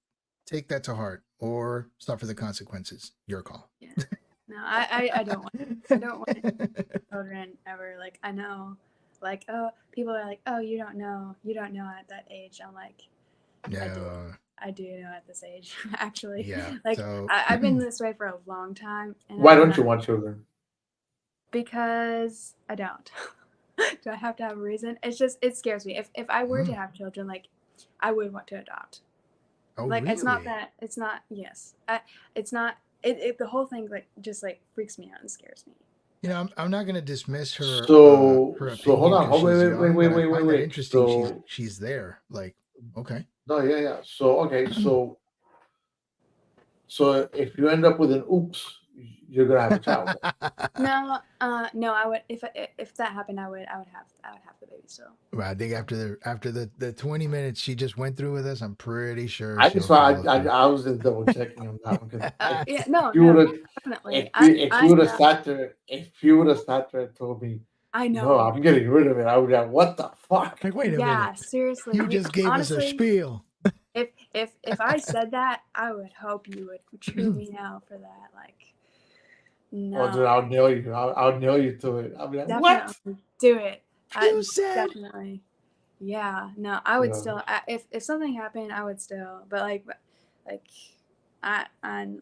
Speaker 2: take that to heart or suffer the consequences. Your call.
Speaker 4: Yeah. No, I don't want. I don't want children ever. Like, I know, like, oh, people are like, oh, you don't know at that age. I'm like,
Speaker 2: No.
Speaker 4: I do know at this age, actually.
Speaker 2: Yeah.
Speaker 4: Like,
Speaker 2: So
Speaker 4: I've been this way for a long time, and
Speaker 1: Why
Speaker 4: I'm
Speaker 1: don't you
Speaker 4: not,
Speaker 1: want children?
Speaker 4: because I don't. Do I have to have a reason? It's just, it scares me. If I were to have children, like, I would want to adopt.
Speaker 2: oh
Speaker 4: Like, it's not
Speaker 2: really?
Speaker 4: that, it's not, yes. It's not, the whole thing, like, just, like, freaks me out and scares me.
Speaker 2: I'm not going to dismiss
Speaker 1: So
Speaker 2: her
Speaker 1: so hold
Speaker 2: opinion
Speaker 1: on,
Speaker 2: because
Speaker 1: hold
Speaker 2: she's young,
Speaker 1: wait
Speaker 2: but I
Speaker 1: wait wait
Speaker 2: find that
Speaker 1: wait.
Speaker 2: interesting.
Speaker 1: So
Speaker 2: She's there. Like, okay.
Speaker 1: no, yeah, yeah. So okay, so if you end up with an oops, you're gonna have a child. Then.
Speaker 4: No, I would, if that happened, I would have the baby still.
Speaker 2: Well, I think after the 20 minutes she just went through with us, I'm pretty sure
Speaker 1: I
Speaker 2: she'll
Speaker 1: just I,
Speaker 2: follow
Speaker 1: I
Speaker 2: through.
Speaker 1: I was just double checking on that one because
Speaker 4: Yeah, no,
Speaker 1: you would
Speaker 4: no,
Speaker 1: have
Speaker 4: definitely.
Speaker 1: if you
Speaker 4: I
Speaker 1: would have
Speaker 4: know,
Speaker 1: sat there and told me
Speaker 4: I
Speaker 1: no,
Speaker 4: know.
Speaker 1: I'm getting rid of it, I would have what the fuck.
Speaker 2: Like, wait a
Speaker 4: Yeah,
Speaker 2: minute.
Speaker 4: seriously.
Speaker 2: You just gave us a
Speaker 4: Honestly,
Speaker 2: spiel.
Speaker 4: if I said that, I would hope you would chew me out for that. Like,
Speaker 1: Oh, dude,
Speaker 4: no,
Speaker 1: I'll nail you. I'll nail you to it. I'll be like, what?
Speaker 4: definitely do it.
Speaker 2: You said
Speaker 4: Definitely. Yeah, no, I would
Speaker 1: Yeah.
Speaker 4: still. If something happened, I would still. But like, I'm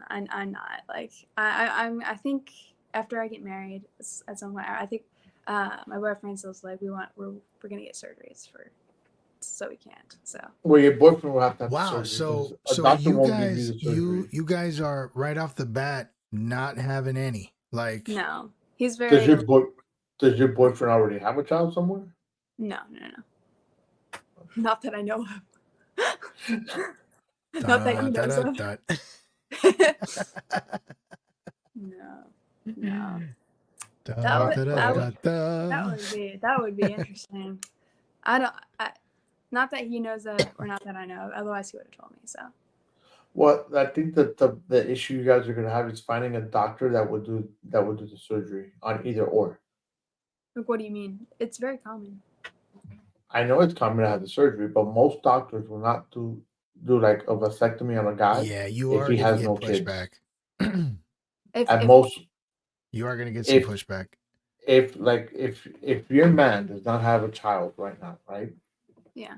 Speaker 4: not. Like, I think after I get married at some point, I think my boyfriend still's like we're gonna get surgeries for so we can't. So
Speaker 1: Well, your boyfriend will have to have
Speaker 2: Wow.
Speaker 1: surgery because
Speaker 2: So
Speaker 1: a
Speaker 2: so
Speaker 1: doctor
Speaker 2: you
Speaker 1: won't give you
Speaker 2: guys
Speaker 1: the surgery.
Speaker 2: you guys are right off the bat not having any. Like
Speaker 4: no, he's
Speaker 1: Does
Speaker 4: very
Speaker 1: does your boyfriend already have a child somewhere?
Speaker 4: no, not that I know of. Not that he knows of.
Speaker 2: dot.
Speaker 4: No, no.
Speaker 2: Da,
Speaker 4: That would
Speaker 2: da,
Speaker 4: that
Speaker 2: da,
Speaker 4: would
Speaker 2: da.
Speaker 4: that would be interesting. I not that he knows of, or not that I know of. Otherwise, he would have told me. So
Speaker 1: Well, I think that the issue you guys are gonna have is finding a doctor that would do the surgery on either or.
Speaker 4: like, what do you mean? It's very common.
Speaker 1: I know it's common to have the surgery, but most doctors will not do like a vasectomy on a guy
Speaker 2: Yeah, you
Speaker 1: if
Speaker 2: are
Speaker 1: he
Speaker 2: gonna
Speaker 1: has
Speaker 2: get
Speaker 1: no kids.
Speaker 2: pushback.
Speaker 1: At most,
Speaker 2: You are gonna get some
Speaker 1: if
Speaker 2: pushback.
Speaker 1: if your man does not have a child right now, right?
Speaker 4: Yeah.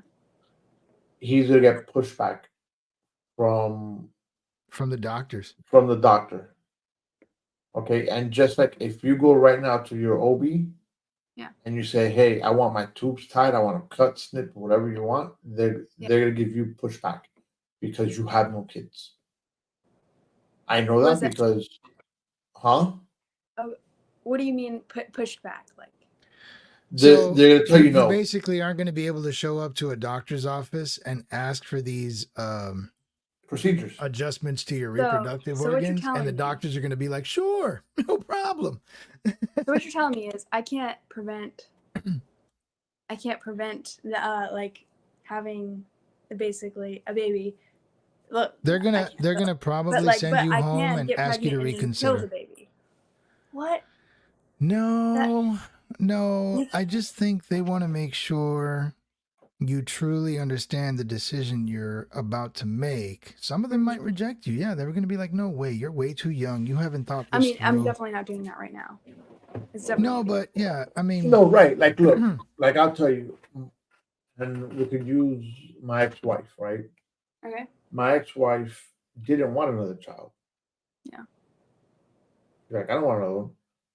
Speaker 1: He's gonna get pushback from
Speaker 2: From the doctors.
Speaker 1: the doctor. Okay, and just like if you go right now to your OB,
Speaker 4: Yeah.
Speaker 1: and you say, "Hey, I want my tubes tied. I want to cut, snip, whatever you want," they're gonna give you pushback because you have no kids. I know
Speaker 4: What is
Speaker 1: that
Speaker 4: that?
Speaker 1: because, huh?
Speaker 4: What do you mean pushed back? Like
Speaker 2: So
Speaker 1: They're gonna tell you
Speaker 2: you
Speaker 1: no.
Speaker 2: basically aren't going to be able to show up to a doctor's office and ask for these
Speaker 1: Procedures.
Speaker 2: adjustments to your
Speaker 4: So- so
Speaker 2: reproductive
Speaker 4: what you're
Speaker 2: organs, and
Speaker 4: telling
Speaker 2: the
Speaker 4: me-
Speaker 2: doctors are going to be like, "Sure, no problem."
Speaker 4: so what you're telling me is I can't prevent the like having basically a baby. Look,
Speaker 2: They're
Speaker 4: I
Speaker 2: gonna
Speaker 4: can't-
Speaker 2: probably send you
Speaker 4: I
Speaker 2: home
Speaker 4: can
Speaker 2: and
Speaker 4: get
Speaker 2: ask you to
Speaker 4: pregnant and then kill the
Speaker 2: reconsider.
Speaker 4: baby. What?
Speaker 2: No,
Speaker 4: You-
Speaker 2: I just think they want to make sure you truly understand the decision you're about to make. Some of them might reject you. Yeah, they were going to be like, "No way, you're way too young. You haven't thought
Speaker 4: I
Speaker 2: this
Speaker 4: mean, I'm
Speaker 2: through."
Speaker 4: definitely not doing that right now. It's definitely
Speaker 2: No, but yeah, I mean,
Speaker 1: No, right? Like, look, like I'll tell you, and we could use my ex-wife, right?
Speaker 4: okay.
Speaker 1: My ex-wife didn't want another child.
Speaker 4: Yeah.
Speaker 1: She's like, I don't want another one,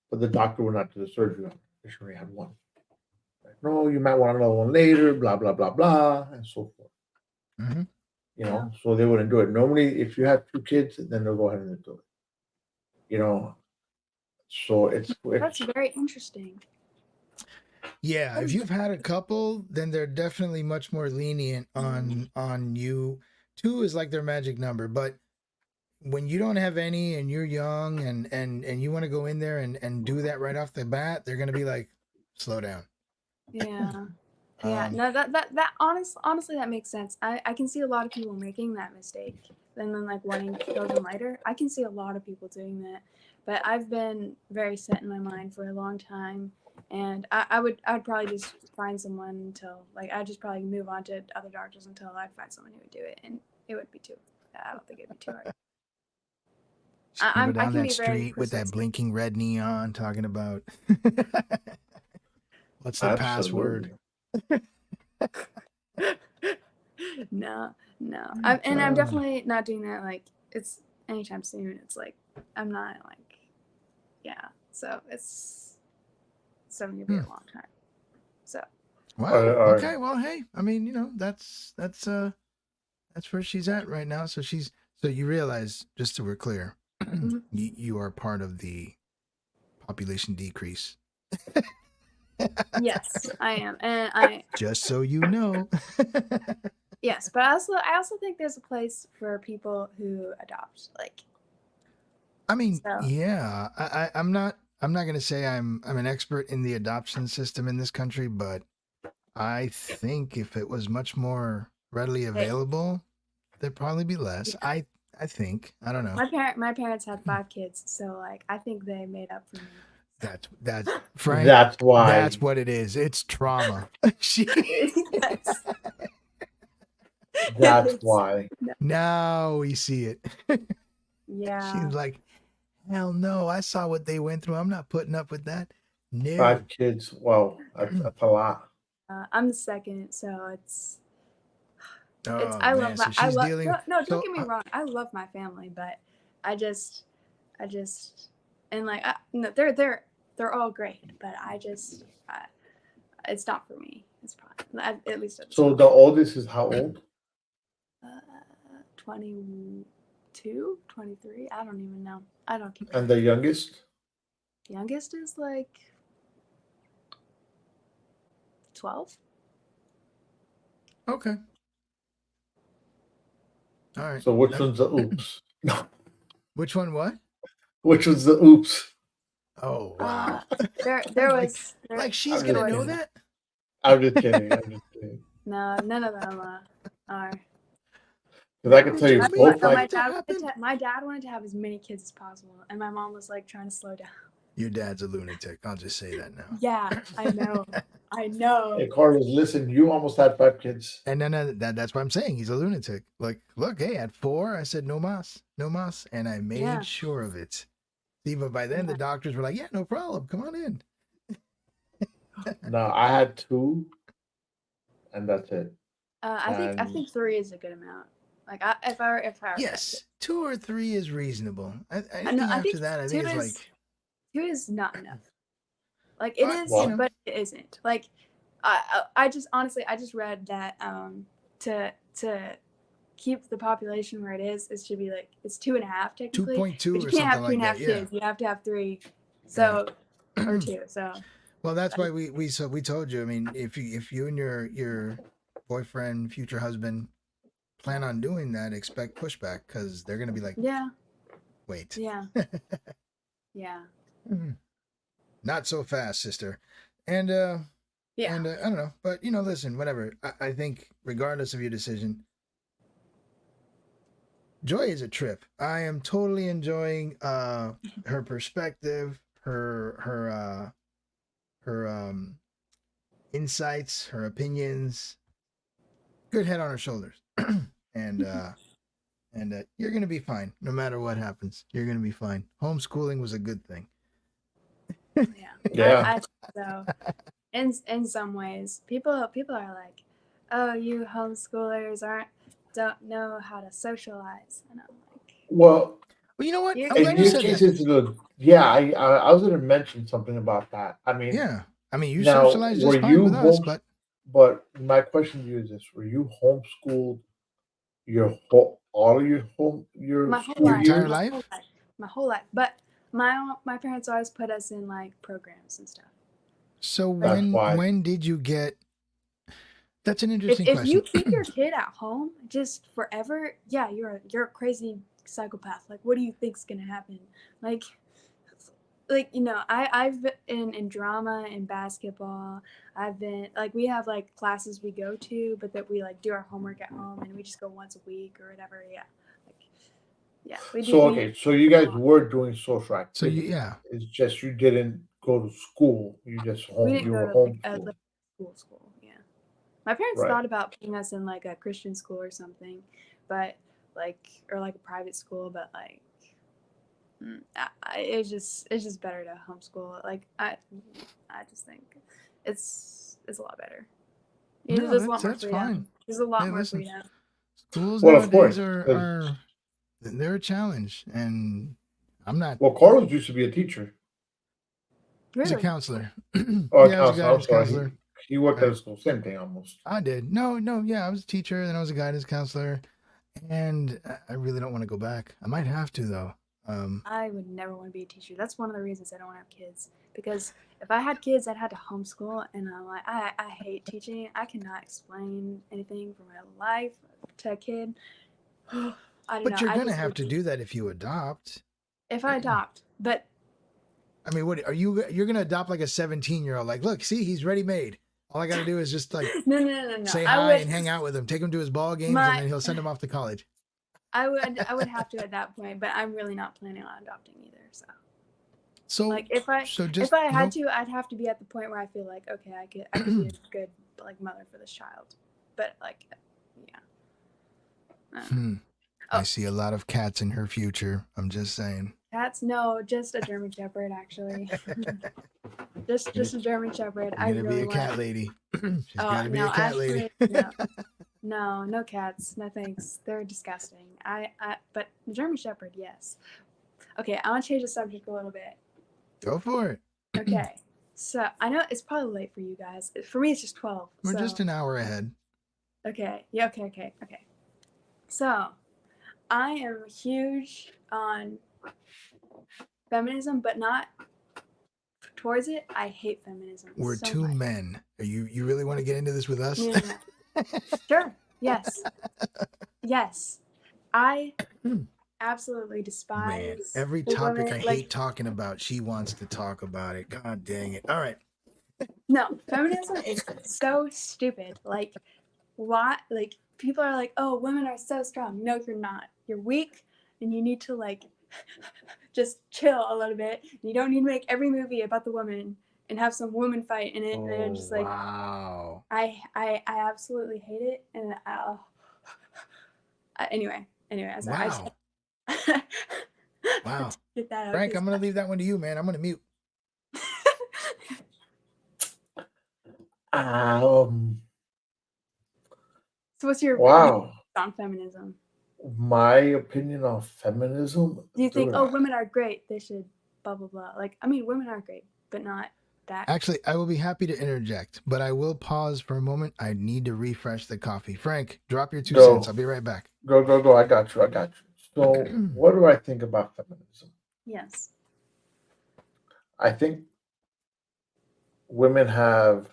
Speaker 1: but the doctor would not do the surgery on her. She already had one. Like, no, you might want another one later, blah blah blah blah, and so forth.
Speaker 2: Mhm.
Speaker 1: You know, so they wouldn't do it. Normally, if you have 2 kids, then they'll go ahead and do it. You know, so
Speaker 4: That's very interesting.
Speaker 2: yeah, if you've had a couple, then they're definitely much more lenient on you. 2 is like their magic number, but when you don't have any and you're young and you want to go in there and do that right off the bat, they're gonna be like, "Slow down."
Speaker 4: Yeah. Yeah.
Speaker 2: Um,
Speaker 4: No, that honestly that makes sense. I can see a lot of people making that mistake and then like wanting children later. I can see a lot of people doing that. But I've been very set in my mind for a long time. And I would probably just find someone until like I'd just probably move on to other doctors until I'd find someone who would do it, and it would be too. I don't think it'd be too hard.
Speaker 2: just
Speaker 4: I
Speaker 2: go down
Speaker 4: can
Speaker 2: that
Speaker 4: be very
Speaker 2: street with that
Speaker 4: persistent.
Speaker 2: blinking red neon, talking about what's the password.
Speaker 4: No. I'm definitely not doing that. Like it's anytime soon. It's like I'm not like, yeah. So it's gonna be a long time. So
Speaker 2: Wow.
Speaker 1: Or-
Speaker 2: Okay. Well, hey, I mean, you know, that's where she's at right now. So you realize, just so we're clear,
Speaker 4: Mhm.
Speaker 2: you are part of the population decrease.
Speaker 4: yes, I am, and
Speaker 2: Just so you know.
Speaker 4: yes, but I also think there's a place for people who adopt. Like
Speaker 2: I mean,
Speaker 4: So-
Speaker 2: yeah, I'm not going to say I'm an expert in the adoption system in this country, but I think if it was much more readily available, there'd probably be less. I think. I don't know.
Speaker 4: my parents had 5 kids, so like I think they made up for me.
Speaker 2: That's Frank.
Speaker 1: That's why.
Speaker 2: That's what it is. It's trauma. She,
Speaker 4: Yes.
Speaker 1: That's why.
Speaker 2: now we see it.
Speaker 4: Yeah.
Speaker 2: She's like, hell no, I saw what they went through. I'm not putting up with that. No.
Speaker 1: 5 kids. Wow, that's a lot.
Speaker 4: I'm the second, so it's
Speaker 2: Oh,
Speaker 4: I
Speaker 2: man,
Speaker 4: love
Speaker 2: so
Speaker 4: my
Speaker 2: she's
Speaker 4: I love
Speaker 2: dealing.
Speaker 4: no, don't
Speaker 2: so,
Speaker 4: get me wrong. I love my family, but I just and like no, they're all great, but it's not for me. It's probably at least at
Speaker 1: So the oldest is how old?
Speaker 4: 22, 23. I don't even know. I don't keep.
Speaker 1: And the youngest?
Speaker 4: Youngest is like 12.
Speaker 2: Okay. All right.
Speaker 1: So which one's the oops? No.
Speaker 2: Which one? What?
Speaker 1: Which was the oops?
Speaker 2: Oh wow!
Speaker 4: There
Speaker 2: Like-
Speaker 4: was
Speaker 2: Like she's
Speaker 1: I'm
Speaker 2: gonna
Speaker 1: just
Speaker 2: know
Speaker 1: kidding.
Speaker 2: that?
Speaker 1: I'm just kidding. I'm just kidding.
Speaker 4: no, none of them are.
Speaker 1: Because I can tell you
Speaker 2: Tell me
Speaker 1: both
Speaker 2: what
Speaker 1: my
Speaker 4: My dad wanted to have as many kids as possible, and my mom was like trying to slow down.
Speaker 2: Your dad's a lunatic. I'll just say that now.
Speaker 4: Yeah, I know. I know.
Speaker 1: Hey Carlos, listen, you almost had 5 kids.
Speaker 2: And then that's what I'm saying. He's a lunatic. Like, look, hey, at 4, I said no mas, and I made
Speaker 4: Yeah.
Speaker 2: sure of it. See, but by then the doctors were like, yeah, no problem, come on in.
Speaker 1: No, I had 2, and that's it.
Speaker 4: I think 3 is a good amount. Like if I were
Speaker 2: Yes, 2 or 3 is reasonable. Anything
Speaker 4: know, I
Speaker 2: after
Speaker 4: think
Speaker 2: that, I think
Speaker 4: 2
Speaker 2: it's
Speaker 4: is-
Speaker 2: like
Speaker 4: 2 is not enough. Like it is,
Speaker 1: Well-
Speaker 4: but it isn't. Like I just honestly I just read that to keep the population where it should be like it's 2.5 technically.
Speaker 2: 2.2
Speaker 4: But you
Speaker 2: or
Speaker 4: can't have
Speaker 2: something like
Speaker 4: 2.5
Speaker 2: that. Yeah.
Speaker 4: kids. You have to have 3. So or 2. So
Speaker 2: Well, that's why we told you. I mean, if you and your boyfriend, future husband, plan on doing that, expect pushback because they're gonna be like,
Speaker 4: yeah,
Speaker 2: wait,
Speaker 4: yeah, yeah.
Speaker 2: not so fast, sister. And
Speaker 4: Yeah.
Speaker 2: and I don't know, but listen, whatever. I think regardless of your decision, Joy is a trip. I am totally enjoying her perspective, her insights, her opinions. Good head on her shoulders. and you're gonna be fine no matter what happens. You're gonna be fine. Homeschooling was a good thing.
Speaker 4: Yeah.
Speaker 1: Yeah.
Speaker 4: I think so. In some ways, people are like, "Oh, you homeschoolers don't know how to socialize," and I'm like,
Speaker 1: Well,
Speaker 2: Well, you know what?
Speaker 4: You're-
Speaker 2: I'm
Speaker 1: in
Speaker 2: glad you
Speaker 1: your
Speaker 2: said
Speaker 1: case,
Speaker 2: that.
Speaker 1: it's good. Yeah, I was going to mention something about that. I mean,
Speaker 2: Yeah. I mean, you
Speaker 1: Now,
Speaker 2: socialize just
Speaker 1: were
Speaker 2: fine
Speaker 1: you
Speaker 2: with us,
Speaker 1: home-
Speaker 2: but
Speaker 1: but my question to you is this: were you homeschooled all of your
Speaker 4: my whole
Speaker 1: school
Speaker 2: Your
Speaker 4: life,
Speaker 2: entire
Speaker 1: years?
Speaker 2: life?
Speaker 4: my whole life. But my parents always put us in like programs and stuff.
Speaker 2: so
Speaker 1: That's why.
Speaker 2: when did you get? That's an interesting
Speaker 4: If
Speaker 2: question.
Speaker 4: you keep your kid at home just forever, yeah, you're a crazy psychopath. Like, what do you think's gonna happen? Like I've been in drama and basketball. I've been like we have like classes we go to, but that we like do our homework at home and we just go once a week or whatever. Yeah, like yeah, we do.
Speaker 1: So okay, so you guys were doing social
Speaker 2: So
Speaker 1: activities.
Speaker 2: yeah.
Speaker 1: It's just you didn't go to school. You just
Speaker 4: We didn't
Speaker 1: you
Speaker 4: go
Speaker 1: were
Speaker 4: to like
Speaker 1: homeschooled.
Speaker 4: school. Yeah, my parents
Speaker 1: Right.
Speaker 4: thought about putting us in like a Christian school or something, but like a private school, but like. It's just better to homeschool. Like I just think it's a lot better.
Speaker 2: No,
Speaker 4: There's a lot more
Speaker 2: that's
Speaker 4: freedom.
Speaker 2: fine.
Speaker 4: There's a lot
Speaker 2: Hey,
Speaker 4: more
Speaker 2: listen.
Speaker 4: freedom.
Speaker 2: Schools
Speaker 1: Well, of
Speaker 2: nowadays
Speaker 1: course,
Speaker 2: are
Speaker 1: 'cause-
Speaker 2: they're a challenge, and I'm not.
Speaker 1: Well, Carlos used to be a teacher
Speaker 2: He's a
Speaker 4: Really?
Speaker 2: counselor.
Speaker 1: or a
Speaker 2: Yeah, I was a
Speaker 1: counselor. I'm
Speaker 2: guidance
Speaker 1: sorry.
Speaker 2: counselor.
Speaker 1: He worked at a school. Same thing almost.
Speaker 2: I did. No, yeah, I was a teacher, then I was a guidance counselor, and I really don't want to go back. I might have to though.
Speaker 4: I would never want to be a teacher. That's one of the reasons I don't want to have kids. Because if I had kids, I'd have to homeschool, and I'm like, I hate teaching. I cannot explain anything from my life to a kid. I don't know.
Speaker 2: But you're
Speaker 4: I
Speaker 2: gonna
Speaker 4: just
Speaker 2: have
Speaker 4: would
Speaker 2: to
Speaker 4: be-
Speaker 2: do that if you adopt.
Speaker 4: if I adopt. But
Speaker 2: I mean, what are you? You're gonna adopt like a 17-year-old? Like, look, see, he's ready made. All I gotta do is just like
Speaker 4: no.
Speaker 2: say
Speaker 4: I
Speaker 2: hi
Speaker 4: would,
Speaker 2: and hang out with him, take him to his ball games,
Speaker 4: My-
Speaker 2: and then he'll send him off to college.
Speaker 4: I would have to at that point, but I'm really not planning on adopting either. So
Speaker 2: So,
Speaker 4: like if I had to, I'd have to be at the point where I feel like okay, I could be a good like mother for this child. But like yeah.
Speaker 2: I
Speaker 4: Oh.
Speaker 2: see a lot of cats in her future. I'm just saying.
Speaker 4: Cats, no, just a German Shepherd actually. just a German Shepherd. I
Speaker 2: You're gonna
Speaker 4: really
Speaker 2: be a cat
Speaker 4: want.
Speaker 2: lady. She's gonna be
Speaker 4: No,
Speaker 2: a cat lady.
Speaker 4: actually, no cats. No thanks. They're disgusting. But the German Shepherd, yes. Okay, I want to change the subject a little bit.
Speaker 2: Go for it.
Speaker 4: Okay, So I know it's probably late for you guys. For me, it's just 12.
Speaker 2: We're
Speaker 4: so.
Speaker 2: just an hour ahead.
Speaker 4: Okay. Yeah. Okay. So I am huge on feminism, but not towards it. I hate feminism.
Speaker 2: We're
Speaker 4: so
Speaker 2: two
Speaker 4: much.
Speaker 2: men. You really want to get into this with us?
Speaker 4: Yeah. Sure. Yes. Yes. I absolutely
Speaker 2: Man,
Speaker 4: despise
Speaker 2: every
Speaker 4: the
Speaker 2: topic
Speaker 4: women,
Speaker 2: I
Speaker 4: like,
Speaker 2: hate talking about, she wants to talk about it. God dang it. All right.
Speaker 4: no, feminism is so stupid. Like, why? Like, people are like, oh, women are so strong. No, you're not. You're weak, and you need to, like, just chill a little bit. You don't need to make every movie about the woman and have some woman fight in it. And I'm just like,
Speaker 2: wow.
Speaker 4: I absolutely hate it. And anyway, I'm sorry.
Speaker 2: Wow.
Speaker 4: I
Speaker 2: Wow.
Speaker 4: get that out.
Speaker 2: Frank,
Speaker 4: 'cause
Speaker 2: I'm going to leave that one to you, man. I'm going to mute.
Speaker 4: So what's your
Speaker 1: Wow.
Speaker 4: on feminism?
Speaker 1: My opinion on feminism.
Speaker 4: Do you think,
Speaker 1: dude,
Speaker 4: oh, women are great, they should blah blah blah? Like, I mean, women are great, but not that.
Speaker 2: Actually, I will be happy to interject, but I will pause for a moment. I need to refresh the coffee. Frank, drop your 2
Speaker 1: Go.
Speaker 2: cents. I'll be right back.
Speaker 1: Go. I got you. So, what do I think about feminism?
Speaker 4: Yes.
Speaker 1: I think women have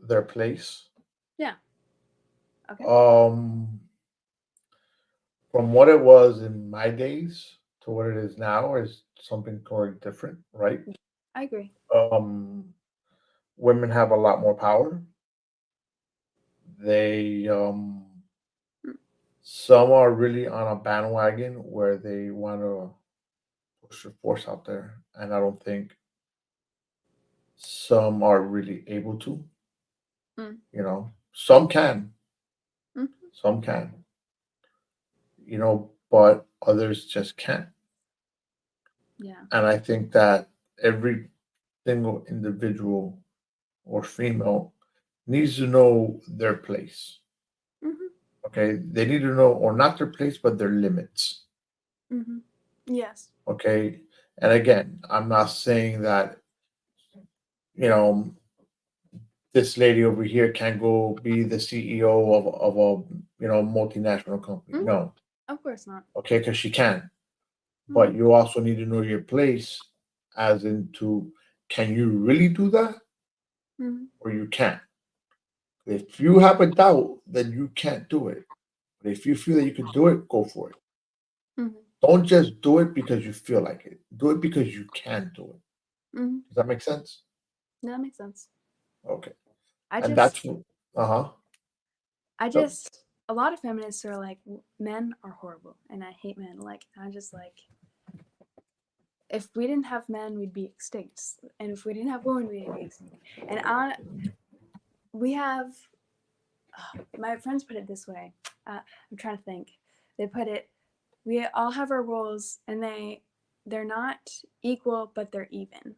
Speaker 1: their place.
Speaker 4: Yeah. Okay.
Speaker 1: From what it was in my days to what it is now is something totally different, right?
Speaker 4: I agree.
Speaker 1: Women have a lot more power. They some are really on a bandwagon where they want to push the force out there, and I don't think some are really able to.
Speaker 4: Mm.
Speaker 1: You know, some can,
Speaker 4: Mhm.
Speaker 1: some can. You know, but others just can't.
Speaker 4: Yeah.
Speaker 1: And I think that every single individual or female needs to know their place.
Speaker 4: Mhm.
Speaker 1: Okay, they need to know, or not their place, but their limits.
Speaker 4: Mhm. Yes.
Speaker 1: Okay, and again, I'm not saying that you know this lady over here can go be the CEO of a multinational company.
Speaker 4: Mhm.
Speaker 1: No,
Speaker 4: Of course not.
Speaker 1: okay, because she can. But you also need to know your place, as into can you really do that,
Speaker 4: Mhm.
Speaker 1: or you can't. If you have a doubt, then you can't do it. But if you feel that you can do it, go for it.
Speaker 4: Mhm.
Speaker 1: Don't just do it because you feel like it. Do it because you can do it.
Speaker 4: Mhm.
Speaker 1: Does that make sense?
Speaker 4: That makes sense.
Speaker 1: Okay.
Speaker 4: I
Speaker 1: And
Speaker 4: just,
Speaker 1: that's uh-huh.
Speaker 4: a lot of feminists are like, men are horrible, and I hate men. Like, I'm just like, if we didn't have men, we'd be extinct, and if we didn't have women, we'd be extinct. And we have. My friends put it this way. I'm trying to think. They put it. We all have our roles, and they're not equal, but they're even.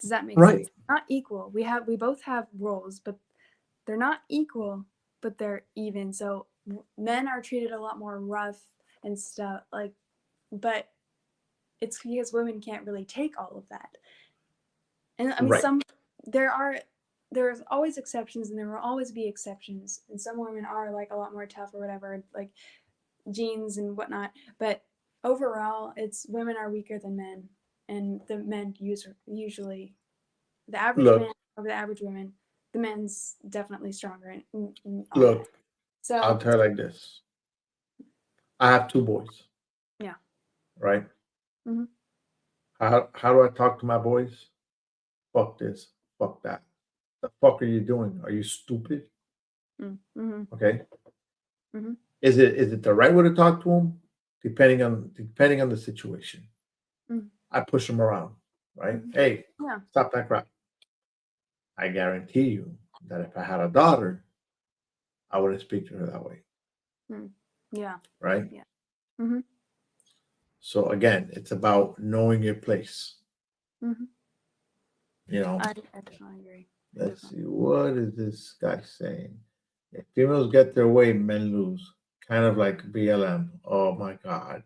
Speaker 4: Does that make
Speaker 1: Right.
Speaker 4: sense? Not equal. We both have roles, but they're not equal, but they're even. So men are treated a lot more rough and stuff, like, but it's because women can't really take all of that. And I mean,
Speaker 1: Right.
Speaker 4: there's always exceptions, and there will always be exceptions, and some women are like a lot more tough or whatever, like genes and whatnot, but overall it's women are weaker than men, and the men usually the average
Speaker 1: Look,
Speaker 4: man over the average woman, the men's definitely stronger in all that.
Speaker 1: look,
Speaker 4: So
Speaker 1: I'll tell you like this. I have 2 boys.
Speaker 4: Yeah.
Speaker 1: Right?
Speaker 4: Mhm.
Speaker 1: How do I talk to my boys? Fuck this. Fuck that. The fuck are you doing? Are you stupid?
Speaker 4: Mhm.
Speaker 1: Okay.
Speaker 4: Mhm.
Speaker 1: Is it the right way to talk to them? Depending on the situation.
Speaker 4: Mhm.
Speaker 1: I push them around, right?
Speaker 4: Mhm.
Speaker 1: Hey,
Speaker 4: Yeah.
Speaker 1: stop that crap. I guarantee you that if I had a daughter, I wouldn't speak to her that way,
Speaker 4: Yeah.
Speaker 1: right?
Speaker 4: Yeah. Mhm.
Speaker 1: So again, it's about knowing your place.
Speaker 4: Mhm.
Speaker 1: You know,
Speaker 4: I definitely agree.
Speaker 1: let's see, what is this guy saying? If females get their way, men lose. Kind of like BLM. Oh my God.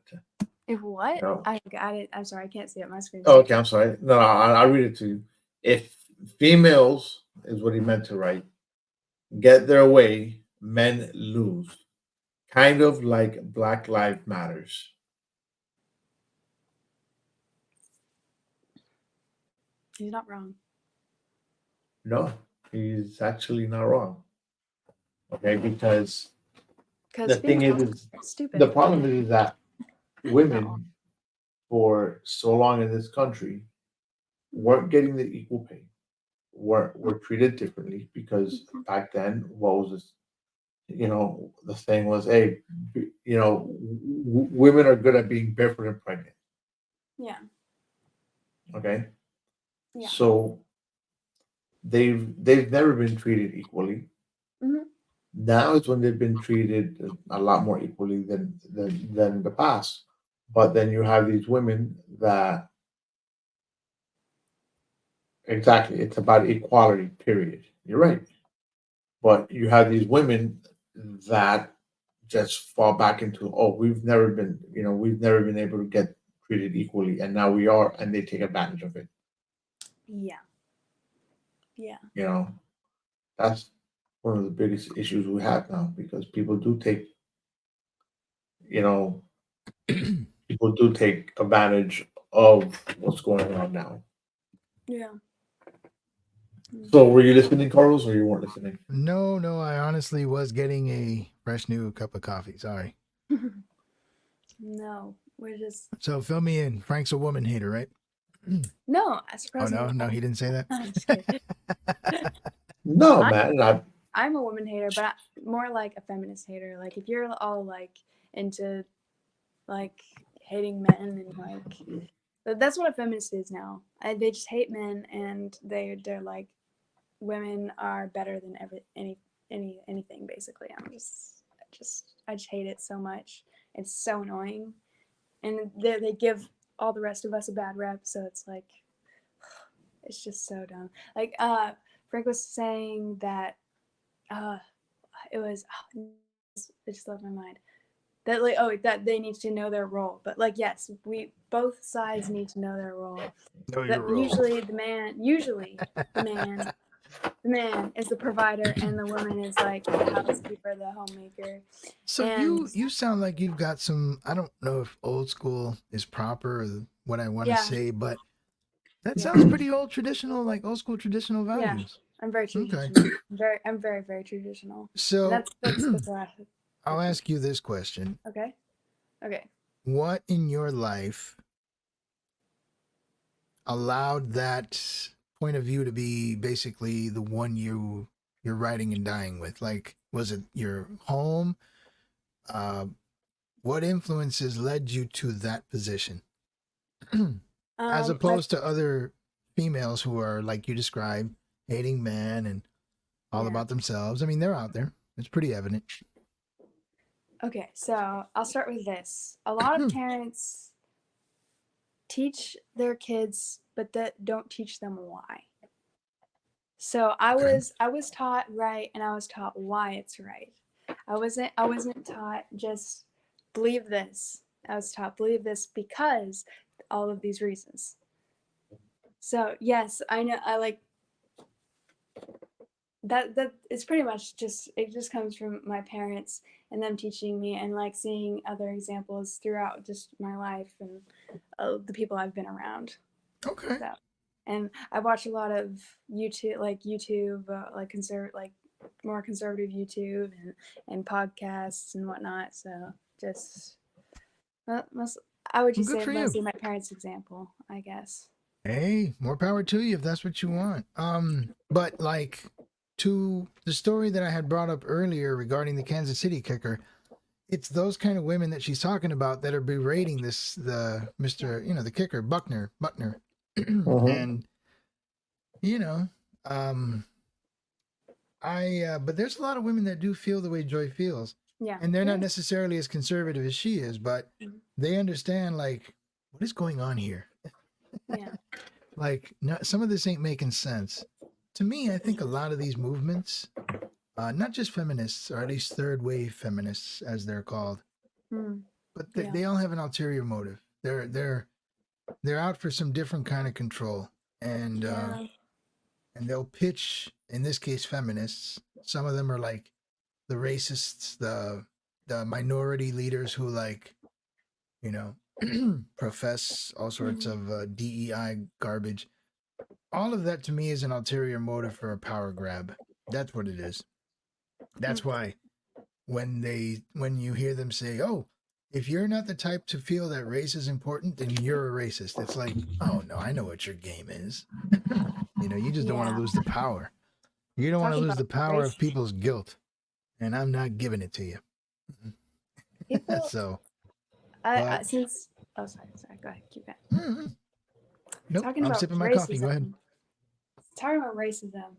Speaker 4: If what?
Speaker 1: No.
Speaker 4: I got it. I'm sorry, I can't see it on my screen.
Speaker 1: Oh, okay, I'm sorry. No, I'll read it to you. If females is what he meant to write, get their way, men lose. Kind of like Black Lives Matters.
Speaker 4: He's not wrong.
Speaker 1: No, he's actually not wrong. Okay, because
Speaker 4: Because
Speaker 1: the thing
Speaker 4: females
Speaker 1: is,
Speaker 4: are stupid.
Speaker 1: the problem is that
Speaker 4: No.
Speaker 1: women, for so long in this country, weren't getting the equal pay. Were treated differently because back then, what was this? The thing was, hey, women are good at being barefoot and pregnant.
Speaker 4: Yeah.
Speaker 1: Okay,
Speaker 4: Yeah.
Speaker 1: so they've never been treated equally.
Speaker 4: Mhm.
Speaker 1: Now is when they've been treated a lot more equally than the past. But then you have these women that exactly it's about equality. Period. You're right. But you have these women that just fall back into, oh, we've never been able to get treated equally, and now we are, and they take advantage of it.
Speaker 4: Yeah. Yeah.
Speaker 1: That's one of the biggest issues we have now because people do take you know people do take advantage of what's going on now.
Speaker 4: Yeah.
Speaker 1: So were you listening, Carlos, or you weren't listening?
Speaker 2: No, I honestly was getting a fresh new cup of coffee. Sorry.
Speaker 4: No, we're just
Speaker 2: So fill me in. Frank's a woman hater, right?
Speaker 4: no.
Speaker 2: Oh
Speaker 4: Surprisingly,
Speaker 2: no, he didn't say that.
Speaker 4: I'm just kidding.
Speaker 1: No,
Speaker 4: I-
Speaker 1: man.
Speaker 4: I'm a woman hater, but more like a feminist hater. Like if you're all like into like hating men and like that's what a feminist is now. They just hate men and they're like women are better than anything basically. I just hate it so much. It's so annoying, and they give all the rest of us a bad rep. So it's like it's just so dumb. Like Frank was saying that it was it just left my mind that like that they need to know their role, but like yes, we both sides need to know their role.
Speaker 2: Know your
Speaker 4: That
Speaker 2: role.
Speaker 4: usually the man is the provider and the woman is like the housekeeper, the homemaker.
Speaker 2: So
Speaker 4: And
Speaker 2: you sound like you've got some. I don't know if old school is proper or what I want to
Speaker 4: Yeah.
Speaker 2: say, but that
Speaker 4: Yeah.
Speaker 2: sounds pretty old traditional, like old school traditional
Speaker 4: Yeah.
Speaker 2: values.
Speaker 4: I'm very
Speaker 2: Okay.
Speaker 4: traditional. I'm very very traditional.
Speaker 2: So
Speaker 4: That's the last.
Speaker 2: I'll ask you this question:
Speaker 4: Okay.
Speaker 2: what in your life allowed that point of view to be basically the one you're riding and dying with? Like, was it your home? What influences led you to that position, as opposed to other females who are like you described, hating men and all
Speaker 4: Yeah.
Speaker 2: about themselves? I mean, they're out there. It's pretty evident.
Speaker 4: Okay, so I'll start with this. A lot of parents teach their kids, but that don't teach them why. So I
Speaker 2: Okay.
Speaker 4: was taught right, and I was taught why it's right. I wasn't taught just believe this. I was taught believe this because all of these reasons. So yes, I know I like that it's pretty much it just comes from my parents and them teaching me and like seeing other examples throughout just my life and the people I've been around.
Speaker 2: Okay.
Speaker 4: So, and I watch a lot of YouTube, like more conservative YouTube and podcasts and whatnot. So just I would just
Speaker 2: Good
Speaker 4: say
Speaker 2: for you.
Speaker 4: mostly my parents' example, I guess.
Speaker 2: Hey, more power to you if that's what you want. But like to the story that I had brought up earlier regarding the Kansas City kicker, it's those kind of women that she's talking about that are berating the Mr. The kicker, Buckner. And but there's a lot of women that do feel the way Joy feels.
Speaker 4: Yeah.
Speaker 2: And they're not necessarily as conservative as she is, but
Speaker 4: Mhm.
Speaker 2: they understand like what is going on here.
Speaker 4: Yeah.
Speaker 2: Like, no, some of this ain't making sense. To me, I think a lot of these movements, not just feminists, or at least third wave feminists, as they're called,
Speaker 4: Mm.
Speaker 2: but
Speaker 4: Yeah.
Speaker 2: they all have an ulterior motive. They're out for some different kind of control, and
Speaker 4: Yeah.
Speaker 2: and they'll pitch, in this case, feminists. Some of them are like the racists, the minority leaders who like, you know, profess all sorts
Speaker 4: Mhm.
Speaker 2: of DEI garbage. All of that to me is an ulterior motive for a power grab. That's what it is. That's why when you hear them say, "Oh, if you're not the type to feel that race is important, then you're a racist." It's like, "Oh no, I know what your game is." You know, you just don't want to
Speaker 4: Yeah.
Speaker 2: lose the power. You don't want to
Speaker 4: Talking
Speaker 2: lose
Speaker 4: about
Speaker 2: the power
Speaker 4: race,
Speaker 2: of people's guilt, and I'm not giving it to you.
Speaker 4: people.
Speaker 2: So,
Speaker 4: I
Speaker 2: but
Speaker 4: since oh sorry, go ahead, keep it.
Speaker 2: nope,
Speaker 4: Talking
Speaker 2: I'm
Speaker 4: about
Speaker 2: sipping my coffee. Go ahead.
Speaker 4: racism. Talking about racism.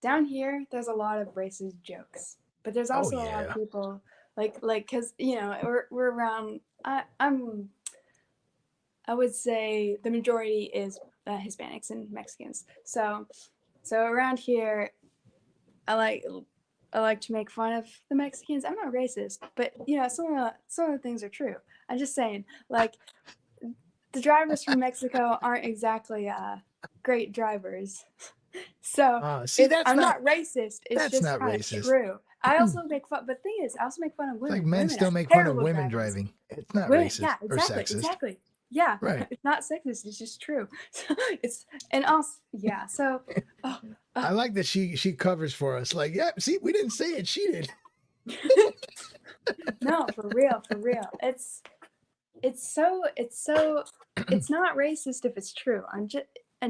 Speaker 4: Down here, there's a lot of racist jokes, but there's
Speaker 2: Oh
Speaker 4: also a lot of
Speaker 2: yeah.
Speaker 4: people like because we're around. I would say the majority is Hispanics and Mexicans. So around here, I like to make fun of the Mexicans. I'm not racist, but some of the things are true. I'm just saying, like the drivers from Mexico aren't exactly great drivers. So
Speaker 2: See,
Speaker 4: I'm not racist. It's
Speaker 2: that's
Speaker 4: just
Speaker 2: not
Speaker 4: kind of
Speaker 2: racist.
Speaker 4: true. I
Speaker 2: It's
Speaker 4: also make fun, but the thing is, I also make fun of women.
Speaker 2: like men
Speaker 4: Women
Speaker 2: still
Speaker 4: are
Speaker 2: make fun of
Speaker 4: terrible
Speaker 2: women
Speaker 4: drivers.
Speaker 2: driving. It's not
Speaker 4: Women,
Speaker 2: racist
Speaker 4: yeah,
Speaker 2: or
Speaker 4: exactly,
Speaker 2: sexist.
Speaker 4: exactly. Yeah,
Speaker 2: Right.
Speaker 4: it's not sexist. It's just true. So it's and also yeah. So
Speaker 2: I like that she covers for us. Like, yeah, see, we didn't say it. She did.
Speaker 4: no, for real, for real. It's not racist if it's true. I'm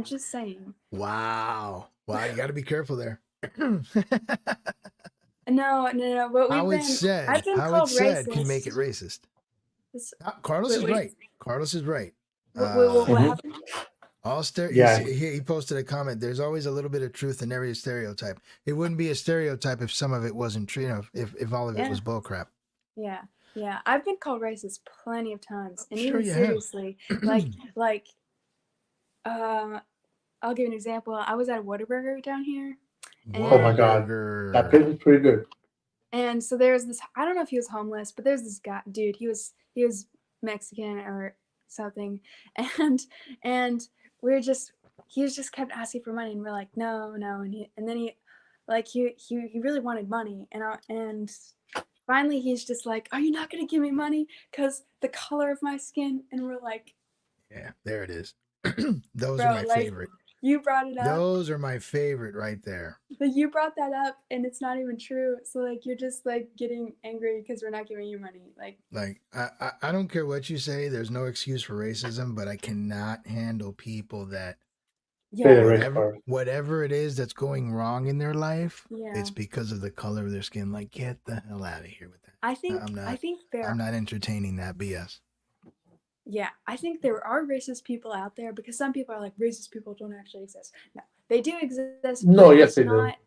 Speaker 4: just saying.
Speaker 2: Wow. Wow, you got to be careful there.
Speaker 4: No. But
Speaker 2: How it's
Speaker 4: I've
Speaker 2: said,
Speaker 4: been called racist.
Speaker 2: can make it racist.
Speaker 4: This-
Speaker 2: Carlos
Speaker 4: wait,
Speaker 2: is
Speaker 4: wait.
Speaker 2: right. Carlos is right.
Speaker 4: what
Speaker 1: Mhm.
Speaker 4: happened?
Speaker 1: Yeah.
Speaker 2: He posted a comment. There's always a little bit of truth in every stereotype. It wouldn't be a stereotype if some of it wasn't true. You know, if all of it
Speaker 4: Yeah.
Speaker 2: was bullcrap.
Speaker 4: Yeah. I've been called racist plenty of times, and
Speaker 2: Sure
Speaker 4: even
Speaker 2: you have.
Speaker 4: seriously, like, I'll give an example. I was at a Whataburger down here,
Speaker 1: Oh my God. That place is pretty good.
Speaker 4: and so there's this. I don't know if he was homeless, but there's this guy, dude. He was Mexican or something, and we were just he was just kept asking for money, and we're like, no, and then he really wanted money, and finally he's just like, are you not gonna give me money because the color of my skin? And we're like,
Speaker 2: Yeah, there it is. Those
Speaker 4: bro,
Speaker 2: are my
Speaker 4: like,
Speaker 2: favorite.
Speaker 4: you brought it up.
Speaker 2: Those are my favorite right there.
Speaker 4: Like you brought that up, and it's not even true. So like you're just like getting angry because we're not giving you money.
Speaker 2: Like I don't care what you say. There's no excuse for racism, but I cannot handle people that
Speaker 1: Say the
Speaker 4: yeah,
Speaker 1: race card.
Speaker 2: whatever it is that's going wrong in their life,
Speaker 4: yeah.
Speaker 2: it's because of the color of their skin. Like, get the hell out of here with that.
Speaker 4: I think there.
Speaker 2: I'm not entertaining that BS.
Speaker 4: Yeah, I think there are racist people out there because some people are like racist people don't actually exist. No, they do exist.
Speaker 1: No,
Speaker 4: but
Speaker 1: yes,
Speaker 4: it's
Speaker 1: they do.
Speaker 4: not.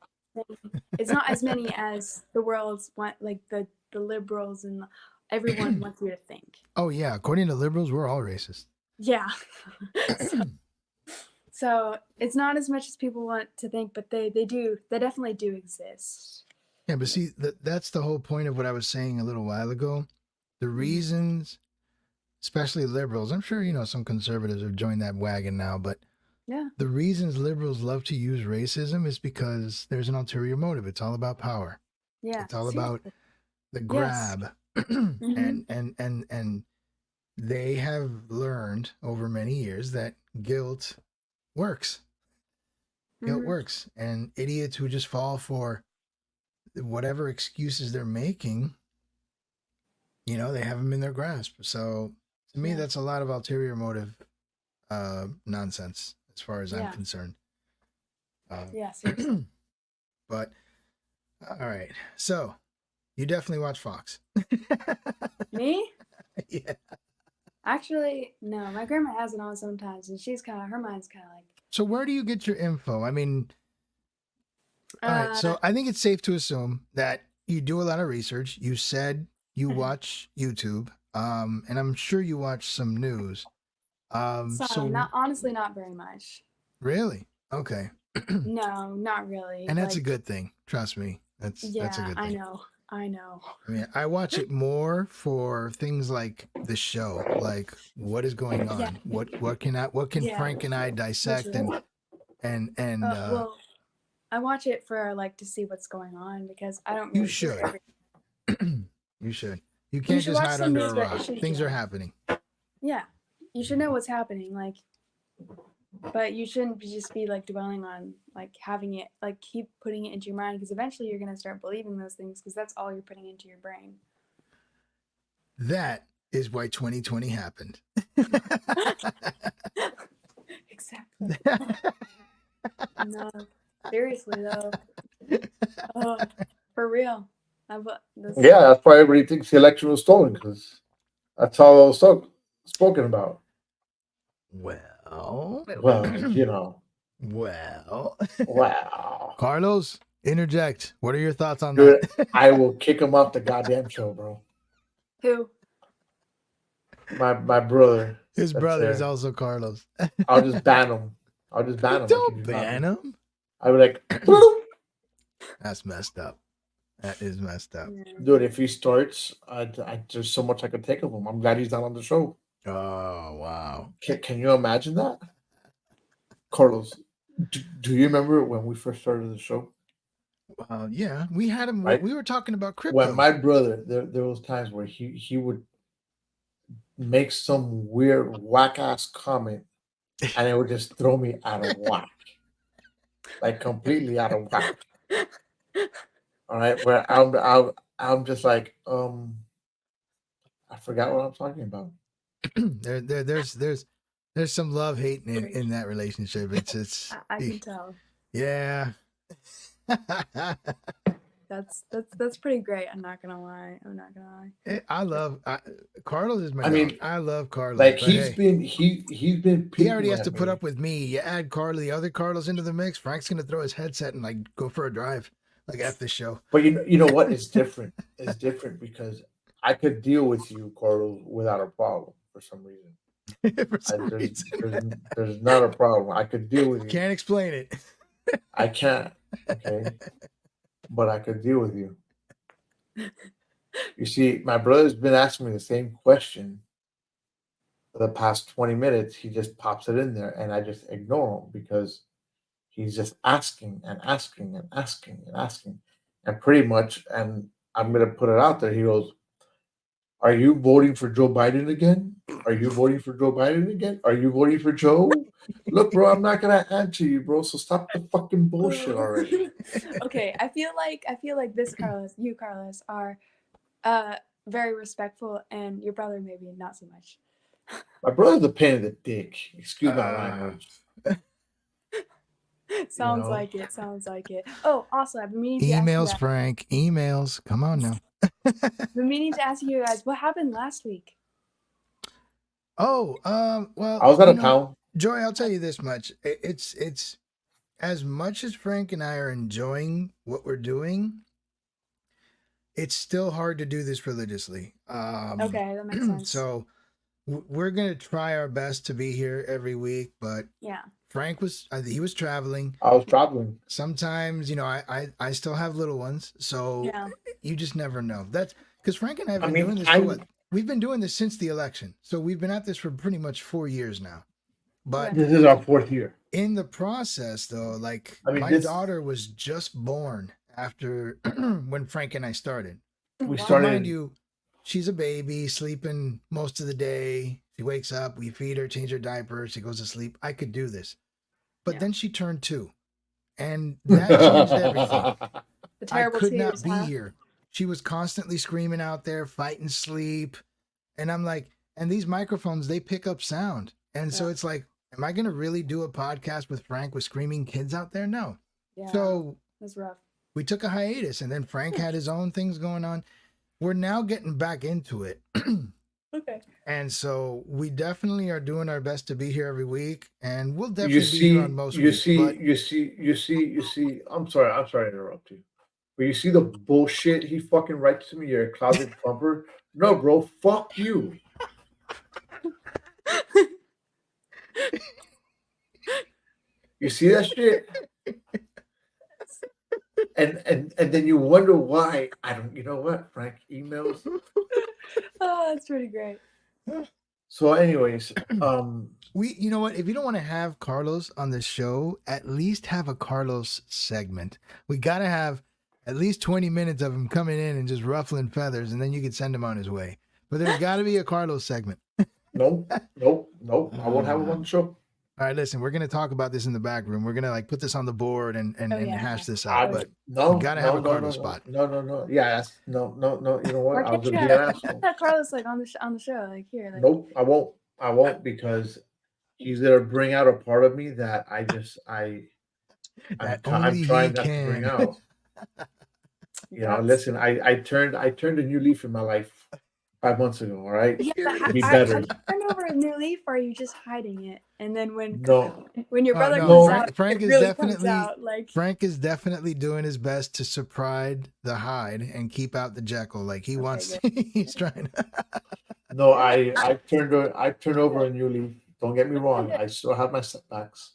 Speaker 4: It's not as many as the world's want, like the liberals and everyone wants you to think.
Speaker 2: Oh yeah, according to liberals, we're all racist.
Speaker 4: Yeah. So it's not as much as people want to think, but they definitely do exist.
Speaker 2: Yeah, but see, that's the whole point of what I was saying a little while ago. The reasons, especially liberals, I'm sure, you know, some conservatives have joined that wagon now, but
Speaker 4: Yeah.
Speaker 2: the reasons liberals love to use racism is because there's an ulterior motive. It's all about power.
Speaker 4: Yeah.
Speaker 2: It's all about
Speaker 4: seriously.
Speaker 2: the
Speaker 4: Yes.
Speaker 2: grab.
Speaker 4: Mhm.
Speaker 2: And they have learned over many years that guilt works. Guilt
Speaker 4: Mhm.
Speaker 2: works. And idiots who just fall for whatever excuses they're making, you know, they have them in their grasp. So to me,
Speaker 4: Yeah.
Speaker 2: that's a lot of ulterior motive nonsense as far as I'm
Speaker 4: Yeah.
Speaker 2: concerned.
Speaker 4: Yeah. Seriously.
Speaker 2: But all right. So you definitely watch Fox.
Speaker 4: Me?
Speaker 2: Yeah.
Speaker 4: Actually, no. My grandma has it on sometimes, and her mind's kind of like.
Speaker 2: So where do you get your info? I mean, all right. So I think it's safe to assume that you do a lot of research. You said you watch YouTube, and I'm sure you watch some news. So
Speaker 4: not very much.
Speaker 2: really, okay,
Speaker 4: No, not really.
Speaker 2: and that's a
Speaker 4: like,
Speaker 2: good thing. Trust me, that's a good thing.
Speaker 4: I know. I know.
Speaker 2: I mean, I watch it more for things like the show, like what is going on,
Speaker 4: Yeah.
Speaker 2: what can
Speaker 4: Yeah.
Speaker 2: Frank and I dissect and
Speaker 4: Literally.
Speaker 2: and
Speaker 4: Well, I watch it for like to see what's going on because I don't
Speaker 2: you
Speaker 4: really hear
Speaker 2: should.
Speaker 4: everything.
Speaker 2: You should. You can't
Speaker 4: should
Speaker 2: just
Speaker 4: watch
Speaker 2: hide
Speaker 4: the
Speaker 2: under
Speaker 4: news,
Speaker 2: a
Speaker 4: but it
Speaker 2: rock.
Speaker 4: should-
Speaker 2: Things are
Speaker 4: yeah.
Speaker 2: happening.
Speaker 4: Yeah, you should know what's happening. Like, but you shouldn't just be like dwelling on like having it like keep putting it into your mind because eventually you're gonna start believing those things because that's all you're putting into your brain.
Speaker 2: That is why 2020 happened.
Speaker 4: Exactly. No, seriously though. Oh, for real.
Speaker 1: Yeah, that's why everybody thinks the election was stolen because that's all it was spoken about.
Speaker 2: Well,
Speaker 1: Well, you know,
Speaker 2: well.
Speaker 1: wow.
Speaker 2: Carlos, interject. What are your thoughts on
Speaker 1: Dude,
Speaker 2: that?
Speaker 1: I will kick him off the goddamn show, bro.
Speaker 4: Who?
Speaker 1: My brother.
Speaker 2: His
Speaker 1: that's
Speaker 2: brother is
Speaker 1: there.
Speaker 2: also Carlos.
Speaker 1: I'll just ban him. I'll just ban him. like
Speaker 2: Don't
Speaker 1: he just
Speaker 2: ban
Speaker 1: banned me.
Speaker 2: him.
Speaker 1: I would like,
Speaker 2: That's messed up. That is messed up.
Speaker 1: dude. If he starts, there's so much I could take of him. I'm glad he's not on the show.
Speaker 2: Oh wow.
Speaker 1: Can you imagine that, Carlos? Do you remember when we first started the show?
Speaker 2: Yeah, we had him.
Speaker 1: Right.
Speaker 2: We were talking about crypto.
Speaker 1: When my brother, there was times where he would make some weird whack ass comment, and it would just throw me out of whack, like completely out of whack. All right, where I'm just like I forgot what I'm talking about.
Speaker 2: there's some love hate in that relationship. It's
Speaker 4: I can tell.
Speaker 2: yeah.
Speaker 4: That's pretty great. I'm not gonna lie.
Speaker 2: I love Carlos is my
Speaker 1: I
Speaker 2: dog.
Speaker 1: mean,
Speaker 2: I love Carlos.
Speaker 1: Like
Speaker 2: but
Speaker 1: he's
Speaker 2: hey,
Speaker 1: been
Speaker 2: he already has
Speaker 1: peeping
Speaker 2: to
Speaker 1: at
Speaker 2: put
Speaker 1: me.
Speaker 2: up with me. You add the other Carlos into the mix, Frank's gonna throw his headset and like go for a drive, like at the show.
Speaker 1: But you know what? It's different. It's different because I could deal with you, Carlos, without a problem for some reason.
Speaker 2: For some reason.
Speaker 1: There's not a problem. I could deal with you.
Speaker 2: Can't explain it.
Speaker 1: I can't. Okay. But I could deal with you. You see, my brother's been asking me the same question for the past 20 minutes. He just pops it in there and I just ignore him because he's just asking and asking and asking and asking. And pretty much, and I'm going to put it out there, he goes, "Are you voting for Joe Biden again? Are you voting for Joe Biden again? Are you voting for Joe?" Look, bro, I'm not going to answer you, bro. So stop the fucking bullshit already.
Speaker 4: Okay, I feel like this Carlos, you Carlos, are very respectful, and your brother maybe not so much.
Speaker 1: My brother's a pain in the dick. Excuse my language.
Speaker 4: Sounds
Speaker 1: know?
Speaker 4: like it. Sounds like it. Oh, also, I've been meaning to ask you
Speaker 2: Emails,
Speaker 4: guys,
Speaker 2: Frank. Emails. Come on now.
Speaker 4: been meaning to ask you guys what happened last week.
Speaker 2: Oh, well,
Speaker 1: I was out of
Speaker 2: you know,
Speaker 1: town.
Speaker 2: Joy, I'll tell you this much. It's as much as Frank and I are enjoying what we're doing, it's still hard to do this religiously.
Speaker 4: Okay, that makes sense.
Speaker 2: So we're gonna try our best to be here every week, but
Speaker 4: Yeah.
Speaker 2: Frank was traveling.
Speaker 1: I was traveling.
Speaker 2: Sometimes, I still have little ones, so
Speaker 4: Yeah.
Speaker 2: you just never know. That's because Frank and I have been
Speaker 1: I mean,
Speaker 2: doing this for what? We've been doing this since the election, so we've been at this for pretty much 4 years now. But
Speaker 1: This is our 4th year.
Speaker 2: in the process, though, like
Speaker 1: I mean,
Speaker 2: my
Speaker 1: this-
Speaker 2: daughter was just born after when Frank and I started.
Speaker 1: We
Speaker 4: Wow.
Speaker 1: started.
Speaker 2: Mind you, she's a baby, sleeping most of the day. She wakes up, we feed her, change her diaper, she goes to sleep. I could do this. But
Speaker 4: Yeah.
Speaker 2: then she turned 2. And that changed everything.
Speaker 4: The terrible
Speaker 2: I could not
Speaker 4: tears,
Speaker 2: be
Speaker 4: huh?
Speaker 2: here. She was constantly screaming out there, fighting sleep. And I'm like, and these microphones, they pick up sound. And so
Speaker 4: Yeah.
Speaker 2: it's like, am I going to really do a podcast with Frank with screaming kids out there? No.
Speaker 4: Yeah.
Speaker 2: So
Speaker 4: that's rough.
Speaker 2: we took a hiatus and then Frank had his own things going on. We're now getting back into it.
Speaker 4: Okay.
Speaker 2: And so we definitely are doing our best to be here every week. And we'll
Speaker 1: You
Speaker 2: definitely be
Speaker 1: see,
Speaker 2: here on most
Speaker 1: you
Speaker 2: weeks.
Speaker 1: see,
Speaker 2: but
Speaker 1: you see. I'm sorry to interrupt you. But you see the bullshit he fucking writes to me. You're a closet Trumper. No, bro. Fuck you. You see that shit? and then you wonder why. I don't. You know what, Frank? Emails.
Speaker 4: Oh, that's pretty great.
Speaker 1: So, anyways,
Speaker 2: You know what? If you don't want to have Carlos on the show, at least have a Carlos segment. We got to have at least 20 minutes of him coming in and just ruffling feathers, and then you can send him on his way. But there's got to be a Carlos segment.
Speaker 1: nope. I won't have him on the show.
Speaker 2: All right, listen, we're gonna talk about this in the back room. We're gonna like put this on the board and
Speaker 4: Oh, yeah.
Speaker 2: hash this
Speaker 1: I
Speaker 2: out. But
Speaker 1: no,
Speaker 2: you gotta
Speaker 1: no,
Speaker 2: have a
Speaker 1: no,
Speaker 2: Carlos
Speaker 1: no,
Speaker 2: spot.
Speaker 1: No. Yeah, no. You know what?
Speaker 4: Why
Speaker 1: I was
Speaker 4: can't
Speaker 1: gonna
Speaker 4: you
Speaker 1: be an
Speaker 4: have
Speaker 1: asshole.
Speaker 4: that Carlos like on the show? Like here, like
Speaker 1: Nope, I won't because he's gonna bring out a part of me that
Speaker 2: That
Speaker 1: I'm
Speaker 2: only
Speaker 1: trying
Speaker 2: he
Speaker 1: not to bring
Speaker 2: can.
Speaker 1: out. You know,
Speaker 4: that's-
Speaker 1: listen, I turned a new leaf in my life 5 months ago. All right,
Speaker 4: Yeah, but
Speaker 2: Period.
Speaker 1: be
Speaker 4: have
Speaker 1: better.
Speaker 4: you turned over a new leaf, or are you just hiding it? And then when
Speaker 1: No,
Speaker 4: your brother
Speaker 2: No,
Speaker 4: comes
Speaker 1: No.
Speaker 4: out,
Speaker 2: Frank
Speaker 4: it
Speaker 2: is
Speaker 4: really
Speaker 2: definitely
Speaker 4: comes out. Like
Speaker 2: Frank is definitely doing his best to surprise the hide and keep out the Jekyll. Like he wants, he's trying.
Speaker 1: no, I've turned over a new leaf. Don't get me wrong. I still have my setbacks.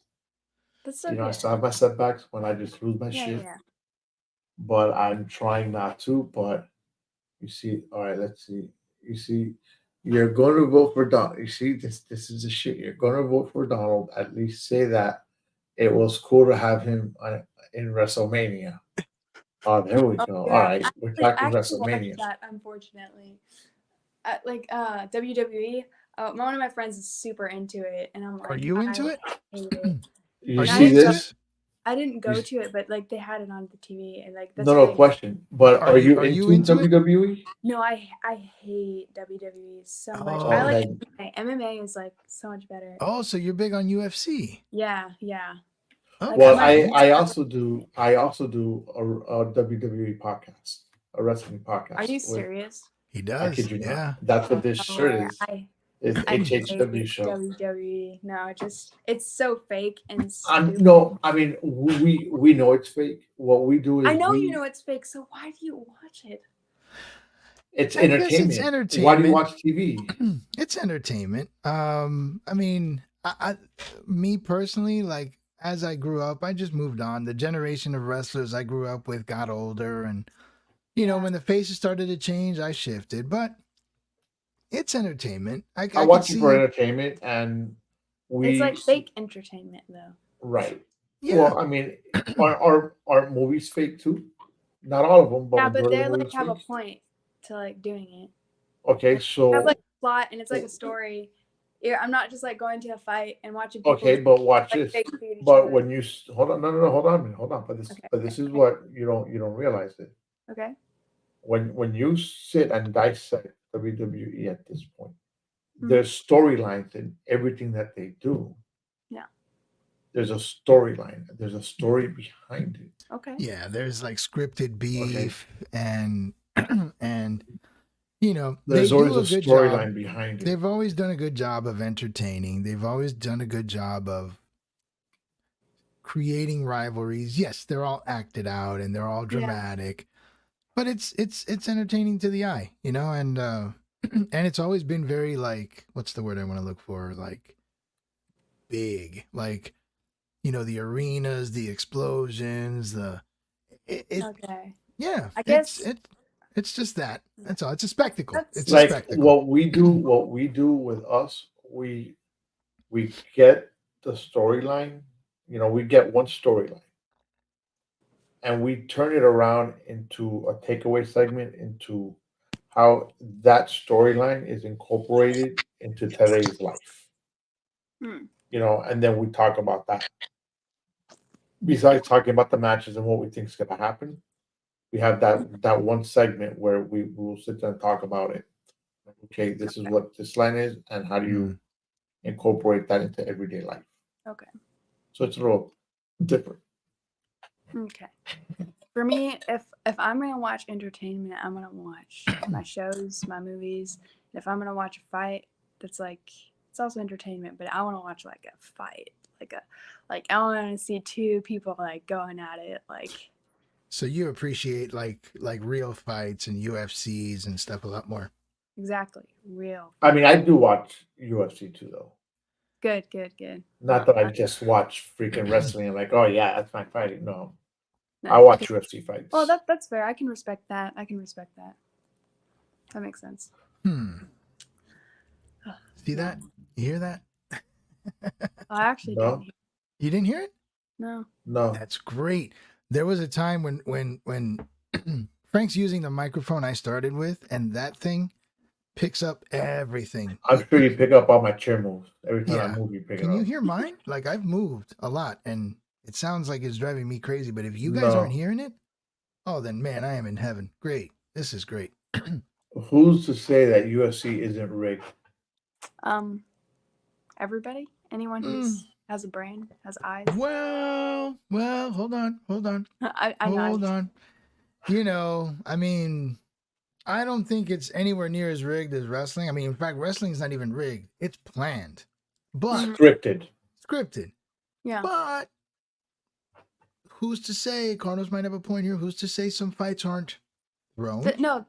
Speaker 4: that's so
Speaker 1: You know, I
Speaker 4: good.
Speaker 1: still have my setbacks when I just lose my
Speaker 4: Yeah,
Speaker 1: shit.
Speaker 4: yeah.
Speaker 1: But I'm trying not to. But you see, all right, let's see. You see, you're going to vote for Donald. You see, this is the shit. You're going to vote for Donald. At least say that it was cool to have him in WrestleMania. Oh, there we
Speaker 4: Oh,
Speaker 1: go.
Speaker 4: yeah.
Speaker 1: All right, we're
Speaker 4: I
Speaker 1: talking
Speaker 4: actually watched
Speaker 1: WrestleMania.
Speaker 4: that, unfortunately. Like WWE. One of my friends is super into it, and I'm like,
Speaker 2: Are you into it?
Speaker 4: hate it.
Speaker 1: You
Speaker 2: Are
Speaker 1: see
Speaker 2: you into
Speaker 1: this?
Speaker 4: I didn't go
Speaker 1: You-
Speaker 4: to it, but like they had it on the TV, and like that's
Speaker 1: No,
Speaker 4: why
Speaker 1: no question. But
Speaker 2: Are
Speaker 1: are
Speaker 2: you-
Speaker 1: you
Speaker 2: are you
Speaker 1: into
Speaker 2: into it?
Speaker 1: WWE?
Speaker 4: No, I hate WWE so much.
Speaker 2: Oh,
Speaker 4: I like
Speaker 1: then-
Speaker 4: MMA is like so much better.
Speaker 2: Oh, so you're big on UFC?
Speaker 4: Yeah.
Speaker 2: Oh,
Speaker 1: Well,
Speaker 4: my-
Speaker 1: I also do a WWE podcast, a wrestling podcast.
Speaker 4: Are you
Speaker 1: with-
Speaker 4: serious?
Speaker 2: he
Speaker 1: I
Speaker 2: does.
Speaker 1: kid you not.
Speaker 2: Yeah.
Speaker 1: That's what this shirt
Speaker 4: Oh,
Speaker 1: is.
Speaker 4: I
Speaker 1: It's
Speaker 4: hate
Speaker 1: HHW show.
Speaker 4: WWE. No, it's so fake and
Speaker 1: I'm
Speaker 4: stupid.
Speaker 1: no, I mean we know it's fake. What we do is
Speaker 4: I know
Speaker 1: we,
Speaker 4: you know it's fake, so why do you watch it?
Speaker 1: it's
Speaker 2: I guess it's
Speaker 1: entertainment. Why do you
Speaker 2: entertainment.
Speaker 1: watch TV?
Speaker 2: It's entertainment. I mean, me personally, like as I grew up, I just moved on. The generation of wrestlers I grew up with got older, and you know,
Speaker 4: Yeah.
Speaker 2: when the faces started to change, I shifted. But it's entertainment. I
Speaker 1: I
Speaker 2: could
Speaker 1: watch it
Speaker 2: see.
Speaker 1: for entertainment, and
Speaker 4: It's like fake entertainment, though.
Speaker 1: right.
Speaker 2: Yeah.
Speaker 1: Well, I mean, are movies fake too? Not all of them, but
Speaker 4: Yeah, but
Speaker 1: majority
Speaker 4: they
Speaker 1: of
Speaker 4: like
Speaker 1: movies
Speaker 4: have a
Speaker 1: fake.
Speaker 4: point to like doing it.
Speaker 1: Okay,
Speaker 4: They
Speaker 1: so
Speaker 4: have like a plot, and it's like a story. Yeah, I'm not just like going to a fight and watching people.
Speaker 1: okay, but watch
Speaker 4: like,
Speaker 1: this.
Speaker 4: fake feed each
Speaker 1: But
Speaker 4: other.
Speaker 1: when you hold on, no, hold on a minute, hold on. But
Speaker 4: Okay,
Speaker 1: this is
Speaker 4: okay.
Speaker 1: what you don't realize it.
Speaker 4: Okay.
Speaker 1: When you sit and dissect WWE at this point,
Speaker 4: Mhm.
Speaker 1: there's storylines in everything that they do.
Speaker 4: Yeah.
Speaker 1: There's a storyline. There's a story behind it.
Speaker 4: Okay.
Speaker 2: Yeah, there's like scripted beef and and you know,
Speaker 1: There's
Speaker 2: they
Speaker 1: always
Speaker 2: do
Speaker 1: a
Speaker 2: a good job.
Speaker 1: storyline behind it.
Speaker 2: They've always done a good job of entertaining. They've always done a good job of creating rivalries. Yes, they're all acted out and they're all dramatic, but it's entertaining to the eye, you know, and and it's always been very like, what's the word I want to look for? Like big, like, you know, the arenas, the explosions,
Speaker 4: Okay.
Speaker 2: yeah,
Speaker 4: I guess-
Speaker 2: it's just that. That's all. It's a spectacle.
Speaker 4: That's-
Speaker 2: It's a
Speaker 1: Like
Speaker 2: spectacle.
Speaker 1: what we do with us, we get the storyline. You know, we get one storyline, and we turn it around into a takeaway segment into how that storyline is incorporated into today's life.
Speaker 4: Hmm.
Speaker 1: You know, and then we talk about that. Besides talking about the matches and what we think is going to happen, we have that one segment where we will sit there and talk about it. Okay, this is what this line is, and how do you incorporate that into everyday life?
Speaker 4: Okay.
Speaker 1: So it's a little different.
Speaker 4: Okay. For me, if I'm gonna watch entertainment, I'm gonna watch my shows, my movies. If I'm gonna watch a fight, that's like it's also entertainment, but I want to watch like a fight, like I want to see two people like going at it, like
Speaker 2: So you appreciate like real fights and UFCs and stuff a lot more.
Speaker 4: exactly real.
Speaker 1: I mean, I do watch UFC too, though.
Speaker 4: Good.
Speaker 1: Not that I just watch freaking wrestling and like, oh yeah, that's my fighting. No, I watch UFC fights.
Speaker 4: Well, that's fair. I can respect that. That makes sense.
Speaker 2: See that? You hear that?
Speaker 4: I actually
Speaker 1: No.
Speaker 4: didn't hear.
Speaker 2: You didn't hear it?
Speaker 4: No.
Speaker 1: No.
Speaker 2: That's great. There was a time when Frank's using the microphone I started with, and that thing picks up everything.
Speaker 1: I'm sure you pick up on my chair moves. Every time
Speaker 2: Yeah.
Speaker 1: I move, you pick it
Speaker 2: Can
Speaker 1: up.
Speaker 2: you hear mine? Like, I've moved a lot, and it sounds like it's driving me crazy. But if you guys
Speaker 1: No.
Speaker 2: aren't hearing it, oh, then man, I am in heaven. Great. This is great.
Speaker 1: Who's to say that UFC isn't rigged?
Speaker 4: Everybody, anyone who has a brain, has eyes.
Speaker 2: Well, hold on.
Speaker 4: I know.
Speaker 2: Hold on. You know, I mean, I don't think it's anywhere near as rigged as wrestling. I mean, in fact, wrestling's not even rigged. It's planned, but
Speaker 1: Scripted.
Speaker 2: scripted.
Speaker 4: Yeah.
Speaker 2: But who's to say? Carlos might have a point here. Who's to say some fights aren't thrown?
Speaker 4: No.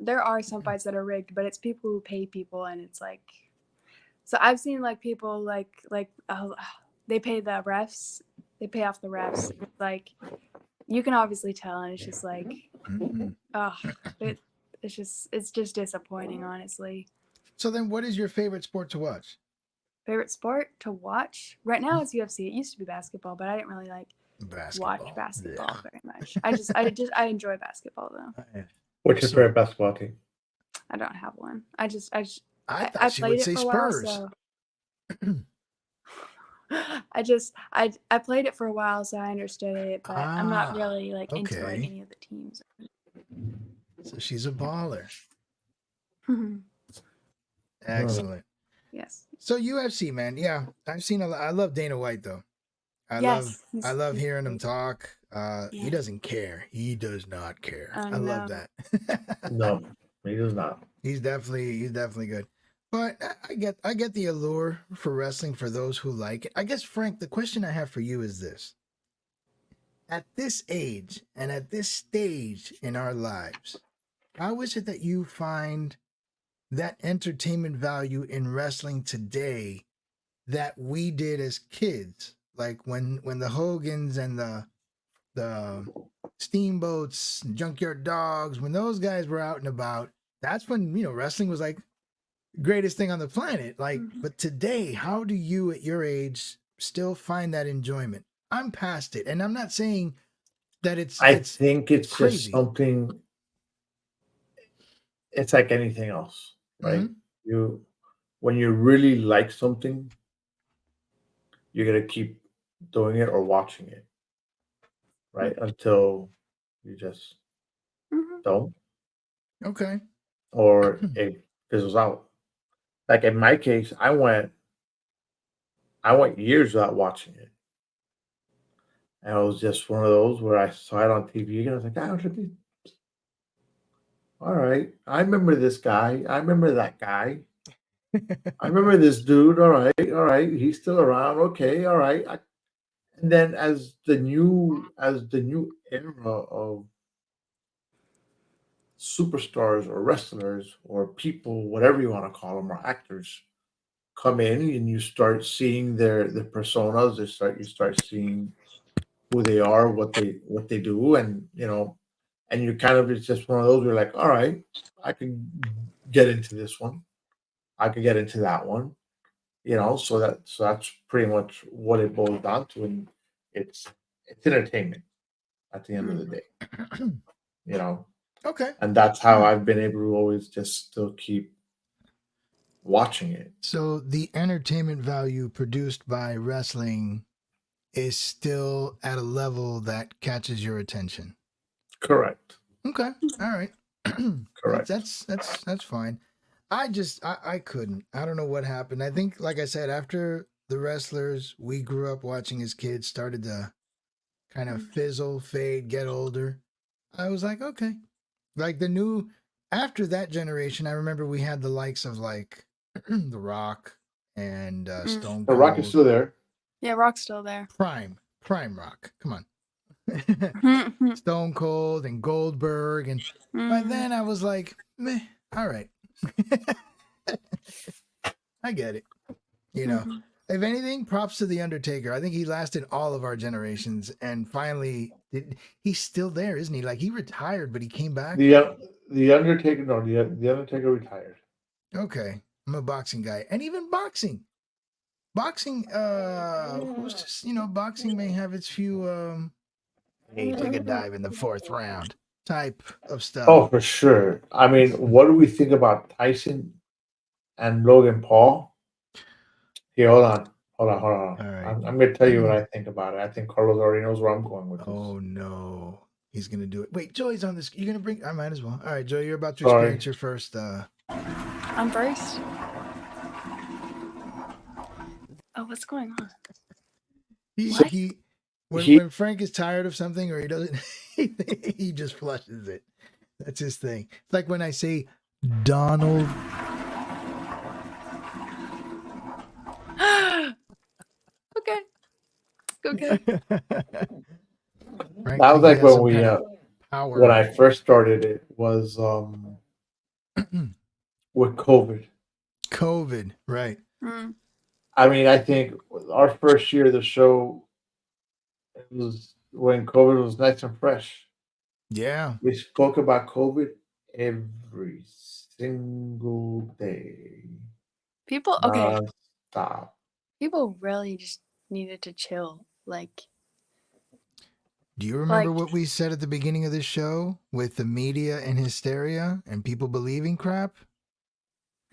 Speaker 4: There are some fights that are rigged, but it's people who pay people, and it's like. So I've seen like people like they pay the refs, they pay off the refs. It's like you can obviously tell, and it's just like, it's just disappointing, honestly.
Speaker 2: So then, what is your favorite sport to watch?
Speaker 4: Favorite sport to watch right now is UFC. It used to be basketball, but I didn't really watch basketball very much. I enjoy basketball though.
Speaker 1: What's your favorite basketball team?
Speaker 4: I don't have one. I
Speaker 2: thought she would say Spurs.
Speaker 4: I played it for a while, so I understood it, but I'm not really like into like,
Speaker 2: okay.
Speaker 4: any of the teams.
Speaker 2: So she's a baller. Excellent.
Speaker 4: Yes.
Speaker 2: So UFC, man, yeah, I've seen a lot. I love Dana White though. I love hearing him talk. He doesn't care. He does not care. I love that.
Speaker 1: No, he does not.
Speaker 2: He's definitely good. But I get the allure for wrestling for those who like it. I guess, Frank, the question I have for you is this. At this age and at this stage in our lives, how is it that you find that entertainment value in wrestling today that we did as kids? Like when the Hogans and the Steamboats, Junkyard Dogs, when those guys were out and about, that's when, wrestling was like greatest thing on the planet. Like, but today, how do you at your age still find that enjoyment? I'm past it, and I'm not saying that
Speaker 1: I think it's
Speaker 2: crazy.
Speaker 1: just something. It's like anything else, right? When you really like something, you're gonna keep doing it or watching it, right? Until you just don't.
Speaker 2: Okay.
Speaker 1: Or it fizzles out. Like in my case, I went years without watching it. And it was just one of those where I saw it on TV and I was like, all right. I remember this guy. I remember that guy. I remember this dude. All right. He's still around. Okay, all right. And then as the new era of superstars or wrestlers or people, whatever you want to call them, or actors, come in and you start seeing their personas. You start seeing who they are, what they do, and and you kind of, it's just one of those. You're like, all right, I can get into this one. I could get into that one. So that's pretty much what it boils down to, and it's entertainment at the end of the day.
Speaker 2: Okay.
Speaker 1: And that's how I've been able to always just still keep watching it.
Speaker 2: So the entertainment value produced by wrestling is still at a level that catches your attention.
Speaker 1: Correct.
Speaker 2: Okay. All right.
Speaker 1: Correct.
Speaker 2: That's fine. I couldn't. I don't know what happened. I think, like I said, after the wrestlers we grew up watching as kids started to kind of fizzle, fade, get older, I was like, okay. Like after that generation, I remember we had the likes of like The Rock and Stone Cold.
Speaker 1: The Rock is still there.
Speaker 4: Yeah, Rock's still there.
Speaker 2: Prime Rock. Come on. Stone Cold and Goldberg. And by then I was like, meh, all right. I get it. If anything, props to The Undertaker. I think he lasted all of our generations and finally He's still there, isn't he? Like he retired, but he came back.
Speaker 1: The Undertaker, no, the Undertaker retired.
Speaker 2: Okay, I'm a boxing guy, and even boxing, who's just boxing may have its few hey, take a dive in the fourth round type of stuff.
Speaker 1: Oh, for sure. I mean, what do we think about Tyson and Logan Paul? Here, hold on.
Speaker 2: All right.
Speaker 1: I'm going to tell you what I think about it. I think Carlos already knows where I'm going with this.
Speaker 2: Oh no, he's gonna do it. Wait, Joey's on this. You're gonna bring? I might as well. All right, Joey, you're about to
Speaker 1: Sorry.
Speaker 2: experience your first.
Speaker 4: I'm first. Oh, what's going on? What?
Speaker 2: When Frank is tired of something or he doesn't, he just flushes it. That's his thing. It's like when I say Donald.
Speaker 4: Okay. Okay.
Speaker 2: Frank,
Speaker 1: That was
Speaker 2: he
Speaker 1: like
Speaker 2: has
Speaker 1: when
Speaker 2: some kind of power.
Speaker 1: when I first started it was with COVID.
Speaker 2: COVID, right?
Speaker 4: Mm.
Speaker 1: I mean, I think our first year of the show, it was when COVID was nice and fresh.
Speaker 2: Yeah.
Speaker 1: We spoke about COVID every single day.
Speaker 4: People, okay.
Speaker 1: Stop.
Speaker 4: People really just needed to chill. Like,
Speaker 2: Do you remember what we said at the beginning of this show with the media and hysteria and people believing crap?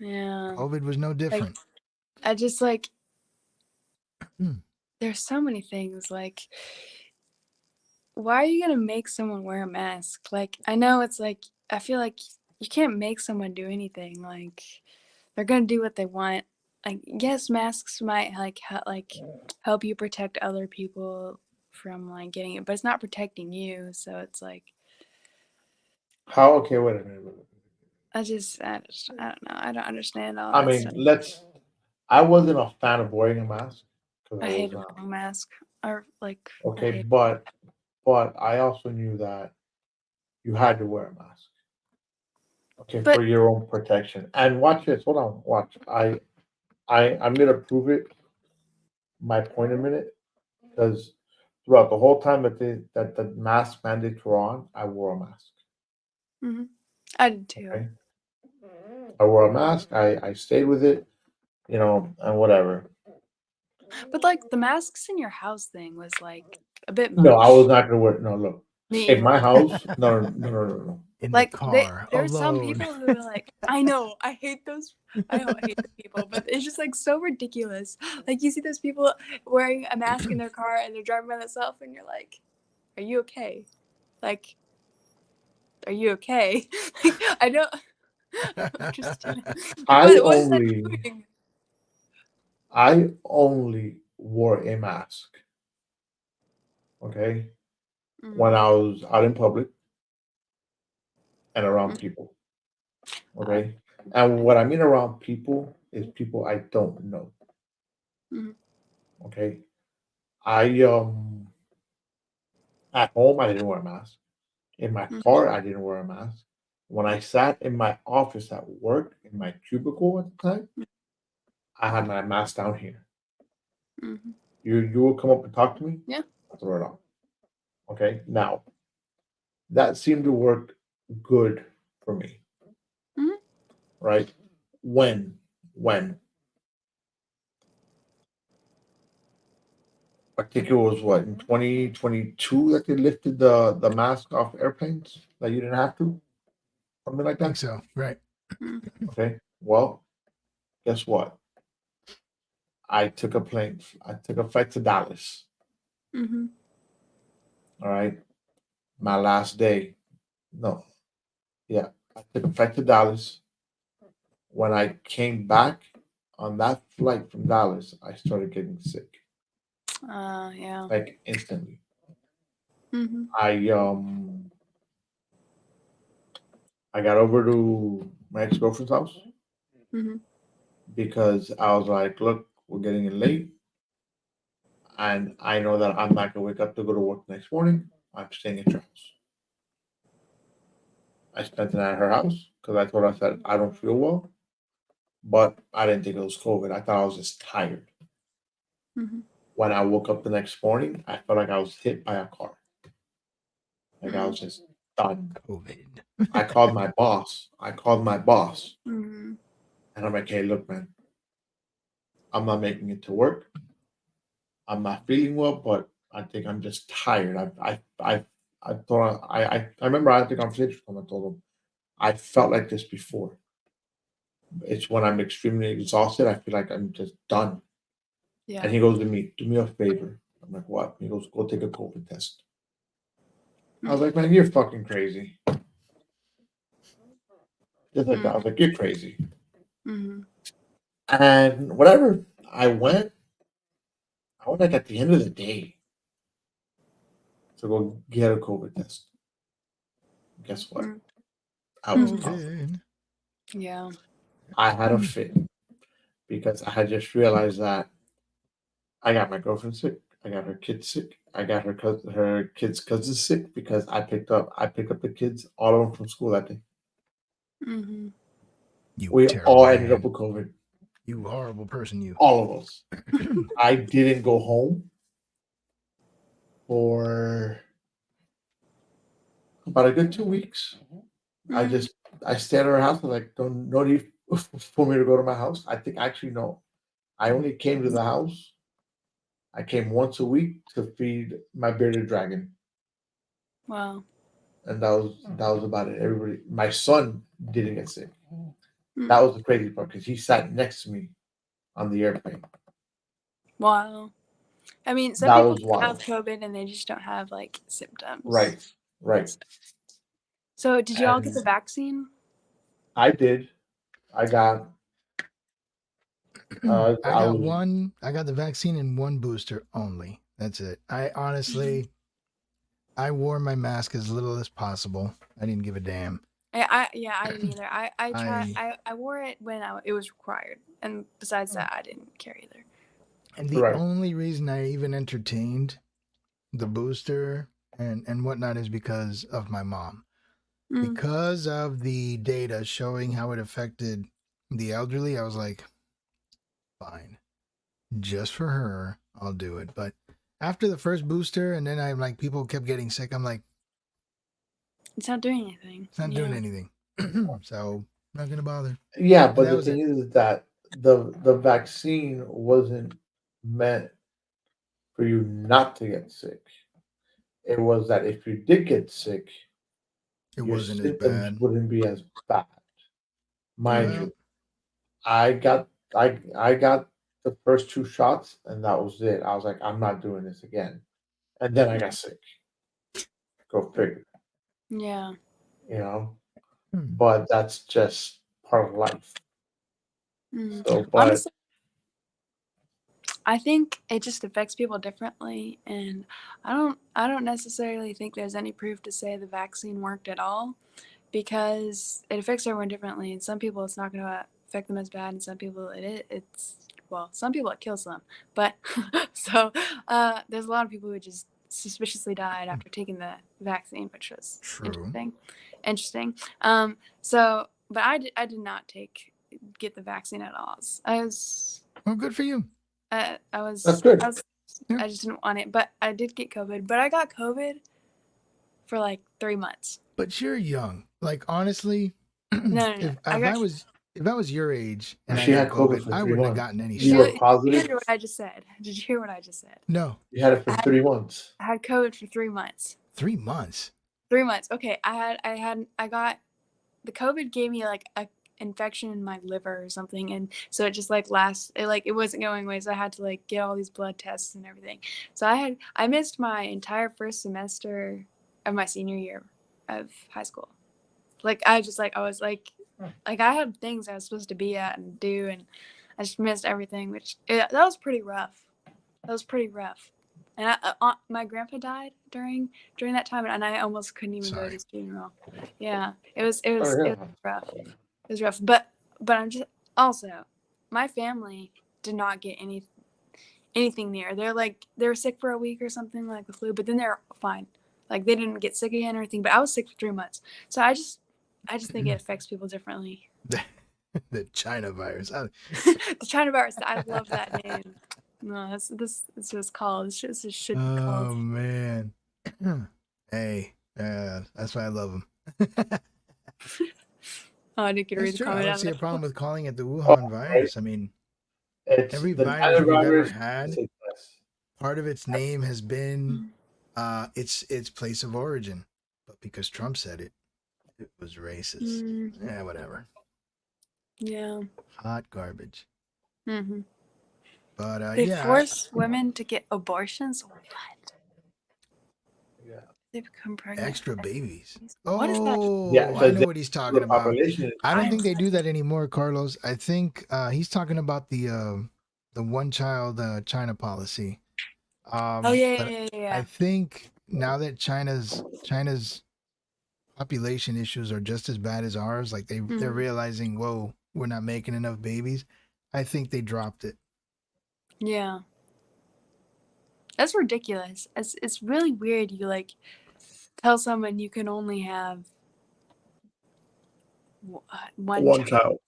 Speaker 4: yeah.
Speaker 2: COVID was no different.
Speaker 4: I just there's so many things. Like, why are you gonna make someone wear a mask? Like, I know it's like, I feel like you can't make someone do anything. Like, they're gonna do what they want. Like, yes, masks might help you protect other people from like getting it, but it's not protecting you. So it's like,
Speaker 1: How? Okay, wait a minute.
Speaker 4: I don't know. I don't understand all
Speaker 1: I
Speaker 4: that
Speaker 1: mean,
Speaker 4: stuff.
Speaker 1: I wasn't a fan of wearing a mask because
Speaker 4: I
Speaker 1: I
Speaker 4: hate
Speaker 1: was
Speaker 4: a mask. Or like, I
Speaker 1: okay,
Speaker 4: hate
Speaker 1: but I also knew that you had to wear a mask. Okay,
Speaker 4: But
Speaker 1: for your own protection. And watch this. Hold on. Watch. I'm gonna prove it. My point a minute, because throughout the whole time that the mask mandates were on, I wore a mask.
Speaker 4: I did too.
Speaker 1: Okay, I wore a mask. I stayed with it, and whatever.
Speaker 4: But like the masks in your house thing was like a bit much.
Speaker 1: No, I was not gonna wear. No, look.
Speaker 4: Me
Speaker 1: In my
Speaker 4: either.
Speaker 1: house, no.
Speaker 2: In
Speaker 4: Like
Speaker 2: the car,
Speaker 4: there's some
Speaker 2: alone.
Speaker 4: people who are like, I know, I hate those. I don't hate those people, but it's just like so ridiculous. Like you see those people wearing a mask in their car and they're driving by themselves, and you're like, are you okay? Like, are you okay? Like, I don't understand. What is that doing?
Speaker 1: I only wore a mask. Okay, when I was out in public and around people. Okay, and what I mean around people is people I don't know. Okay, I at home I didn't wear a mask. In my car I didn't wear a mask. When I sat in my office at work in my cubicle at the time, I had my mask down here. You will come up and talk to me.
Speaker 4: Yeah.
Speaker 1: I'll throw it off. Okay, now that seemed to work good for me. Right? When I think it was what in 2022 that they lifted the mask off airplanes that you didn't have to, something like
Speaker 2: I think
Speaker 1: that.
Speaker 2: so. Right.
Speaker 1: Okay. Well, guess what? I took a plane. I took a flight to Dallas. All right. My last day. No. Yeah. I took a flight to Dallas. When I came back on that flight from Dallas, I started getting sick.
Speaker 4: Yeah.
Speaker 1: Like instantly.
Speaker 4: Mm-hmm.
Speaker 1: I got over to my ex-girlfriend's house because I was like, look, we're getting in late. And I know that I'm not going to wake up to go to work next morning. I'm staying at your house. I spent the night at her house because I told her, I said, I don't feel well. But I didn't think it was COVID. I thought I was just tired. When I woke up the next morning, I felt like I was hit by a car. Like I was just done.
Speaker 2: COVID.
Speaker 1: I called my boss.
Speaker 4: Mhm.
Speaker 1: And I'm like, hey, look, man, I'm not making it to work. I'm not feeling well, but I think I'm just tired. I thought I remember I had the conversation with him. I told him I felt like this before. It's when I'm extremely exhausted. I feel like I'm just done.
Speaker 4: Yeah.
Speaker 1: And he goes to me, do me a favor. I'm like, what? He goes, go take a COVID test. I was like, man, you're fucking crazy. Just like that. I was like, you're crazy.
Speaker 4: Mhm.
Speaker 1: And whatever. I went like at the end of the day to go get a COVID test. Guess what?
Speaker 4: Mm.
Speaker 1: I was
Speaker 4: Mhm.
Speaker 1: positive.
Speaker 2: COVID.
Speaker 4: Yeah.
Speaker 1: I had a fit because I had just realized that I got my girlfriend sick. I got her kids sick. I got her kids' cousins sick because I picked up the kids, all of them from school that day.
Speaker 4: Mhm.
Speaker 2: You
Speaker 1: We
Speaker 2: terrible
Speaker 1: all ended up
Speaker 2: man.
Speaker 1: with COVID.
Speaker 2: You horrible person, you.
Speaker 1: All of us. I didn't go home for about a good 2 weeks.
Speaker 4: Mhm.
Speaker 1: I stayed at her house. I was like, don't no need for me to go to my house. I think actually no. I only came to the house. I came once a week to feed my bearded dragon.
Speaker 4: Wow.
Speaker 1: And that was about it. Everybody, my son didn't get sick.
Speaker 4: Mm.
Speaker 1: That was the crazy part because he sat next to me on the airplane.
Speaker 4: Wow. I mean, some
Speaker 1: That
Speaker 4: people
Speaker 1: was wild.
Speaker 4: have COVID and they just don't have like symptoms.
Speaker 1: Right.
Speaker 4: So, did you all get
Speaker 1: And
Speaker 4: the vaccine?
Speaker 1: I did. I got.
Speaker 2: I
Speaker 1: I
Speaker 2: got
Speaker 1: was
Speaker 2: one. I got the vaccine and one booster only. That's it. I honestly, I wore my mask as little as possible. I didn't give a damn.
Speaker 4: I didn't either. I tried.
Speaker 2: I
Speaker 4: I wore it when it was required, and besides that, I didn't care either.
Speaker 2: and the
Speaker 1: right.
Speaker 2: only reason I even entertained the booster and whatnot is because of my mom.
Speaker 4: Mm.
Speaker 2: Because of the data showing how it affected the elderly, I was like, fine, just for her, I'll do it. But after the first booster, and then I'm like, people kept getting sick. I'm like,
Speaker 4: It's not doing anything.
Speaker 2: it's not doing anything. So not gonna bother.
Speaker 1: Yeah,
Speaker 2: And
Speaker 1: but
Speaker 2: that
Speaker 1: the
Speaker 2: was
Speaker 1: thing
Speaker 2: it.
Speaker 1: is that the vaccine wasn't meant for you not to get sick. It was that if you did get sick,
Speaker 2: It
Speaker 1: your
Speaker 2: wasn't as
Speaker 1: symptoms
Speaker 2: bad.
Speaker 1: wouldn't be as bad. Mind
Speaker 2: Well,
Speaker 1: you, I got I got the first two shots and that was it. I was like, I'm not doing this again. And then I got sick. Go figure,
Speaker 4: Yeah.
Speaker 1: you know.
Speaker 2: hmm.
Speaker 1: But that's just part of life.
Speaker 4: Mm.
Speaker 1: So, but
Speaker 4: Honestly, I think it just affects people differently, and I don't necessarily think there's any proof to say the vaccine worked at all, because it affects everyone differently, and some people it's not going to affect them as bad, and some people it's well, some people it kills them, but so there's a lot of people who just suspiciously died after taking the vaccine, which was
Speaker 2: True.
Speaker 4: interesting. So, but I did not get the vaccine at all. I was
Speaker 2: Well, good for you.
Speaker 1: that's good.
Speaker 2: Yeah.
Speaker 4: I just didn't want it, but I did get COVID. But I got COVID for like 3 months.
Speaker 2: But you're young. Like honestly,
Speaker 4: No.
Speaker 2: if
Speaker 4: I got.
Speaker 2: if I was your age and I
Speaker 1: She
Speaker 2: got
Speaker 1: had COVID
Speaker 2: COVID,
Speaker 1: for
Speaker 2: I
Speaker 1: 3
Speaker 2: wouldn't have
Speaker 1: months.
Speaker 2: gotten any
Speaker 1: You
Speaker 2: shot.
Speaker 1: were
Speaker 4: Did you
Speaker 1: positive.
Speaker 4: hear what I just said? Did you hear what I just said?
Speaker 2: No,
Speaker 1: You had it for
Speaker 4: I had-
Speaker 1: 3 months.
Speaker 4: I had COVID for 3 months.
Speaker 2: 3 months.
Speaker 4: 3 months. Okay, I got the COVID gave me like a infection in my liver or something, and so it just like it wasn't going away, so I had to like get all these blood tests and everything. So I missed my entire first semester of my senior year of high school. Like I was like I had things I was supposed to be at and do, and I just missed everything, that was pretty rough. That was pretty rough. And my grandpa died during that time, and I almost couldn't even go to
Speaker 2: Sorry.
Speaker 4: his funeral. Yeah, it was
Speaker 1: yeah.
Speaker 4: rough. It was rough. But I'm just also, my family did not get anything near. They were sick for a week or something like the flu, but then they're fine. Like they didn't get sick again or anything. But I was sick for 3 months, so I just think it affects people differently.
Speaker 2: The China virus.
Speaker 4: The China virus. I love that name. No, this is what it's called. This should be
Speaker 2: Oh
Speaker 4: called.
Speaker 2: man. Hey, That's why I love him.
Speaker 4: Oh, I didn't get to read
Speaker 2: It's
Speaker 4: the
Speaker 2: true. I
Speaker 4: comment
Speaker 2: don't
Speaker 4: out
Speaker 2: see a
Speaker 4: of
Speaker 2: problem
Speaker 4: that.
Speaker 2: with calling it the
Speaker 1: Oh,
Speaker 2: Wuhan
Speaker 1: right.
Speaker 2: virus. I mean,
Speaker 1: It's
Speaker 2: every
Speaker 1: the
Speaker 2: virus we've ever
Speaker 1: virus.
Speaker 2: had, part of its name has been its place of origin. But because Trump said it, it was racist.
Speaker 4: Mm,
Speaker 2: Yeah, whatever.
Speaker 4: yeah.
Speaker 2: Hot garbage.
Speaker 4: hmm
Speaker 2: But
Speaker 4: They
Speaker 2: yeah,
Speaker 4: force women to get abortions. What?
Speaker 1: Yeah.
Speaker 4: They become pregnant.
Speaker 2: extra babies.
Speaker 4: What is that?
Speaker 1: Yeah,
Speaker 2: Oh, I
Speaker 1: because
Speaker 2: know what he's talking
Speaker 1: the
Speaker 2: about.
Speaker 1: population.
Speaker 2: I don't
Speaker 4: I'm
Speaker 2: think they do that anymore, Carlos. I think he's talking about the one child China policy.
Speaker 4: Oh yeah,
Speaker 2: But
Speaker 4: yeah, yeah,
Speaker 2: I
Speaker 4: yeah.
Speaker 2: think now that China's population issues are just as bad as ours, like they're
Speaker 4: Mhm.
Speaker 2: realizing, whoa, we're not making enough babies. I think they dropped it.
Speaker 4: Yeah. That's ridiculous. It's really weird. You like tell someone you can only have one
Speaker 1: One
Speaker 4: child.
Speaker 1: child.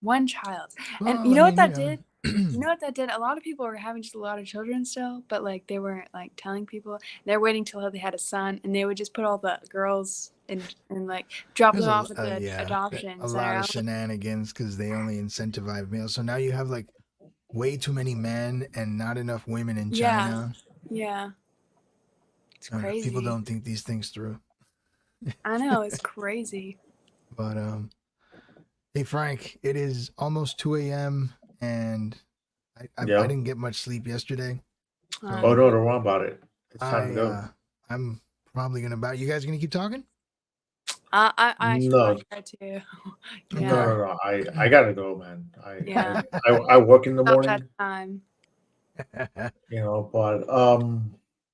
Speaker 4: One child. And
Speaker 2: Well,
Speaker 4: you
Speaker 2: I
Speaker 4: know what
Speaker 2: mean,
Speaker 4: that did? You know what that did? A lot of people were having just a lot of children still, but like they weren't like telling people. They're waiting till they had a son, and they would just put all the girls and like drop
Speaker 2: there's
Speaker 4: them off at the
Speaker 2: yeah,
Speaker 4: adoption
Speaker 2: a
Speaker 4: center.
Speaker 2: lot
Speaker 4: I
Speaker 2: of
Speaker 4: don't know.
Speaker 2: shenanigans because they only incentivize males. So now you have like way too many men and not enough women in
Speaker 4: Yeah,
Speaker 2: China.
Speaker 4: yeah. It's
Speaker 2: I don't know, people
Speaker 4: crazy.
Speaker 2: don't think these things through.
Speaker 4: I know, it's crazy.
Speaker 2: But hey Frank, it is almost 2 a.m. and I
Speaker 1: Yeah.
Speaker 2: didn't get much sleep yesterday.
Speaker 1: Oh
Speaker 2: So
Speaker 1: no, don't worry about it. It's time to go.
Speaker 2: I'm probably gonna bow. You guys gonna keep talking?
Speaker 4: I actually
Speaker 1: No,
Speaker 4: want to try to.
Speaker 2: Okay.
Speaker 4: Yeah.
Speaker 1: no. I gotta go, man.
Speaker 4: Yeah.
Speaker 1: I work in the
Speaker 4: About that
Speaker 1: morning,
Speaker 4: time.
Speaker 1: you know. But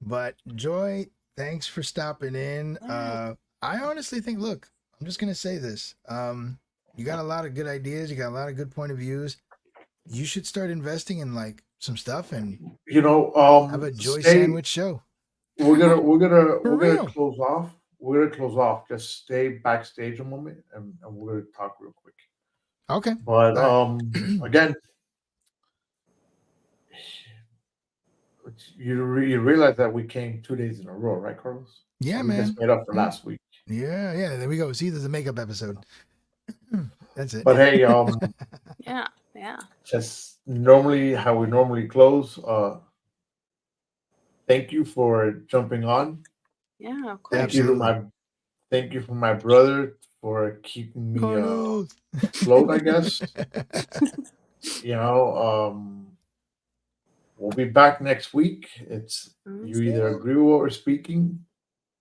Speaker 2: But Joy, thanks for stopping in.
Speaker 4: Yeah.
Speaker 2: I honestly think, look, I'm just gonna say this. You got a lot of good ideas. You got a lot of good point of views. You should start investing in like some stuff and
Speaker 1: you know,
Speaker 2: have a Joy
Speaker 1: stay.
Speaker 2: sandwich show.
Speaker 1: We're gonna
Speaker 2: For real.
Speaker 1: close off. We're gonna close off. Just stay backstage a moment, and we're gonna talk real quick.
Speaker 2: Okay.
Speaker 1: But
Speaker 2: All
Speaker 1: again, you realize that we came 2 days in a row, right, Carlos?
Speaker 2: Yeah,
Speaker 1: We
Speaker 2: man.
Speaker 1: just made up for last week.
Speaker 2: Yeah. There we go. See, there's a makeup episode. That's it.
Speaker 1: But hey,
Speaker 4: Yeah. Yeah.
Speaker 1: just normally how we normally close. Thank you for jumping on.
Speaker 4: Yeah, of course.
Speaker 2: Absolutely.
Speaker 1: Thank you for my brother for keeping me
Speaker 2: Carlos.
Speaker 1: afloat, I guess. You know, we'll be back next week. It's you either agree with what we're speaking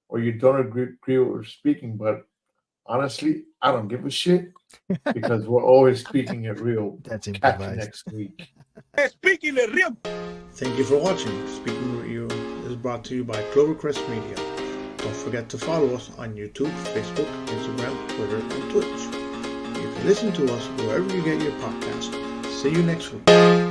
Speaker 1: or you don't agree with what we're speaking, but honestly, I don't give a shit because we're always speaking it real.
Speaker 2: That's
Speaker 1: Catch you
Speaker 2: improvised.
Speaker 1: next week.
Speaker 3: Speaking the real.
Speaker 1: Thank you for watching. Speaking with You is brought to you by Clovercrest Media. Don't forget to follow us on YouTube, Facebook, Instagram, Twitter, and Twitch. You can listen to us wherever you get your podcast. See you next week.